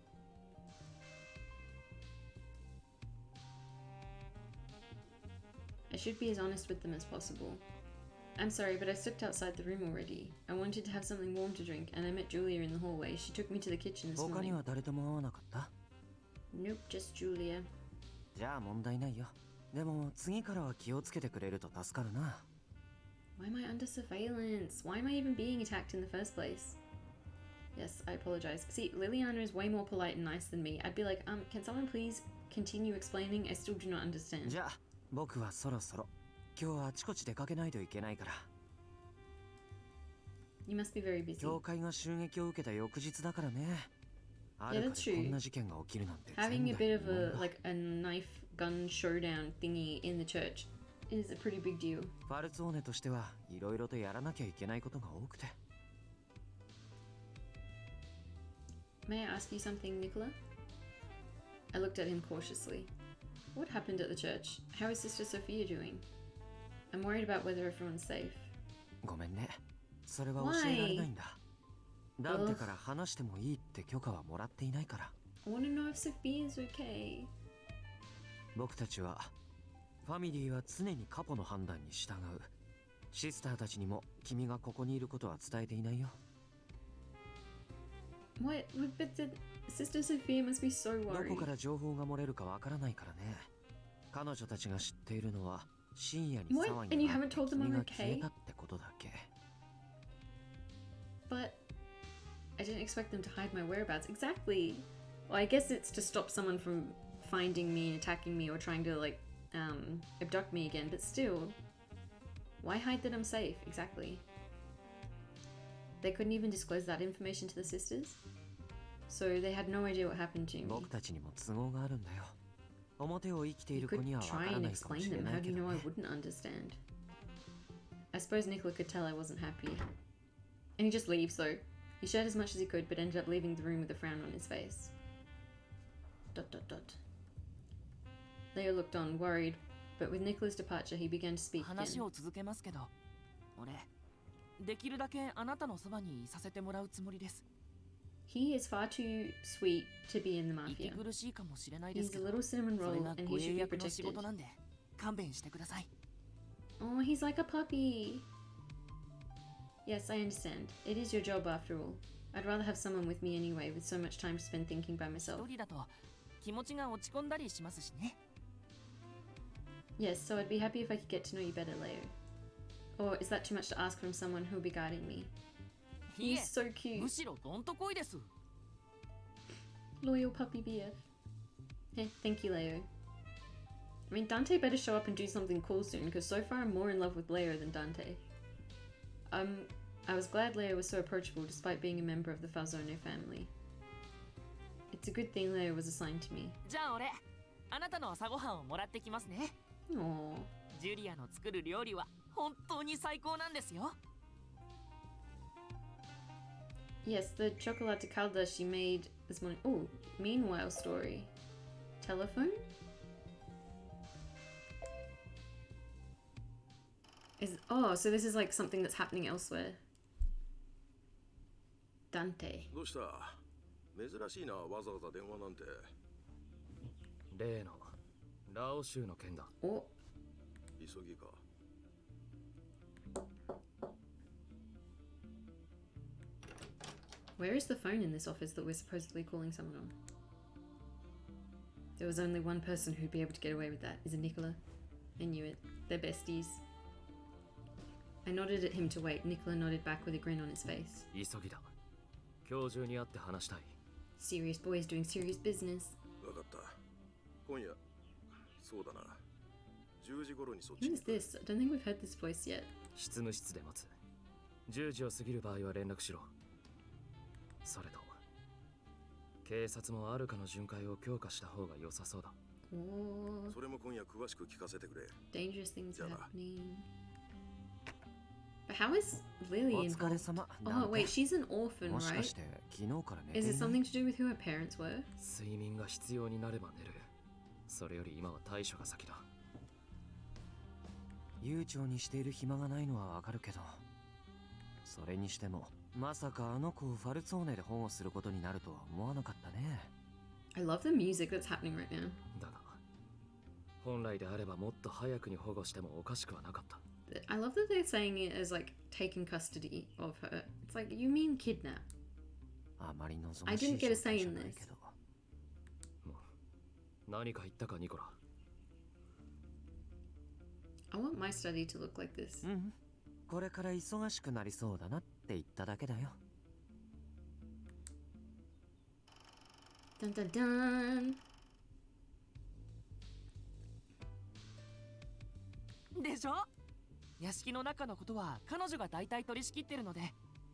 I should be as honest with them as possible. I'm sorry, but I stepped outside the room already. I wanted to have something warm to drink, and I met Julia in the hallway. She took me to the kitchen this 他に morning. は誰とも会わなかった？ Nope, just Julia. じゃあ問題ないよ。でも次からは気をつけてくれると助かるな。Why am I under surveillance? Why am I even being attacked in the first place? Yes, I apologize. See, Liliana is way more polite and nice than me. I'd be like, can someone please continue explaining? I still do not understand. じゃあ僕はそろそろ。今日はあちこち出かけないといけないから。You must be very busy. 教会が襲撃を受けた翌日だからね。あ Yeah, る that's かでこん true. な事件が起きるなんて。 Having a bit of a like a knife gun showdown thingy in the church is a pretty big deal. ファルツォーネとしてはいろいろとやらなきゃいけないことが多くて。May I ask you something, Nicola? I looked at him cautiously. What happened at the church? How is Sister Sophia doing? I'm worried about whether everyone's safe. ごめんね。それは教えられないんだ。ダンテから話してもいいって許可はもらっていないから。I want to know if Sophia's okay. 僕たちはファミリーは常にカポの判断に従う。シスターたちにも君がここにいることは伝えていないよ。What? But the Sister Sophia must be so ど worried. こから情報が漏れるかわからないからね。彼女たちが知っているのは深夜に騒 What? ぎ And you があっ haven't て told them 君 I'm が消え okay? たってことだけ。But I didn't expect them to hide my whereabouts. Exactly. Well, I guess it's to stop someone from finding me and attacking me or trying to like abduct me again. But still, why hide that I'm safe? Exactly. They couldn't even disclose that information to the sisters, so they had no idea what happened to me. 僕たちにも都合があるんだよ。表を生きてい You る子 could にはわか try ら and ないかも explain しれ them. な How い do け you ど know I ね。 wouldn't understand? I suppose Nicola could tell I wasn't happy. And he just leaves though. He shared as much as he could, but ended up leaving the room with a frown on his face. ... Leo looked on, worried, but with Nicola's departure, he began to speak 話 again. を続けますけど、俺、できるだけあなたのそばにいさせてもらうつもりです。 He is far too sweet to be in the 息 mafia. 苦しいかもしれないで He's すけ a ど、 little cinnamon それ roll が and ご he 英 should be 訳の仕事 protected. なんで勘弁してください。 Oh, he's like a puppy. Yes, I understand. It is your job after all. I'd rather have someone with me anyway, with so much time to spend thinking by 一 myself. 人だと気持ちが落ち込んだりしますしね。 Yes, so I'd be happy if I could get to know you better, Leo. Or is that too much to ask from someone who'll be guiding me? いえ、 He's so cute. むしろどんとこいです。 Loyal puppy BF. Hey, thank you, Leo. I mean, Dante better show up and do something cool soon, because so far I'm more in love with Leo than Dante. I was glad Leo was so approachable despite being a member of the Falzone family. It's a good thing Leo was assigned to me. じゃあ俺あなたの朝ごはんをもらってきますね。 Aww. ジュリアの作る料理は本当に最高なんですよ。 Yes, the chocolate calda she made this morning. Oh, meanwhile story. Telephone? So this is like something that's happening elsewhere. Dante. どうした？珍しいな、わざわざ電話なんて。例のラオ州の件だ。お。急ぎか。Where is the phone in this office that we're supposedly calling someone on? There was only one person who'd be able to get away with that. Is it Nicola? I knew it. They're besties. I nodded at him to wait. Nicola nodded back with a grin on his face. 急ぎだ。今日中に会って話したい。Serious boys doing serious business. わかった。今夜、そうだな。10時頃にそっち Who に。 is this? I don't think we've heard this voice yet. 執務室で待つ。10時を過ぎる場合は連絡しろ。それと、警察もあるかの巡回を強化した方が良さそうだ。Oh, それも今夜詳しく聞かせてくれ。 dangerous things are happening. But how is Lily お疲れ involved? 様。 Oh, wait, she's an orphan, もしか right? して昨日から寝て Is い it ない something to do with who her parents were? 睡眠が必要になれば寝る。それより今は対処が先だ。悠長にしている暇がないのはわかるけど、それにしてもまさかあの子をファルツォーネで保護することになるとは思わなかったね。 I love the music that's happening right now. だが、本来であればもっと早くに保護してもおかしくはなかった。I love that they're saying it as like taking custody of her. It's like, you mean kidnap? あまり望I ましい didn't get a 状 say 態じゃ in ない this. けど。何か言ったかニコラ。I want my study to look like this. うん。これから忙しくなりそうだなって言っただけだよ。Dun dun dun. でしょ。屋敷の中のことは彼女が大体取り仕切ってるので、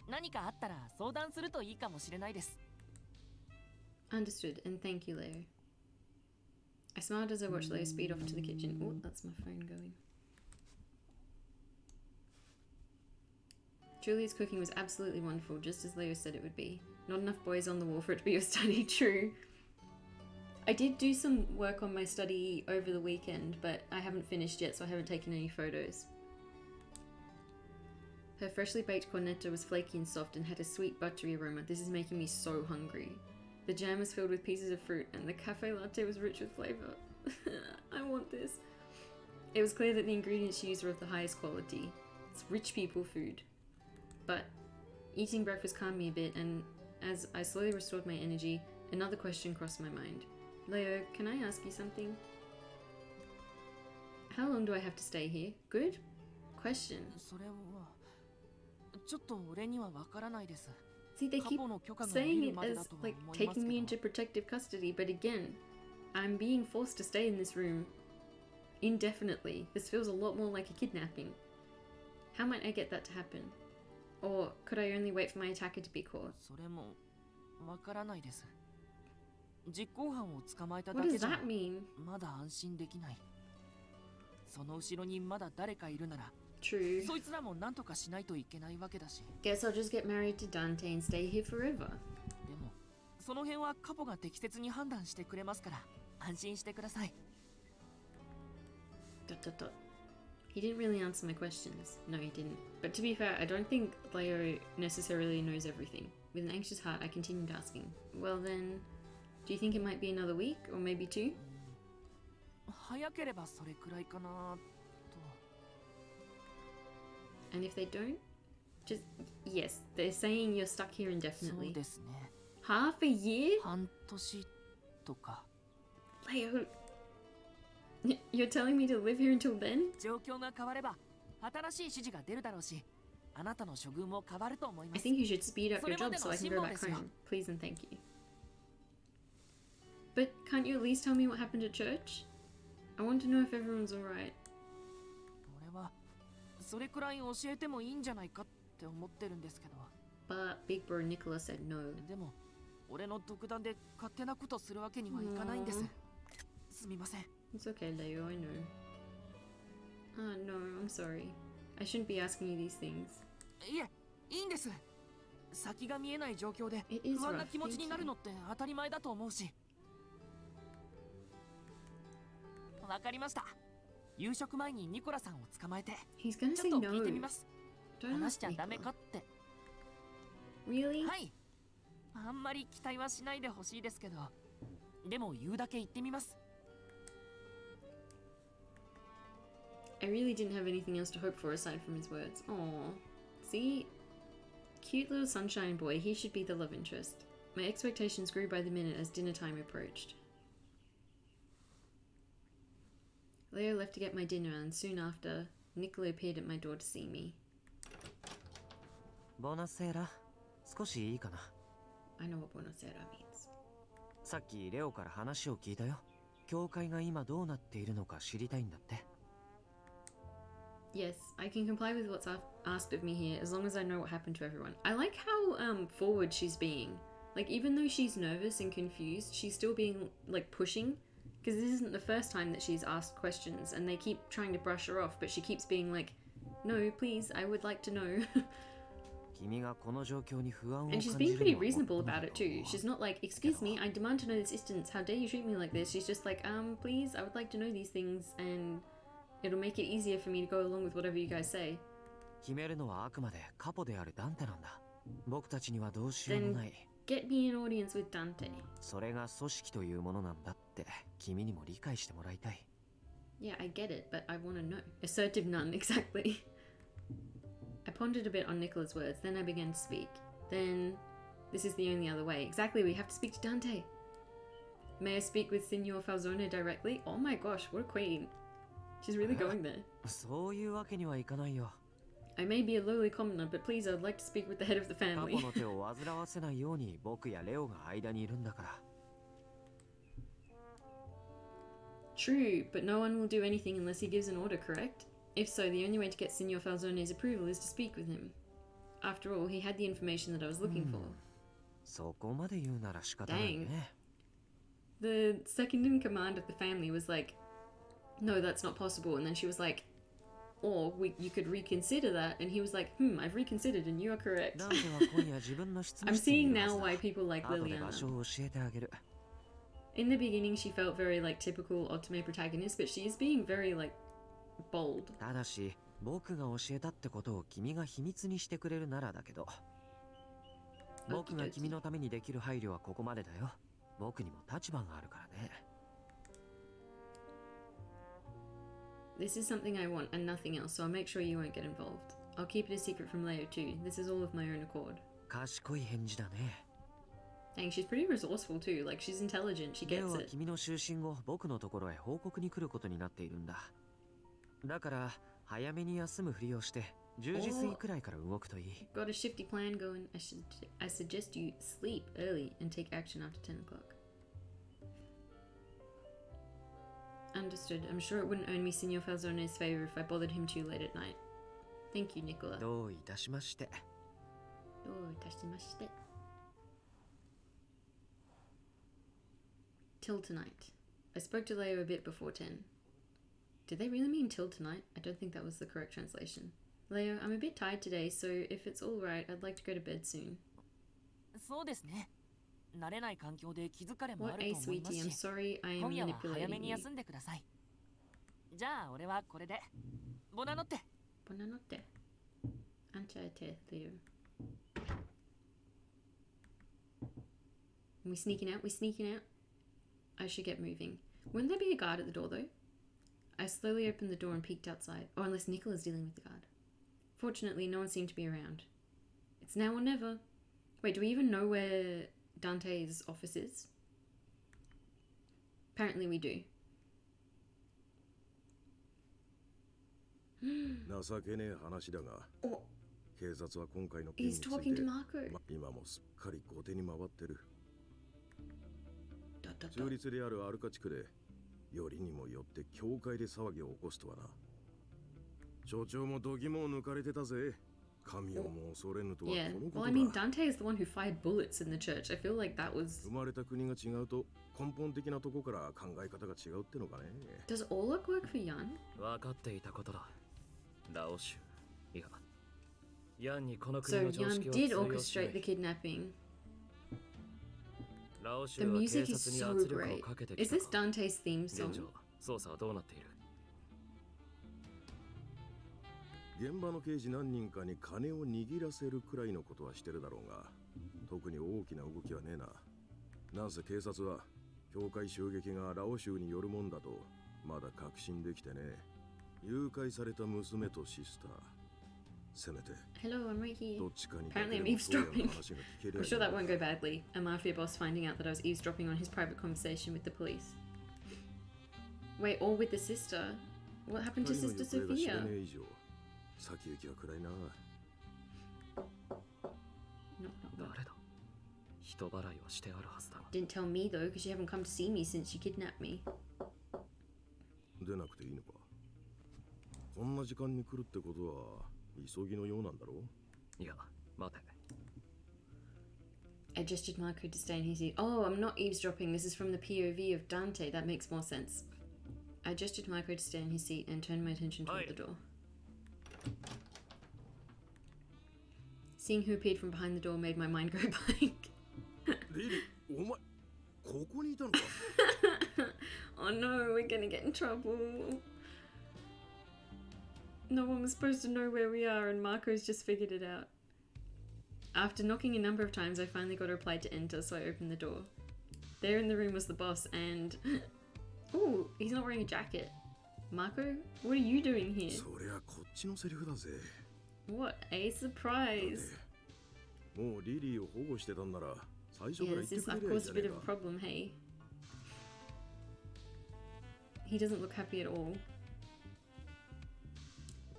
何かあったら相談するといいかもしれないです。 Understood, and thank you, Leo. I smiled as I watched Leo speed off to the kitchen. Oh, that's my phone going. Julia's cooking was absolutely wonderful, just as Leo said it would be. Not enough boys on the wall for it to be your study, true. I did do some work on my study over the weekend, but I haven't finished yet, so I haven't taken any photos. Her freshly baked cornetto was flaky and soft and had a sweet buttery aroma. This is making me so hungry. The jam was filled with pieces of fruit, and the cafe latte was rich with flavour. I want this. It was clear that the ingredients she used were of the highest quality. It's rich people food. But eating breakfast calmed me a bit, and as I slowly restored my energy, another question crossed my mind. Leo, can I ask you something? How long do I have to stay here? Good question. それはちょっと俺にはわからないです。 See, they keep saying it as like taking me into protective custody, but again, I'm being forced to stay in this room indefinitely. This feels a lot more like a kidnapping. How might I get that to happen? Or could I only wait for my attacker to be caught? それもわからないです。実行犯を捕まえただ What け does じゃ that mean? まだ安心できない。その後ろにまだ誰かいるなら、True. そいつらも何とかしないといけないわけだし。 Guess I'll just get married to Dante and stay here forever. でも、その辺はカポが適切に判断してくれますから、安心してください。 He didn't really answer my questions. No, he didn't. But to be fair, I don't think Leo necessarily knows everything. With an anxious heart, I continued asking. Well then, do you think it might be another week, or maybe 2? 早ければそれくらいかなと。 And if they don't? Just, yes, they're saying you're stuck here そう indefinitely. ですね。 Half a year? 半年とか。 Leo, you're telling me to live here until then? 状況が変われば、新しい指示が出るだろうし、あなたの処遇も変わると思いま I す。 think you should speed up your それま job で so の I can 辛 go 抱 back ですよ。 home. Please and thank you. But can't you at least tell me what happened at church? I want to know if everyone's alright. 俺はそれくらい教えてもいいんじゃないかって思ってるんですけど。 But Big Bro Nicola said no. でも俺の独断で勝手なことするわけにはいかないんです。すみません。It's okay, Leo, I know. No, I'm sorry. I shouldn't be asking you these things. いえ、いいんです。先が見えない状況で It is 不安な rough, 気持ちになる thank のって当たり前だと思うし。わかりました。夕食前にニコラさんを捕まえて He's gonna ち say ょっと聞いてみ no. ます。 Don't 話し ask ちゃダメ Nicola. かって。 Really? はい。あんまり期待はしないでほしいですけど、でも言うだけ言ってみます。 I really didn't have anything else to hope for aside from his words. Aww. See? Cute little sunshine boy, he should be the love interest. My expectations grew by the minute as dinner time approached. Leo left to get my dinner, and soon after, Nicola appeared at my door to see me. ボナセーラ、少しいいかな。 I know what buonasera means. さっきレオから話を聞いたよ。教会が今どうなっているのか知りたいんだって。 Yes, I can comply with what's asked of me here as long as I know what happened to everyone. I like how forward she's being. Like, even though she's nervous and confused, she's still being, like, pushing. Because this isn't the first time that she's asked questions, and they keep trying to brush her off, but she keeps being like, no, please, I would like to know. 君がこの状況に不安を And 感じ she's る being の pretty は reasonable もっとも about だ it と思 too. う。 She's not like, excuse me, I demand to know this instance. How dare you treat me like this? She's just like, please, I would like to know these things, and it'll make it easier for me to go along with whatever you guys say. 決めるのはあくまでカポであるダンテなんだ。僕たちにはどうしようもない。 Get me an audience with Dante. それが組織というものなんだって君にも理解してもらいたい。 Yeah, I get it, but I want to know. Assertive nun, exactly. I pondered a bit on Nicola's words, then I began to speak. Then, this is the only other way. Exactly, we have to speak to Dante. May I speak with Signor Falzone directly? Oh my gosh, what a queen. She's really going there. そういうわけにはいかないよ。 I may be a lowly commoner, but please, I would like to speak with the head of the カ family. ポの手を煩わせないように僕やレオが間にいるんだから。 True, but no one will do anything unless he gives an order, correct? If so, the only way to get Signor Falzone's approval is to speak with him. After all, he had the information that I was looking for. そこまで言うなら仕方ないね。 The second in command of the family was like, no, that's not possible. And then she was like, or you could reconsider that. And he was like, I've reconsidered and you are correct. ダンテは今夜自分の執 I'm 務室に seeing いるは now ずだ。 why people like 後で場 Liliana. 所を教えてあげる。 In the beginning, she felt very like typical Otome protagonist, but she is being very like bold. ただし、僕が教えたってことを君が秘密にしてくれるならだけど。僕が君のためにできる配慮はここまでだよ。僕にも立場があるからね。 This is something I want and nothing else, so I'll make sure you won't get involved. I'll keep it a secret from Leo too. This is all of my own accord. 賢い返事だね。 Dang, she's pretty resourceful too. Like, she's intelligent. She レ gets オは it. 君の就寝後、僕のところへ報告に来ることになっているんだ。だから、早めに休むふりをして、10時過ぎくらいから動くといい。Got a shifty plan going. I suggest you sleep early and take action after 10 o'clock. Understood. I'm sure it wouldn't earn me Signor Falzone's favor if I bothered him too late at night. Thank you, Nicola. どういたしまして。どういたしまして。Till tonight. I spoke to Leo a bit before 10. Did they really mean till tonight? I don't think that was the correct translation. Leo, I'm a bit tired today, so if it's alright, I'd like to go to bed soon. そうですね。慣れない環境で気疲れもあ What る a と思います sweetie, I'm し、 sorry I am 今夜は早め manipulating に you. 休んでください。じゃあ俺はこれで。ボナノッテ。 Buonanotte. Anche a te, Leo. We sneaking out? We sneaking out? I should get moving. Wouldn't there be a guard at the door though? I slowly opened the door and peeked outside. Oh, unless Nicola's dealing with the guard. Fortunately, no one seemed to be around. It's now or never. Wait, do we even know where Dante's office is? Apparently we do. 情けねえ話だが、お警察は今回の件 He's につい talking て to Marco. 今もすっかり後手に回ってる。 Dot, dot, 中 dot. 立であるアルカ地区でよりにもよって教会で騒ぎを起こすとはな。所長も度肝を抜かれてたぜ。Yeah, well, I mean, Dante is the one who fired bullets in the church. I feel like that was... Does Orlok work for Jan? So Jan did orchestrate the kidnapping. The music is so great. Is this Dante's theme song? 現場の刑事何人かに金を握らせるくらいのことはしてるだろうが、特に大きな動きはねえな。なんせ警察は教会襲撃がラオ州によるもんだとまだ確信できてね。誘拐された娘とシスター、せめて Hello, I'm right here. どっちかに Apparently I'm eavesdropping. I'm sure that won't go badly. A mafia boss finding out that I was eavesdropping on his private conversation with the police. Wait, or with the sister? What happened to Sister Sophia? 先行きは暗いな。誰だ？人払いはしてあるはずだ。 Didn't tell me though, because you haven't come to see me since she kidnapped me. 出なくていいのか。こんな時間に来るってことは急ぎのようなんだろう。いや、待て。I gestured Marco to stay in his seat. Oh, I'm not eavesdropping. This is from the POV of Dante. That makes more sense. I gestured Marco to stay in his seat and turned my attention toward the door. Seeing who appeared from behind the door made my mind go blank. Oh no, we're gonna get in trouble. No one was supposed to know where we are and Marco's just figured it out. After knocking a number of times, I finally got a reply to enter, so I opened the door. There in the room was the boss and... Ooh, he's not wearing a jacket. Marco, what are you doing here? What a surprise! Yes, this I've caused a bit of a problem, hey? He doesn't look happy at all.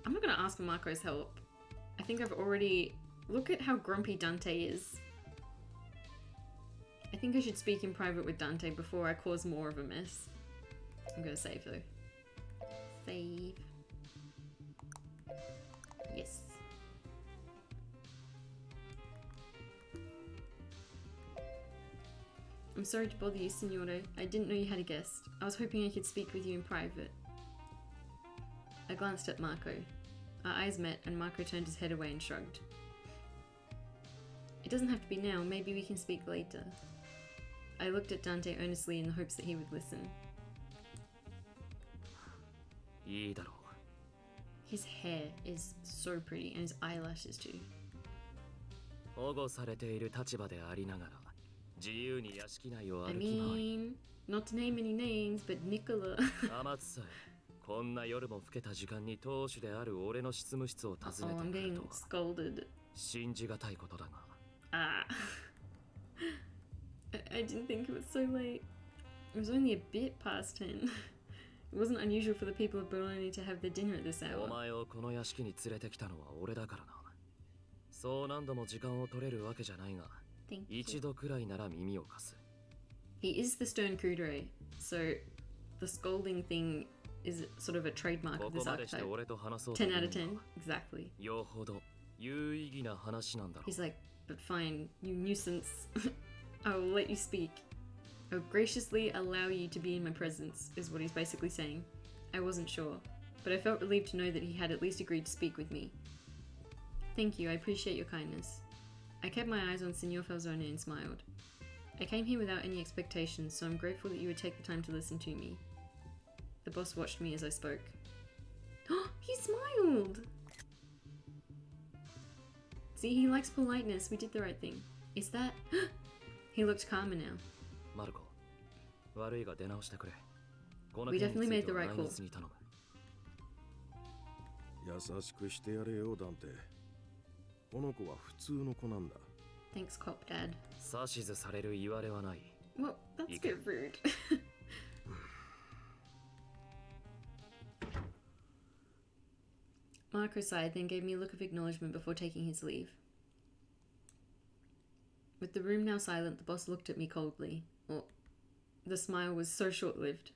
I'm not gonna ask for Marco's help. I think I've already... Look at how grumpy Dante is. I think I should speak in private with Dante before I cause more of a mess. I'm gonna save though. Save. Yes. I'm sorry to bother you, Signore. I didn't know you had a guest. I was hoping I could speak with you in private. I glanced at Marco. Our eyes met and Marco turned his head away and shrugged. It doesn't have to be now. Maybe we can speak later. I looked at Dante earnestly in the hopes that he would listen. His hair is so pretty and his eyelashes too. I mean, not to name any names, but Nicola. Oh, I'm getting scolded. Ah. I didn't think it was so late. It was only a bit past 10. It wasn't unusual for the people of Bologna to have their dinner at this hour. Thank you. He is the stern Kudere, so the scolding thing is sort of a trademark of this archetype. 10 out of 10, exactly. He's like, but fine, you nuisance. I will let you speak. I will graciously allow you to be in my presence, is what he's basically saying. I wasn't sure, but I felt relieved to know that he had at least agreed to speak with me. Thank you, I appreciate your kindness. I kept my eyes on Signor Falzone and smiled. I came here without any expectations, so I'm grateful that you would take the time to listen to me. The boss watched me as I spoke. Oh, he smiled! See, he likes politeness. We did the right thing. Is that... He looked calmer now. We definitely made the right call. Thanks, Cop Dad. Well, that's a bit rude. Marco sighed, then gave me a look of acknowledgement before taking his leave. With the room now silent, the boss looked at me coldly. Oh, the smile was so short-lived.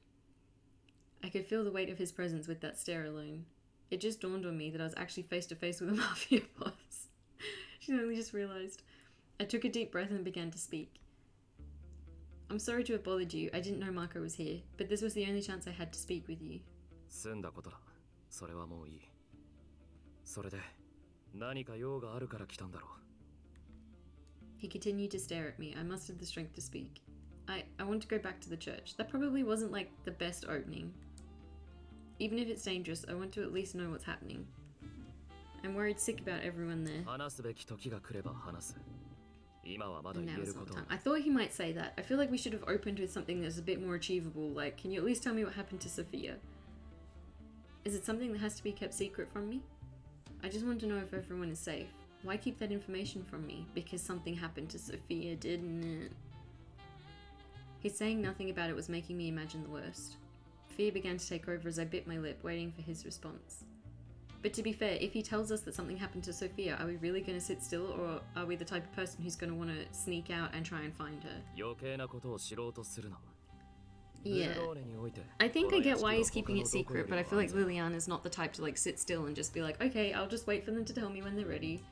I could feel the weight of his presence with that stare alone. It just dawned on me that I was actually face to face with a mafia boss. She only just realized. I took a deep breath and began to speak. I'm sorry to have bothered you. I didn't know Marco was here, but this was the only chance I had to speak with you. 済んだことだ。それはもういい。それで、何か用があるから来たんだろう。He continued to stare at me. I mustered the strength to speak. I want to go back to the church. That probably wasn't like the best opening. Even if it's dangerous, I want to at least know what's happening. I'm worried sick about everyone there. 話すべき時が来れば話す。今はまだ言えること。I thought he might say that. I feel like we should have opened with something that's a bit more achievable. Like, can you at least tell me what happened to Sophia? Is it something that has to be kept secret from me? I just want to know if everyone is safe. Why keep that information from me? Because something happened to Sophia, didn't it? His saying nothing about it was making me imagine the worst. Fear began to take over as I bit my lip, waiting for his response. But to be fair, if he tells us that something happened to Sophia, are we really going to sit still, or are we the type of person who's going to want to sneak out and try and find her? Yeah. I think I get why he's keeping it secret, but I feel like Liliana's not the type to like sit still and just be like, okay, I'll just wait for them to tell me when they're ready.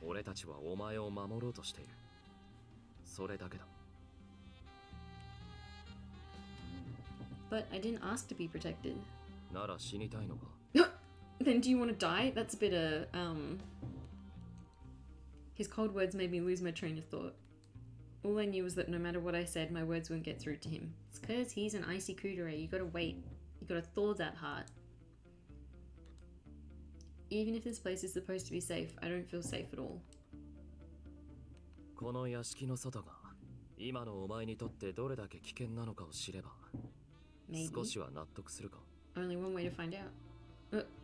But I didn't ask to be protected. Then do you want to die? That's a bit His cold words made me lose my train of thought. All I knew was that no matter what I said, my words wouldn't get through to him. It's cause he's an icy kudere. You gotta wait. You gotta thaw that heart. Even if this place is supposed to be safe, I don't feel safe at all. この屋敷の外が今のお前にとってどれだけ危険なのかを知れば少しは納得するか Only one way to find out.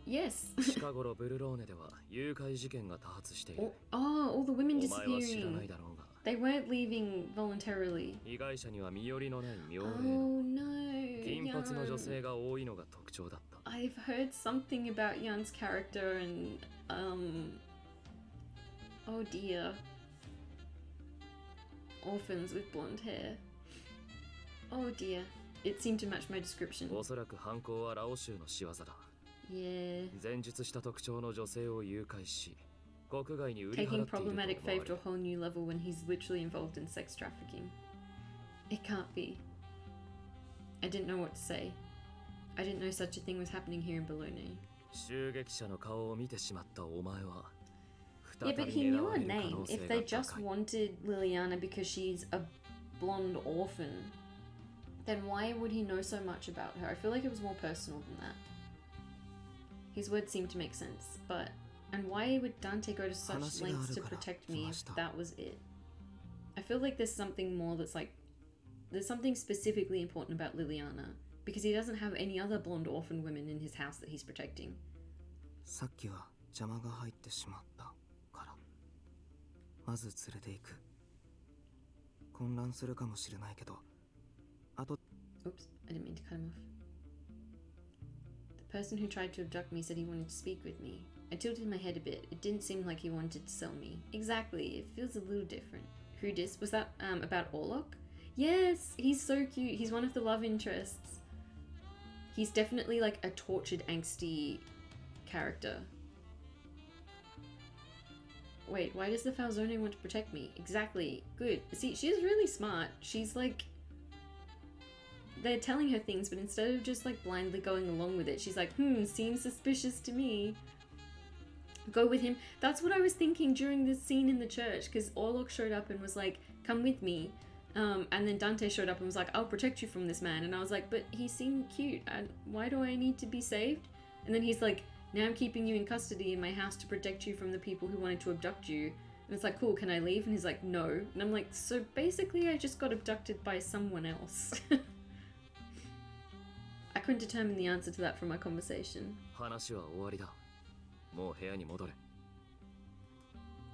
Yes. 近頃ブルローネでは誘拐事件が多発している all the women お前は知らない disappearing. だろうが They weren't leaving voluntarily. 被害者には身寄りのない妙齢 Oh no. 金髪の女 Jan. 性が多いのが特徴だった I've heard something about Jan's character and oh dear. Orphans with blonde hair. Oh dear. It seemed to match my description. おそらく犯行はラオ州の仕業だ Yeah. 前述した特徴の女性を誘拐し国外に売り払 Taking っていると思わ problematic れ fave to a whole new level when he's literally involved in sex trafficking. It can't be. I didn't know what to say. I didn't know such a thing was happening here in Bologna. 襲撃者の顔を見てしまったお前は Yeah, but he knew her name. If they just wanted Liliana because she's a blonde orphan, then why would he know so much about her? I feel like it was more personal than that. His words seemed to make sense, but... And why would Dante go to such lengths to protect me if that was it? I feel like there's something more that's like... There's something specifically important about Liliana, because he doesn't have any other blonde orphan women in his house that he's protecting. さっきは邪魔が入ってしまったからまず連れて行く混乱するかもしれないけどあと Oops, I didn't mean to cut him off. The person who tried to abduct me said he wanted to speak with me. I tilted my head a bit. It didn't seem like he wanted to sell me. Exactly, it feels a little different. Who dis? Was that about Orlok? Yes, he's so cute. He's one of the love interests. He's definitely like a tortured, angsty character. Wait, why does the Falzone want to protect me? Exactly. Good. See, she's really smart. She's like... They're telling her things, but instead of just like blindly going along with it, she's like, seems suspicious to me. Go with him. That's what I was thinking during this scene in the church, because Orlok showed up and was like, come with me. And then Dante showed up and was like, I'll protect you from this man. And I was like, but he seemed cute. And why do I need to be saved? And then he's like, now I'm keeping you in custody in my house to protect you from the people who wanted to abduct you. And it's like, cool, can I leave? And he's like, no. And I'm like, so basically I just got abducted by someone else. I couldn't determine the answer to that from my conversation.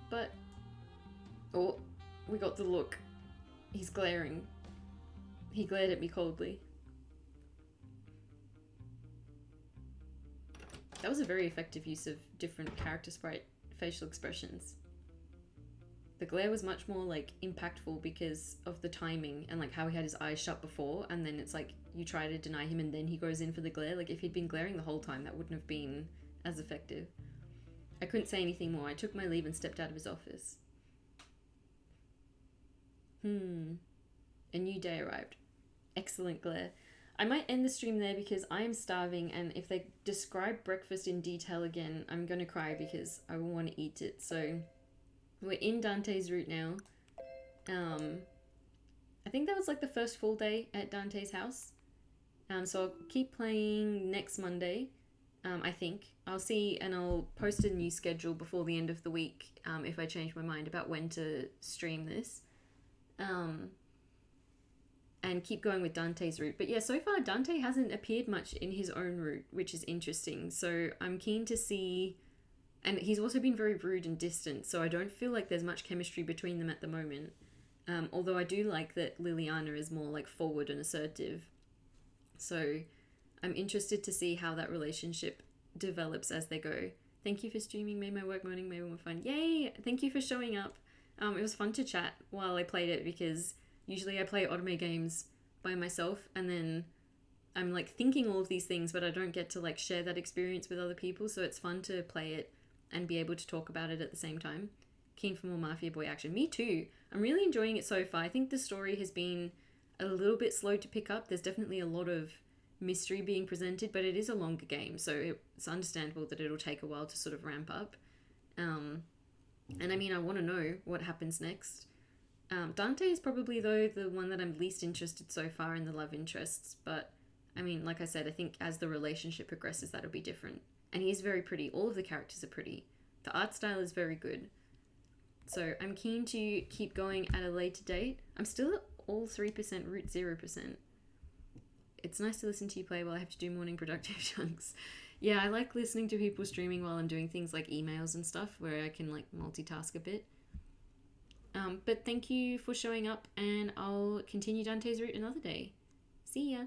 But... Oh, we got the look. He's glaring. He glared at me coldly. That was a very effective use of different character sprite facial expressions. The glare was much more like impactful because of the timing and like how he had his eyes shut before, and then it's like you try to deny him and then he goes in for the glare. Like if he'd been glaring the whole time, that wouldn't have been as effective. I couldn't say anything more. I took my leave and stepped out of his office. A new day arrived. Excellent, Glare. I might end the stream there because I am starving, and if they describe breakfast in detail again, I'm gonna cry because I will want to eat it. So we're in Dante's route now. I think that was like the first full day at Dante's house. So I'll keep playing next Monday. I think I'll see, and I'll post a new schedule before the end of the week if I change my mind about when to stream this. And keep going with Dante's route. But yeah, so far Dante hasn't appeared much in his own route, which is interesting. So I'm keen to see, and he's also been very rude and distant, so I don't feel like there's much chemistry between them at the moment. Although I do like that Liliana is more like forward and assertive. So I'm interested to see how that relationship develops as they go. Thank you for streaming, made my work morning maybe more fun. Yay! Thank you for showing up. It was fun to chat while I played it because usually I play Otome games by myself and then I'm like thinking all of these things, but I don't get to like share that experience with other people. So it's fun to play it and be able to talk about it at the same time. Keen for more Mafia Boy action. Me too. I'm really enjoying it so far. I think the story has been a little bit slow to pick up. There's definitely a lot of mystery being presented, but it is a longer game, so it's understandable that it'll take a while to sort of ramp up. And I mean, I want to know what happens next. Dante is probably, though, the one that I'm least interested so far in the love interests, but I mean, like I said, I think as the relationship progresses, that'll be different. And he's very pretty. All of the characters are pretty. The art style is very good. So I'm keen to keep going at a later date. I'm still at all 3%, root 0%. It's nice to listen to you play while I have to do morning productive chunks. Yeah, I like listening to people streaming while I'm doing things like emails and stuff where I can like multitask a bit. But thank you for showing up, and I'll continue Dante's route another day. See ya!